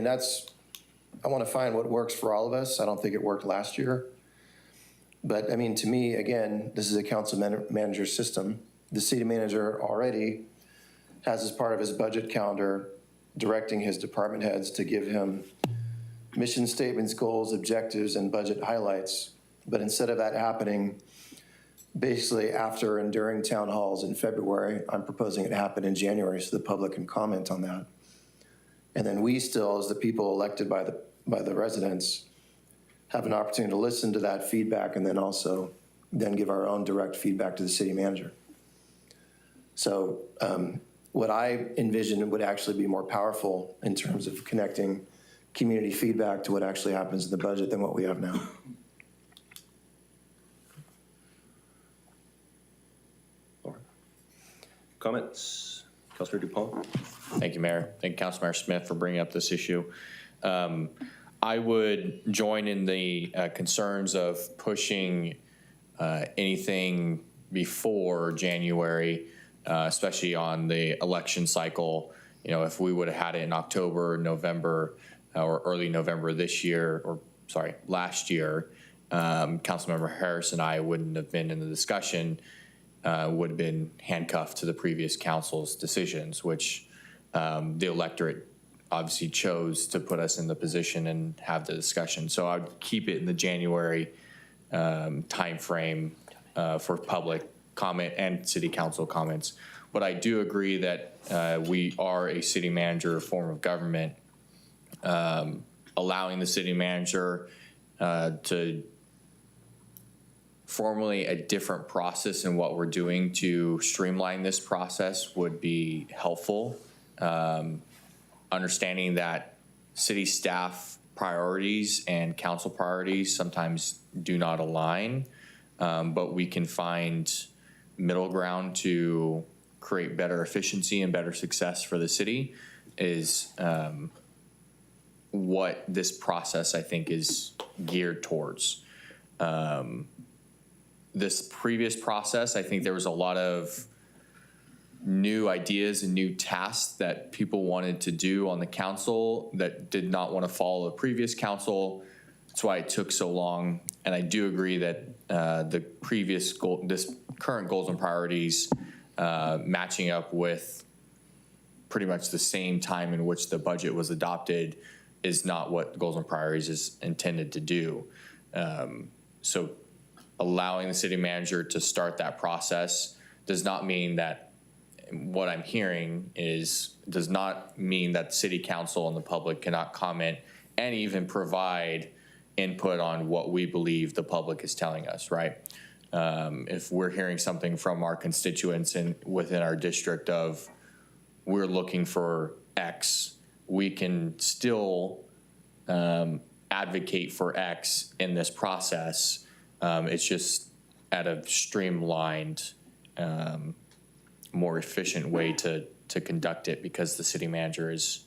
S12: want to find what works for all of us. I don't think it worked last year. But to me, again, this is a council manager system. The city manager already has as part of his budget calendar directing his department heads to give him mission statements, goals, objectives, and budget highlights. But instead of that happening basically after and during town halls in February, I'm proposing it happen in January so the public can comment on that. And then we still, as the people elected by the residents, have an opportunity to listen to that feedback and then also give our own direct feedback to the city manager. So what I envision would actually be more powerful in terms of connecting community feedback to what actually happens in the budget than what we have now.
S1: comments? Councilor DuPont?
S9: Thank you, Mayor. Thank you, Councilmember Smith, for bringing up this issue. I would join in the concerns of pushing anything before January, especially on the election cycle. You know, if we would have had it in October, November, or early November this year, or sorry, last year, Councilmember Harris and I wouldn't have been in the discussion, would have been handcuffed to the previous council's decisions, which the electorate obviously chose to put us in the position and have the discussion. So I'd keep it in the January timeframe for public comment and city council comments. But I do agree that we are a city manager form of government. Allowing the city manager to formulate a different process in what we're doing to streamline this process would be helpful. Understanding that city staff priorities and council priorities sometimes do not align, but we can find middle ground to create better efficiency and better success for the city is what this process, I think, is geared towards. This previous process, I think there was a lot of new ideas and new tasks that people wanted to do on the council that did not want to follow the previous council. That's why it took so long. And I do agree that the previous goal, this current goals and priorities matching up with pretty much the same time in which the budget was adopted is not what goals and priorities is intended to do. So allowing the city manager to start that process does not mean that what I'm hearing does not mean that city council and the public cannot comment and even provide input on what we believe the public is telling us, right? If we're hearing something from our constituents within our district of we're looking for X, we can still advocate for X in this process. It's just at a streamlined, more efficient way to conduct it because the city manager is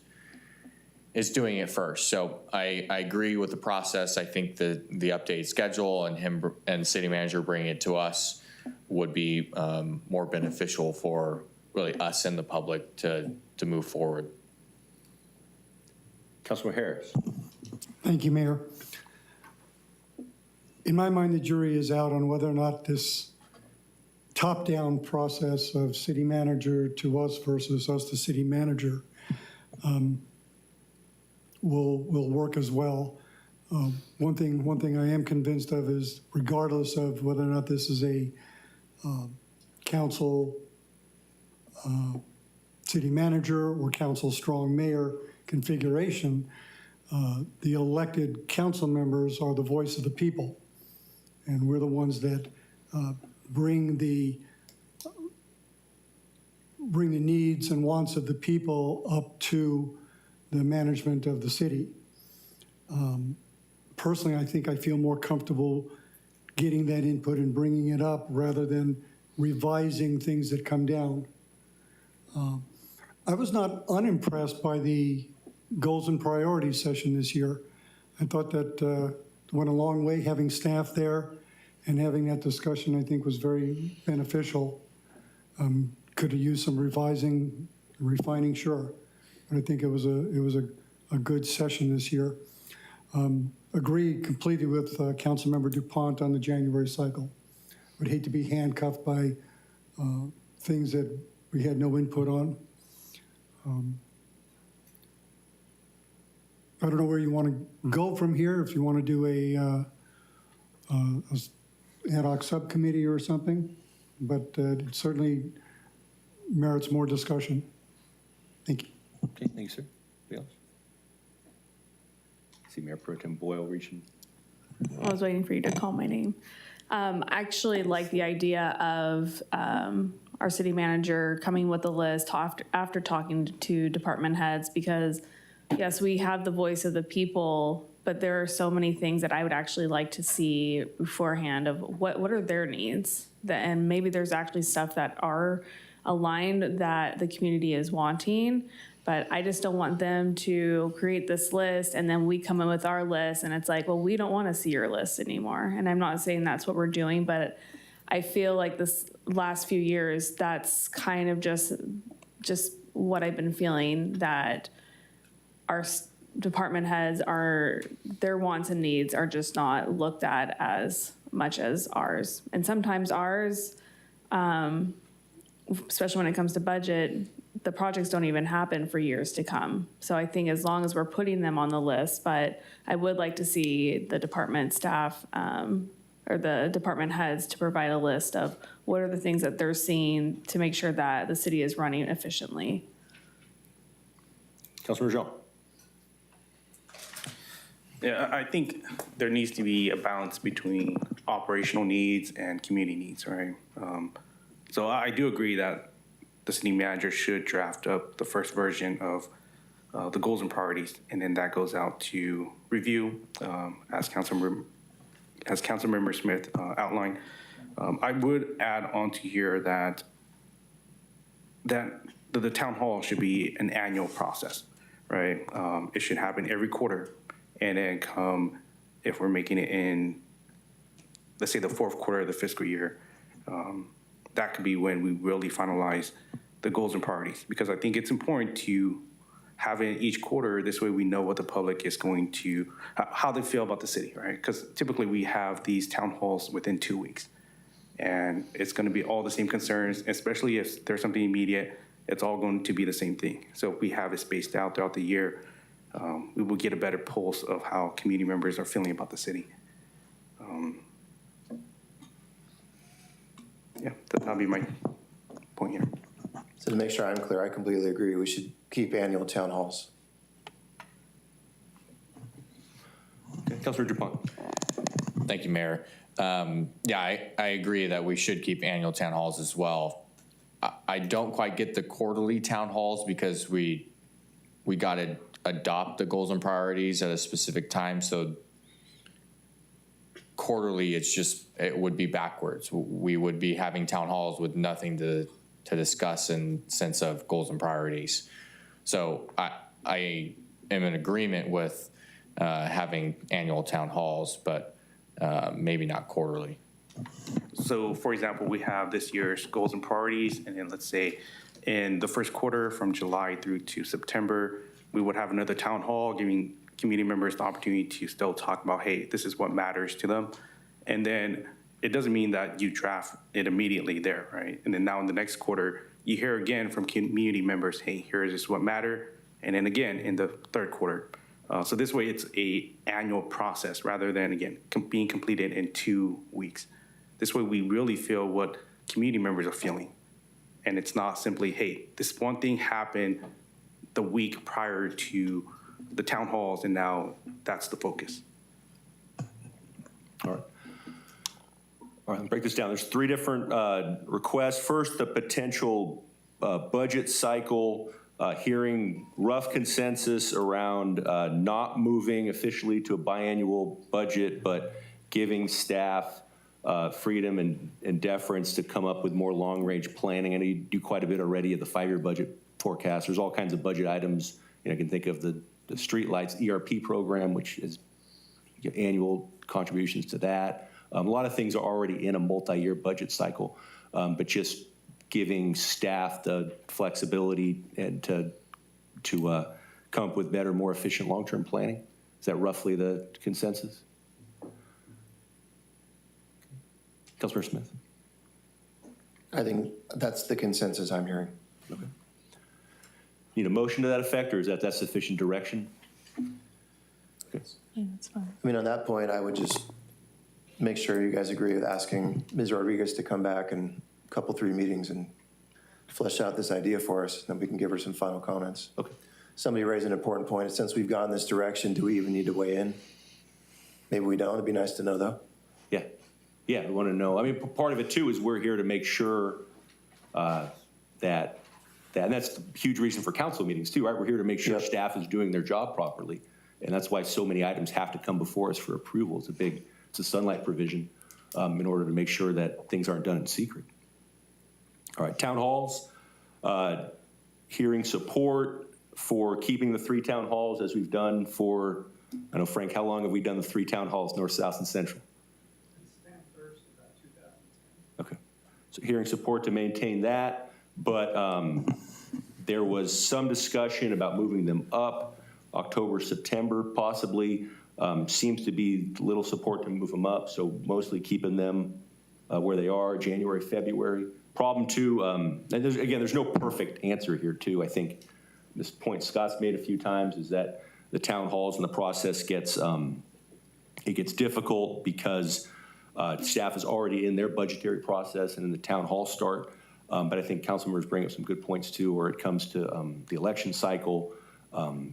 S9: doing it first. So I agree with the process. I think the updated schedule and him and the city manager bringing it to us would be more beneficial for really us and the public to move forward.
S1: Councilor Harris.
S7: Thank you, Mayor. In my mind, the jury is out on whether or not this top-down process of city manager to us versus us to city manager will work as well. One thing I am convinced of is regardless of whether or not this is a council city manager or council strong mayor configuration, the elected council members are the voice of the people. And we're the ones that bring the needs and wants of the people up to the management of the city. Personally, I think I feel more comfortable getting that input and bringing it up rather than revising things that come down. I was not unimpressed by the goals and priorities session this year. I thought that went a long way. Having staff there and having that discussion, I think, was very beneficial. Could have used some refining, sure. But I think it was a good session this year. Agree completely with Councilmember DuPont on the January cycle. Would hate to be handcuffed by things that we had no input on. I don't know where you want to go from here, if you want to do a ad hoc subcommittee or something, but it certainly merits more discussion. Thank you.
S1: Okay, thank you, sir. Anybody else? See Mayor Pro Tem Boyle reaching.
S19: I was waiting for you to call my name. I actually like the idea of our city manager coming with a list after talking to department heads, because yes, we have the voice of the people, but there are so many things that I would actually like to see beforehand of what are their needs. And maybe there's actually stuff that our aligned that the community is wanting. But I just don't want them to create this list and then we come in with our list and it's like, well, we don't want to see your list anymore. And I'm not saying that's what we're doing, but I feel like this last few years, that's kind of just what I've been feeling, that our department heads their wants and needs are just not looked at as much as ours. And sometimes ours, especially when it comes to budget, the projects don't even happen for years to come. So I think as long as we're putting them on the list, but I would like to see the department staff or the department heads to provide a list of what are the things that they're seeing to make sure that the city is running efficiently.
S1: Councilmember Jean.
S15: Yeah, I think there needs to be a balance between operational needs and community needs, right? So I do agree that the city manager should draft up the first version of the goals and priorities, and then that goes out to review, as Councilmember Smith outlined. I would add on to here that the town hall should be an annual process, right? It should happen every quarter, and then if we're making it in, let's say, the fourth quarter of the fiscal year, that could be when we really finalize the goals and priorities, because I think it's important to have it each quarter. This way we know what the public is going to, how they feel about the city, right? Because typically we have these town halls within 2 weeks, and it's going to be all the same concerns, especially if there's something immediate, it's all going to be the same thing. So if we have it spaced out throughout the year, we will get a better pulse of how community members are feeling about the city. Yeah, that'll be my point here.
S12: So to make sure I'm clear, I completely agree. We should keep annual town halls.
S1: Okay. Councilor Dupont.
S9: Thank you, Mayor. Yeah, I agree that we should keep annual town halls as well. I don't quite get the quarterly town halls because we got to adopt the goals and priorities at a specific time. So quarterly, it would be backwards. We would be having town halls with nothing to discuss in sense of goals and priorities. So I am in agreement with having annual town halls, but maybe not quarterly.
S15: So for example, we have this year's goals and priorities, and then let's say in the first quarter from July through to September, we would have another town hall giving community members the opportunity to still talk about, hey, this is what matters to them. And then it doesn't mean that you draft it immediately there, right? And then now in the next quarter, you hear again from community members, hey, here is what matter. And then again in the third quarter. So this way it's a annual process rather than, again, being completed in 2 weeks. This way we really feel what community members are feeling. And it's not simply, hey, this one thing happened the week prior to the town halls, and now that's the focus.
S1: All right. All right, let's break this down. There's 3 different requests. First, the potential budget cycle, hearing rough consensus around not moving officially to a biannual budget, but giving staff freedom and deference to come up with more long-range planning. I know you do quite a bit already of the 5-year budget forecast. There's all kinds of budget items. You know, I can think of the streetlights ERP program, which is annual contributions to that. A lot of things are already in a multi-year budget cycle, but just giving staff the flexibility and to come up with better, more efficient long-term planning. Is that roughly the consensus? Councilor Smith.
S12: I think that's the consensus I'm hearing.
S1: Okay. Need a motion to that effect, or is that sufficient direction? Okay.
S4: Yeah, that's fine.
S12: I mean, on that point, I would just make sure you guys agree with asking Ms. Rodriguez to come back in a couple, 3 meetings and flesh out this idea for us, and then we can give her some final comments.
S1: Okay.
S12: Somebody raised an important point. Since we've gone this direction, do we even need to weigh in? Maybe we don't. It'd be nice to know, though.
S1: Yeah. Yeah, we want to know. I mean, part of it, too, is we're here to make sure that and that's the huge reason for council meetings, too, right? We're here to make sure staff is doing their job properly. And that's why so many items have to come before us for approval. It's a sunlight provision in order to make sure that things aren't done in secret. All right, town halls. Hearing support for keeping the 3 town halls as we've done for, I know, Frank, how long have we done the 3 town halls, north, south, and central? Okay. So hearing support to maintain that, but there was some discussion about moving them up, October, September, possibly. Seems to be little support to move them up, so mostly keeping them where they are, January, February. Problem two, and there's no perfect answer here too. I think this point Scott's made a few times is that the town halls and the process gets, it gets difficult because staff is already in their budgetary process and in the town hall start. But I think council members bring up some good points too, where it comes to the election cycle.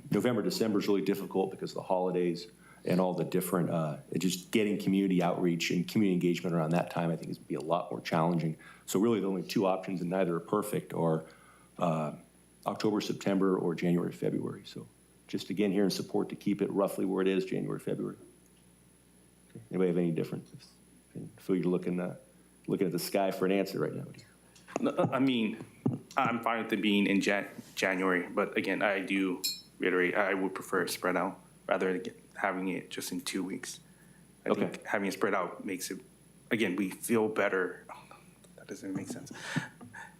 S1: November, December is really difficult because of the holidays and all the different, just getting community outreach and community engagement around that time, I think is be a lot more challenging. So really the only 2 options, and neither are perfect, are October, September, or January, February. So just again, here in support to keep it roughly where it is, January, February. Okay. Anybody have any differences? Feel you're looking at the sky for an answer right now.
S15: No, I mean, I'm fine with it being in January, but again, I do reiterate, I would prefer spread out rather than having it just in 2 weeks. I think having it spread out makes it, again, we feel better. Oh, that doesn't make sense.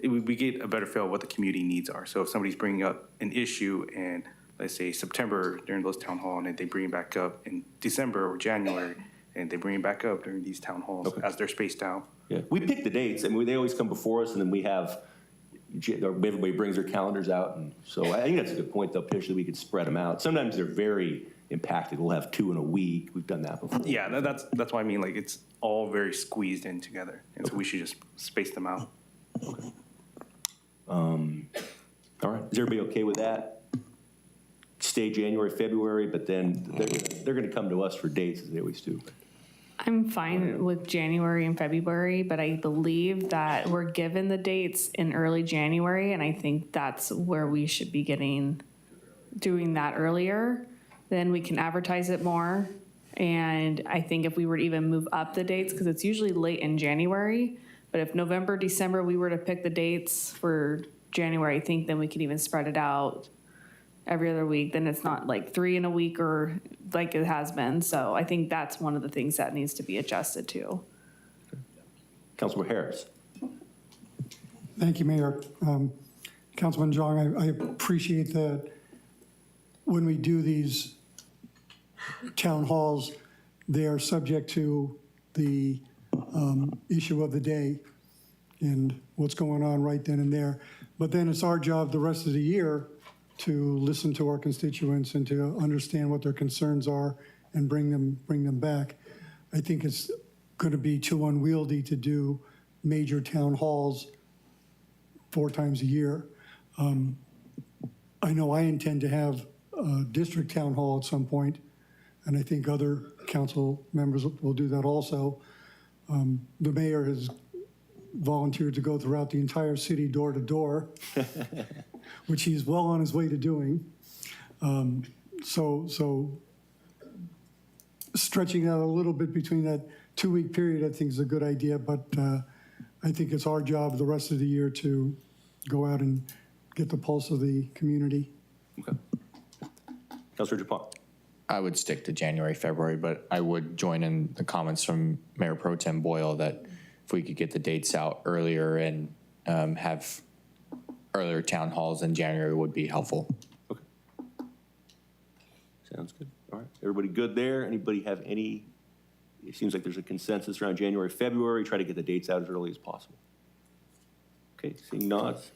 S15: We get a better feel of what the community needs are. So if somebody's bringing up an issue in, let's say, September during those town hall, and then they bring it back up in December or January, and they bring it back up during these town halls as they're spaced out.
S1: Yeah, we pick the dates, and they always come before us, and then we have, everybody brings their calendars out, and so I think that's a good point, though, potentially we could spread them out. Sometimes they're very impacted. We'll have 2 in a week. We've done that before.
S15: Yeah, that's what I mean, like, it's all very squeezed in together, and so we should just space them out.
S1: All right, is everybody okay with that? Stay January, February, but then they're gonna come to us for dates, as they always do.
S19: I'm fine with January and February, but I believe that we're given the dates in early January, and I think that's where we should be doing that earlier. Then we can advertise it more. And I think if we were to even move up the dates, because it's usually late in January, but if November, December, we were to pick the dates for January, I think then we could even spread it out every other week. Then it's not like 3 in a week or like it has been. So I think that's one of the things that needs to be adjusted to.
S1: Councilman Harris.
S7: Thank you, Mayor. Councilman Jong, I appreciate that when we do these town halls, they are subject to the issue of the day and what's going on right then and there. But then it's our job the rest of the year to listen to our constituents and to understand what their concerns are and bring them back. I think it's going to be too unwieldy to do major town halls 4 times a year. I know I intend to have a district town hall at some point, and I think other council members will do that also. The mayor has volunteered to go throughout the entire city door to door, which he's well on his way to doing. So stretching out a little bit between that 2-week period, I think is a good idea, but I think it's our job the rest of the year to go out and get the pulse of the community.
S1: Okay. Councilor Dupont.
S9: I would stick to January, February, but I would join in the comments from Mayor Pro Tem Boyle that if we could get the dates out earlier and have earlier town halls in January would be helpful.
S1: Okay. Sounds good. All right. Everybody good there? Anybody have any? It seems like there's a consensus around January, February. Try to get the dates out as early as possible. Okay, seeing nods.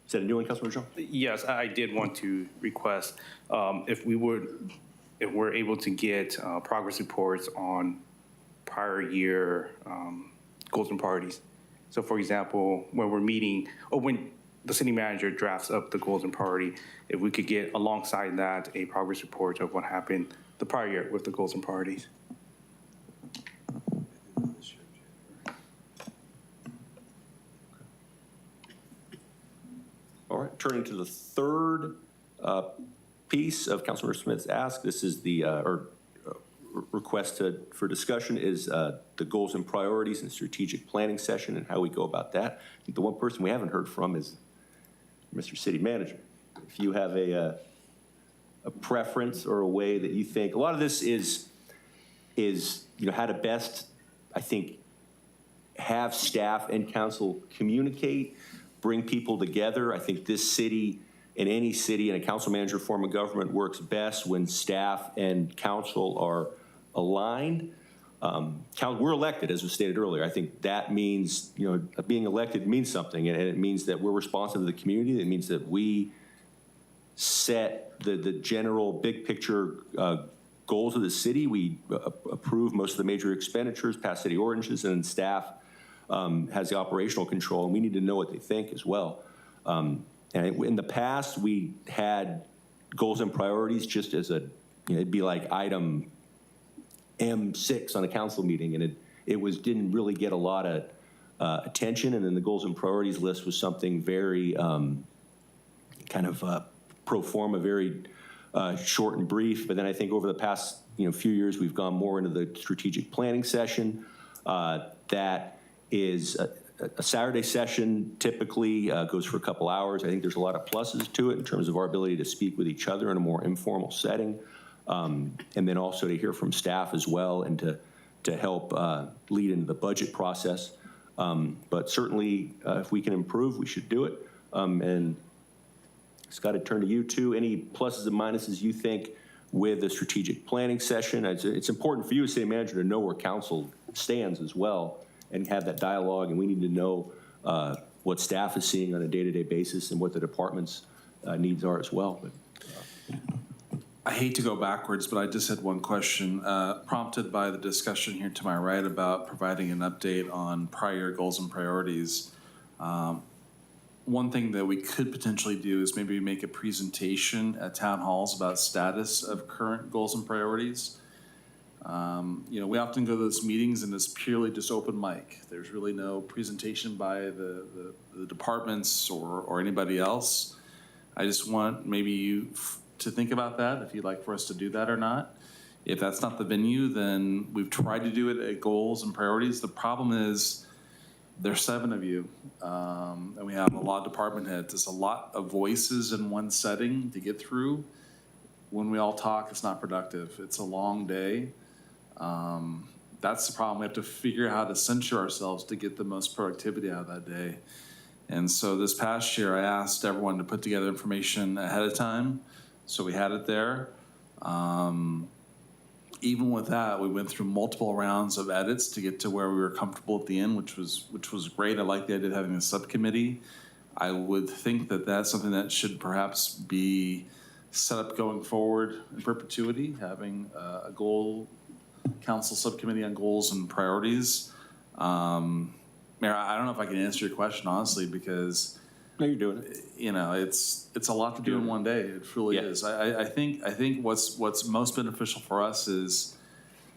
S1: Is that a new one, Councilman Jean?
S15: Yes, I did want to request if we're able to get progress reports on prior year goals and priorities. So for example, when we're meeting, or when the city manager drafts up the goals and priority, if we could get alongside that a progress report of what happened the prior year with the goals and priorities.
S1: All right, turning to the third piece of Councilmember Smith's ask. This is the, request for discussion is the goals and priorities and strategic planning session and how we go about that. I think the one person we haven't heard from is Mr. City Manager. If you have a preference or a way that you think, a lot of this is how to best, I think, have staff and council communicate, bring people together. I think this city and any city in a council manager form of government works best when staff and council are aligned. We're elected, as was stated earlier. I think that means, being elected means something, and it means that we're responsive to the community. It means that we set the general big picture goals of the city. We approve most of the major expenditures, pass city ordinances, and staff has the operational control, and we need to know what they think as well. And in the past, we had goals and priorities just as it'd be like item M6 on a council meeting, and it didn't really get a lot of attention. And then the goals and priorities list was something very kind of pro forma, very short and brief. But then I think over the past few years, we've gone more into the strategic planning session. That is a Saturday session, typically goes for a couple hours. I think there's a lot of pluses to it in terms of our ability to speak with each other in a more informal setting. And then also to hear from staff as well, and to help lead into the budget process. But certainly, if we can improve, we should do it. And Scott, I turn to you too. Any pluses and minuses you think with the strategic planning session? It's important for you as city manager to know where council stands as well, and have that dialogue. And we need to know what staff is seeing on a day-to-day basis and what the department's needs are as well. But,
S5: I hate to go backwards, but I just had one question, prompted by the discussion here to my right about providing an update on prior goals and priorities. One thing that we could potentially do is maybe make a presentation at town halls about status of current goals and priorities. We often go to those meetings and it's purely just open mic. There's really no presentation by the departments or anybody else. I just want maybe you to think about that, if you'd like for us to do that or not. If that's not the venue, then we've tried to do it at goals and priorities. The problem is there's 7 of you, and we have a lot of department heads. It's a lot of voices in one setting to get through. When we all talk, it's not productive. It's a long day. That's the problem. We have to figure out how to censure ourselves to get the most productivity out of that day. And so this past year, I asked everyone to put together information ahead of time. So we had it there. Even with that, we went through multiple rounds of edits to get to where we were comfortable at the end, which was great. I like the idea of having a subcommittee. I would think that that's something that should perhaps be set up going forward in perpetuity, having a goal council subcommittee on goals and priorities. Mayor, I don't know if I can answer your question honestly, because
S1: no, you're doing it.
S5: It's a lot to do in one day. It truly is. I think what's most beneficial for us is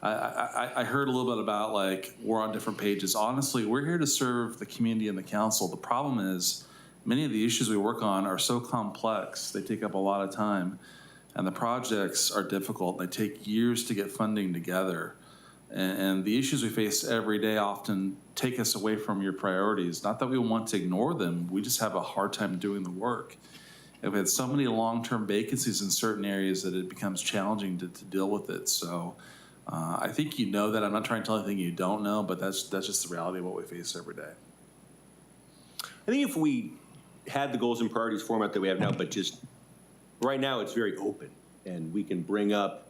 S5: I heard a little bit about like we're on different pages. Honestly, we're here to serve the community and the council. The problem is many of the issues we work on are so complex. They take up a lot of time, and the projects are difficult. They take years to get funding together. And the issues we face every day often take us away from your priorities. Not that we want to ignore them, we just have a hard time doing the work. And we had so many long-term vacancies in certain areas that it becomes challenging to deal with it. So I think you know that. I'm not trying to tell anything you don't know, but that's just the reality of what we face every day.
S1: I think if we had the goals and priorities format that we have now, but just right now it's very open, and we can bring up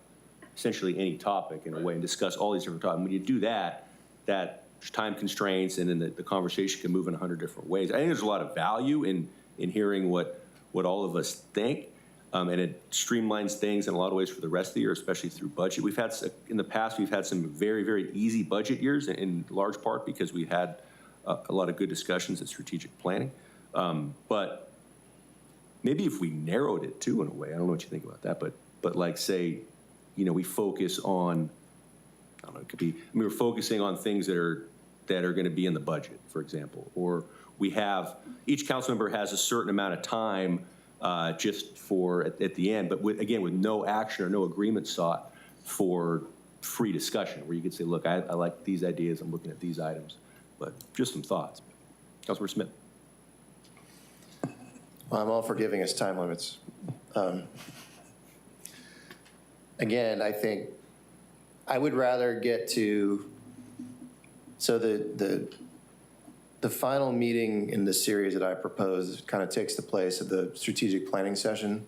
S1: essentially any topic in a way and discuss all these different topics. When you do that there's time constraints, and then the conversation can move in 100 different ways. I think there's a lot of value in hearing what all of us think, and it streamlines things in a lot of ways for the rest of the year, especially through budget. In the past, we've had some very, very easy budget years, in large part because we had a lot of good discussions at strategic planning. But maybe if we narrowed it too in a way, I don't know what you think about that, but like say, we focus on, I don't know, it could be, we're focusing on things that are going to be in the budget, for example, or we have, each council member has a certain amount of time just for at the end, but with no action or no agreement sought for free discussion where you could say, look, I like these ideas, I'm looking at these items, but just some thoughts. Councilmember Smith.
S12: Well, I'm all for giving us time limits. Again, I think I would rather get to, so the final meeting in the series that I propose kind of takes the place of the strategic planning session,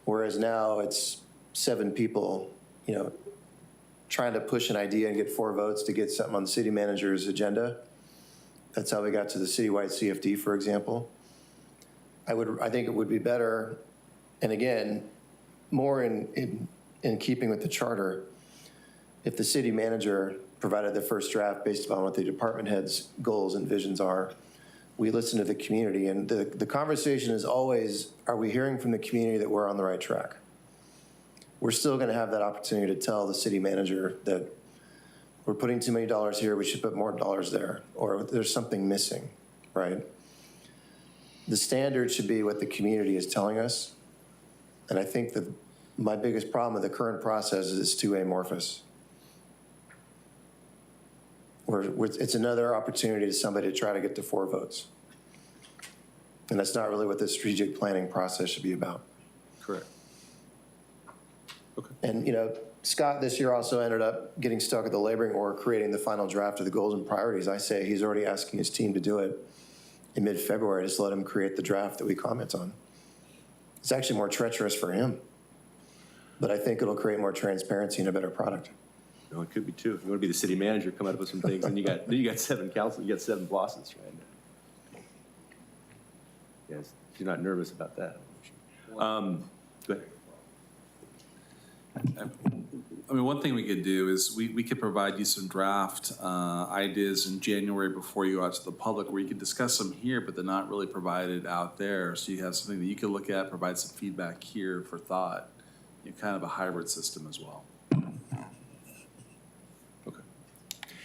S12: whereas now it's 7 people, you know, trying to push an idea and get 4 votes to get something on the city manager's agenda. That's how we got to the citywide CFD, for example. I think it would be better, and again, more in keeping with the charter, if the city manager provided the first draft based upon what the department head's goals and visions are, we listen to the community, and the conversation is always, are we hearing from the community that we're on the right track? We're still gonna have that opportunity to tell the city manager that we're putting too many dollars here, we should put more dollars there, or there's something missing, right? The standard should be what the community is telling us, and I think that my biggest problem with the current process is it's too amorphous. It's another opportunity to somebody to try to get to 4 votes. And that's not really what the strategic planning process should be about.
S1: Correct. Okay.
S12: And, you know, Scott this year also ended up getting stuck at the laboring or creating the final draft of the goals and priorities. I say he's already asking his team to do it in mid-February. Just let him create the draft that we comment on. It's actually more treacherous for him, but I think it'll create more transparency and a better product.
S1: No, it could be too. If you want to be the city manager, come up with some things, and you got 7 council, you got 7 bosses, right? Yes, you're not nervous about that. Go ahead.
S5: I mean, one thing we could do is we could provide you some draft ideas in January before you go out to the public, where you could discuss them here, but they're not really provided out there. So you have something that you can look at, provide some feedback here for thought. You know, kind of a hybrid system as well.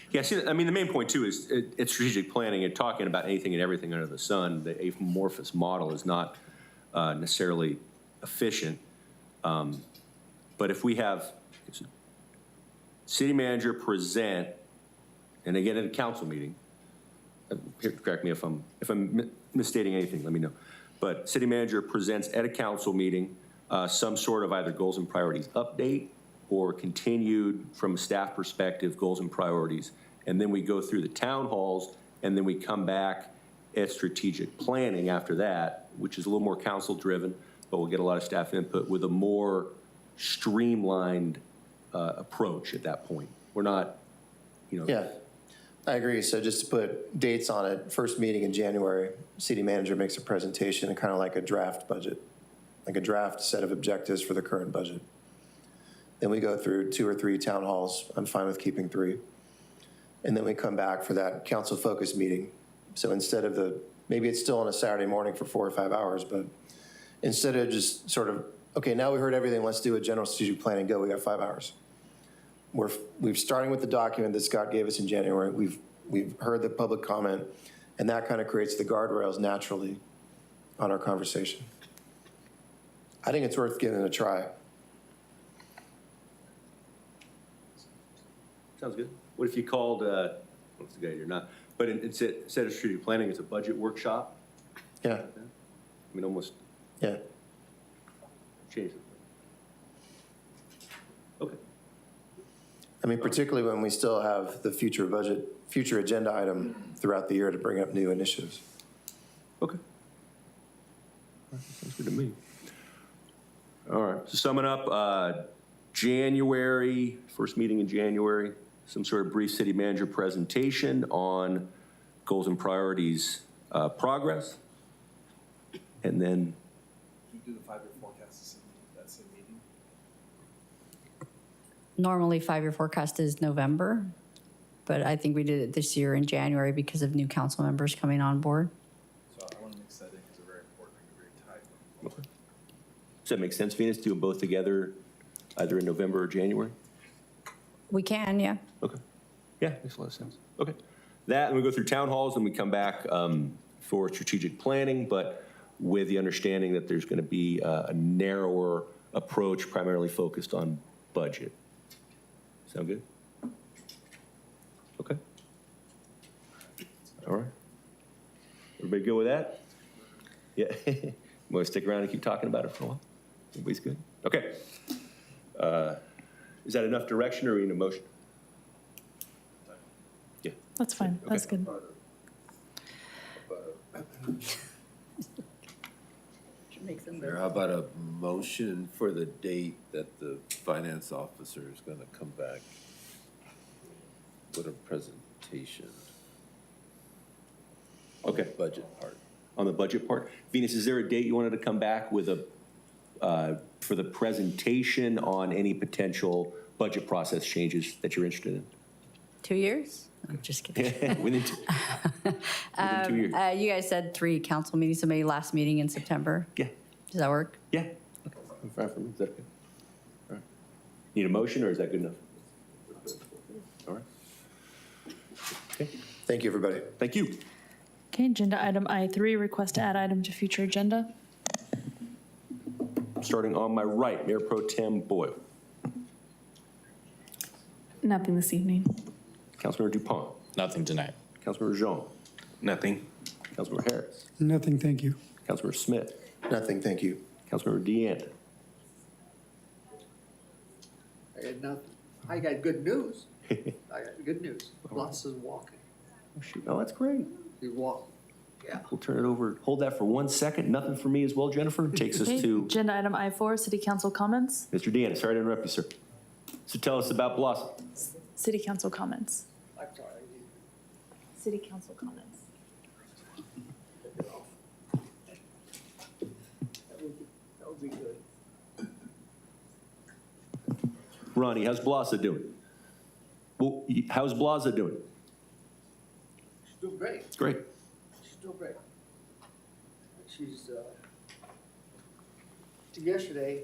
S1: Yeah, see, I mean, the main point too is it's strategic planning and talking about anything and everything under the sun. The amorphous model is not necessarily efficient. But if we have city manager present, and again at a council meeting, correct me if I'm misstating anything, let me know. But city manager presents at a council meeting some sort of either goals and priorities update or continued from a staff perspective goals and priorities. And then we go through the town halls, and then we come back at strategic planning after that, which is a little more council driven, but we'll get a lot of staff input with a more streamlined approach at that point. We're not, you know.
S12: Yeah, I agree. So just to put dates on it, first meeting in January, city manager makes a presentation and kind of like a draft budget, like a draft set of objectives for the current budget. Then we go through 2 or 3 town halls. I'm fine with keeping 3. And then we come back for that council focus meeting. So instead of maybe it's still on a Saturday morning for 4 or 5 hours, but instead of just sort of, okay, now we heard everything, let's do a general strategic plan and go, we got 5 hours. We're starting with the document that Scott gave us in January. We've heard the public comment, and that kind of creates the guardrails naturally on our conversation. I think it's worth giving it a try.
S1: Sounds good. What if you called, what's the guy here, not, but instead of strategic planning, it's a budget workshop?
S12: Yeah.
S1: I mean, almost.
S12: Yeah.
S1: Change it. Okay.
S12: I mean, particularly when we still have the future agenda item throughout the year to bring up new initiatives.
S1: Okay. Sounds good to me. All right, so summing up, January, first meeting in January, some sort of brief city manager presentation on goals and priorities progress. And then.
S5: Do you do the 5-year forecast at that same meeting?
S2: Normally, 5-year forecast is November, but I think we did it this year in January because of new council members coming on board.
S5: So I want to mix that in because they're very important and very tight.
S1: Okay. Does that make sense, Venus? Do them both together, either in November or January?
S2: We can, yeah.
S1: Okay. Yeah, makes a lot of sense. Okay. That, and we go through town halls, and we come back for strategic planning, but with the understanding that there's going to be a narrower approach, primarily focused on budget. Does Sound good? Okay. All right. Everybody good with that? Yeah. Want to stick around and keep talking about it for a while? Everybody's good? Okay. Is that enough direction or are we in a motion? Yeah.
S4: That's fine. That's good.
S10: Mayor, how about a motion for the date that the finance officer is going to come back with a presentation?
S1: Okay.
S10: On the budget part.
S1: On the budget part. Venus, is there a date you wanted to come back with for the presentation on any potential budget process changes that you're interested in?
S2: 2 years? I'm just kidding.
S1: Within 2 years.
S2: You guys said 3 council meetings, so maybe last meeting in September?
S1: Yeah.
S2: Does that work?
S1: Yeah. Okay. I'm fine for me. Is that okay? All right. Need a motion or is that good enough? All right. Okay.
S12: Thank you, everybody.
S1: Thank you.
S4: Okay, agenda item I3, request to add item to future agenda.
S1: Starting on my right, Mayor Pro Tem Boyle.
S19: Nothing this evening.
S1: Councilmember Dupont.
S9: Nothing tonight.
S1: Councilmember Jean.
S15: Nothing.
S1: Councilmember Harris.
S7: Nothing, thank you.
S1: Councilmember Smith.
S12: Nothing, thank you.
S1: Councilmember Deanne.
S3: I got nothing. I got good news. I got good news. Lots is walking.
S1: Oh, shoot. Oh, that's great.
S3: He's walking. Yeah.
S1: We'll turn it over. Hold that for 1 second. Nothing for me as well, Jennifer. Takes us
S4: Okay,
S1: to
S4: agenda item I4, city council comments.
S1: Mr. Deanne. Sorry to interrupt you, sir. So tell us about Blossom.
S4: City council comments.
S3: I'm sorry.
S4: City council comments.
S3: That would be good.
S1: Ronnie, how's Blasa doing? Well, how's Blasa doing?
S3: She's doing great.
S1: Great.
S3: She's doing great. She's, yesterday,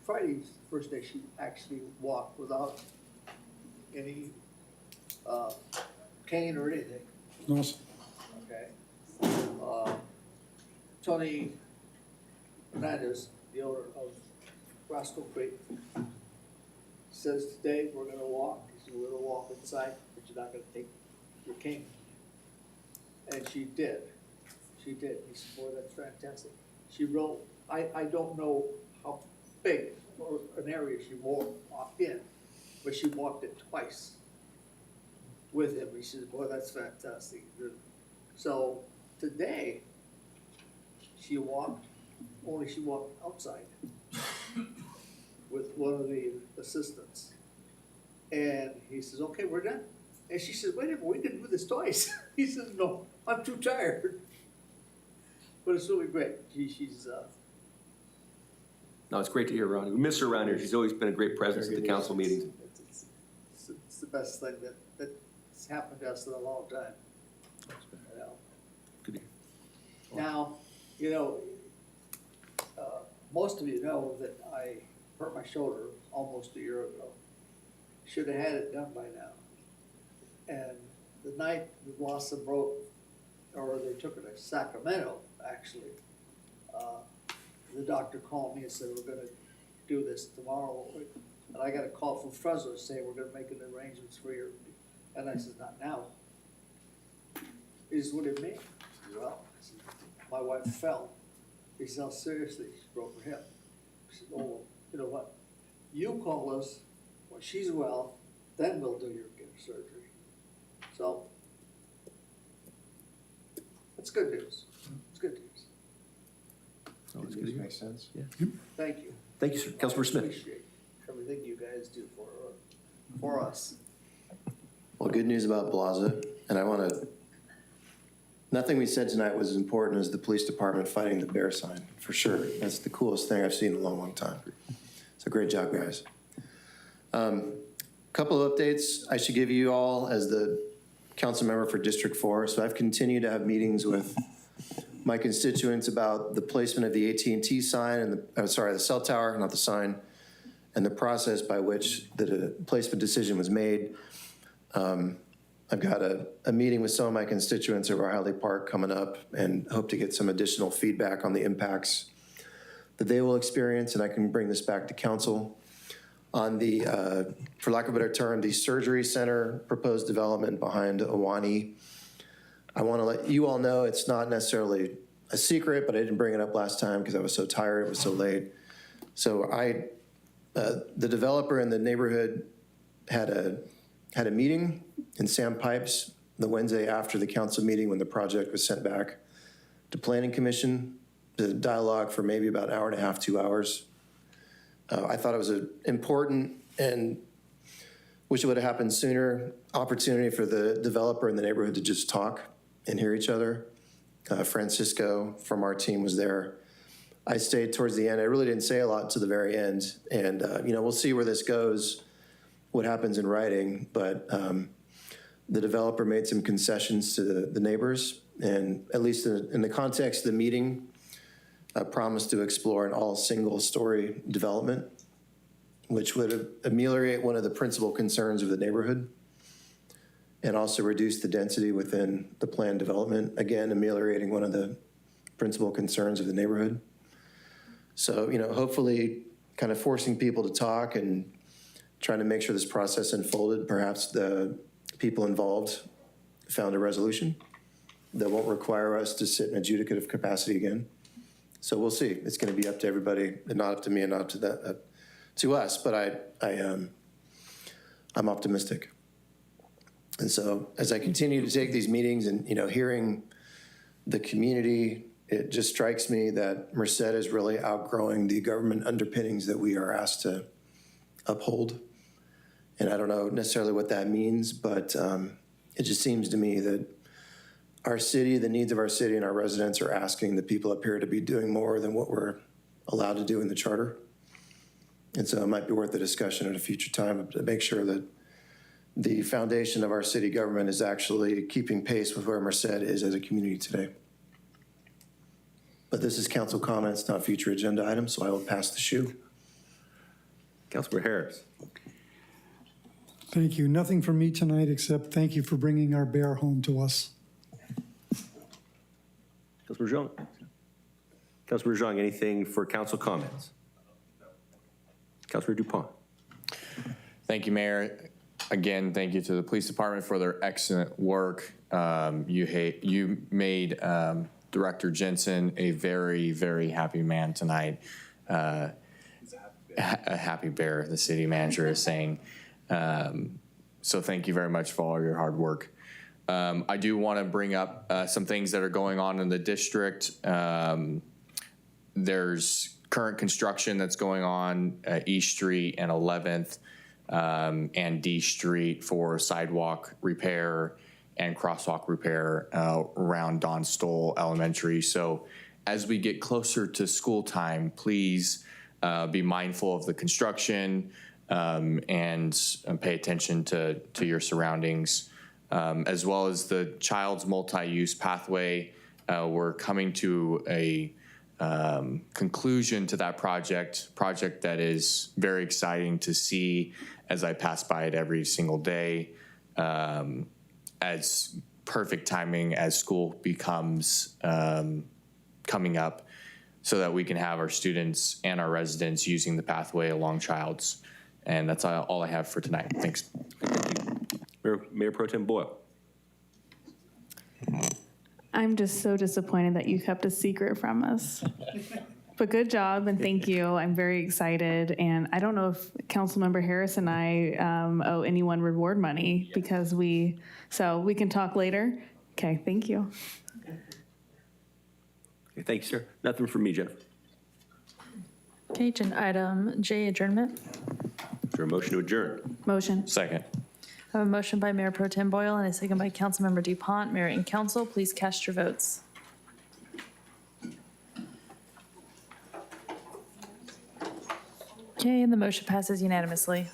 S3: Friday's the first day she actually walked without any, cane or anything,
S7: Awesome.
S3: okay? Tony Hernandez, the owner of Roscoe Creek, says today we're gonna walk. He said, we're gonna walk inside, but you're not gonna take your cane. And she did. She did. He said, boy, that's fantastic. She wrote, I don't know how big or an area she walked in, but she walked it twice with him. He said, boy, that's fantastic. So today, she walked outside with one of the assistants. And he says, okay, we're done. And she says, wait a minute, we can do this twice. He says, no, I'm too tired. But it's really great. She's
S1: No, it's great to hear, Ronnie. We miss her around here. She's always been a great presence at the council meetings.
S3: it's the best thing that's happened to us in a long time. You know.
S1: Good to hear.
S3: Now, you know, most of you know that I hurt my shoulder almost a year ago. Should have had it done by now. And the night the Blossom broke, or they took her to Sacramento, actually, the doctor called me and said, we're gonna do this tomorrow. And I got a call from Fresno saying, we're gonna make an arrangements for you. And I said, not now. He said, what do you mean? I said, well, I said, my wife fell. He said, how seriously? She broke her hip. I said, oh, well, you know what? You call us when she's well, then we'll do your surgery. So, it's good news. It's good news.
S1: Oh, it's good to hear.
S12: Makes sense.
S1: Yeah.
S3: Thank you.
S1: Thank you, sir. Councilmember Smith.
S3: Appreciate everything you guys do for us.
S12: Well, good news about Blaza, and I want to, nothing we said tonight was as important as the police department fighting the bear sign, for sure. That's the coolest thing I've seen in a long, long time. So great job, guys. Couple of updates I should give you all as the council member for District 4. So I've continued to have meetings with my constituents about the placement of the AT&T sign and the cell tower, not the sign, and the process by which the placement decision was made. I've got a meeting with some of my constituents over Highland Park coming up and hope to get some additional feedback on the impacts that they will experience, and I can bring this back to council. on the, for lack of a better term, the surgery center proposed development behind Awani. I want to let you all know it's not necessarily a secret, but I didn't bring it up last time because I was so tired, it was so late. So the developer in the neighborhood had a meeting in Sam Pipes the Wednesday after the council meeting when the project was sent back to Planning Commission. The dialogue for maybe about an hour and a half, 2 hours. I thought it was an important and wish it would have happened sooner opportunity for the developer in the neighborhood to just talk and hear each other. Francisco from our team was there. I stayed towards the end. I really didn't say a lot to the very end. And, we'll see where this goes, what happens in writing. But the developer made some concessions to the neighbors. And at least in the context of the meeting, promised to explore an all single-story development, which would ameliorate one of the principal concerns of the neighborhood and also reduce the density within the planned development, again, ameliorating one of the principal concerns of the neighborhood. So, hopefully kind of forcing people to talk and trying to make sure this process unfolded, perhaps the people involved found a resolution that won't require us to sit in adjudicative capacity again. So we'll see. It's going to be up to everybody, and not up to me and not up to to us. But I'm optimistic. And so as I continue to take these meetings and hearing the community, it just strikes me that Merced is really outgrowing the government underpinnings that we are asked to uphold. And I don't know necessarily what that means, but it just seems to me that our city, the needs of our city and our residents are asking the people up here to be doing more than what we're allowed to do in the charter. And so it might be worth a discussion at a future time to make sure that the foundation of our city government is actually keeping pace with where Merced is as a community today. But this is council comments, not future agenda items, so I will pass the shoe.
S1: Councilmember Harris.
S7: Thank you. Nothing from me tonight except thank you for bringing our bear home to us.
S1: Councilmember Zhang. Councilmember Zhang, anything for council comments? Councilmember Dupont.
S9: Thank you, Mayor. Again, thank you to the police department for their excellent work. You made Director Jensen a very, very happy man tonight. A happy bear, the city manager is saying. So thank you very much for all your hard work. I do want to bring up some things that are going on in the district. There's current construction that's going on at East Street and 11th and D Street for sidewalk repair and crosswalk repair around Don Stoll Elementary. So as we get closer to school time, please be mindful of the construction and pay attention to your surroundings, as well as the child's multi-use pathway. We're coming to a conclusion to that project that is very exciting to see as I pass by it every single day, as perfect timing as school becomes coming up so that we can have our students and our residents using the pathway along Childs. And that's all I have for tonight. Thanks.
S1: Mayor Pro Tem Boyle.
S19: I'm just so disappointed that you kept a secret from us. But good job and thank you. I'm very excited. And I don't know if Councilmember Harris and I owe anyone reward money because so we can talk later. Okay, thank you.
S1: Okay, thank you, sir. Nothing from me, Jennifer.
S4: Okay, agenda item J, adjournment.
S1: Is there a motion to adjourn?
S19: Motion.
S9: Second.
S4: I have a motion by Mayor Pro Tem Boyle and a second by Councilmember DuPont. Mayor and council, please cast your votes. Okay, and the motion passes unanimously.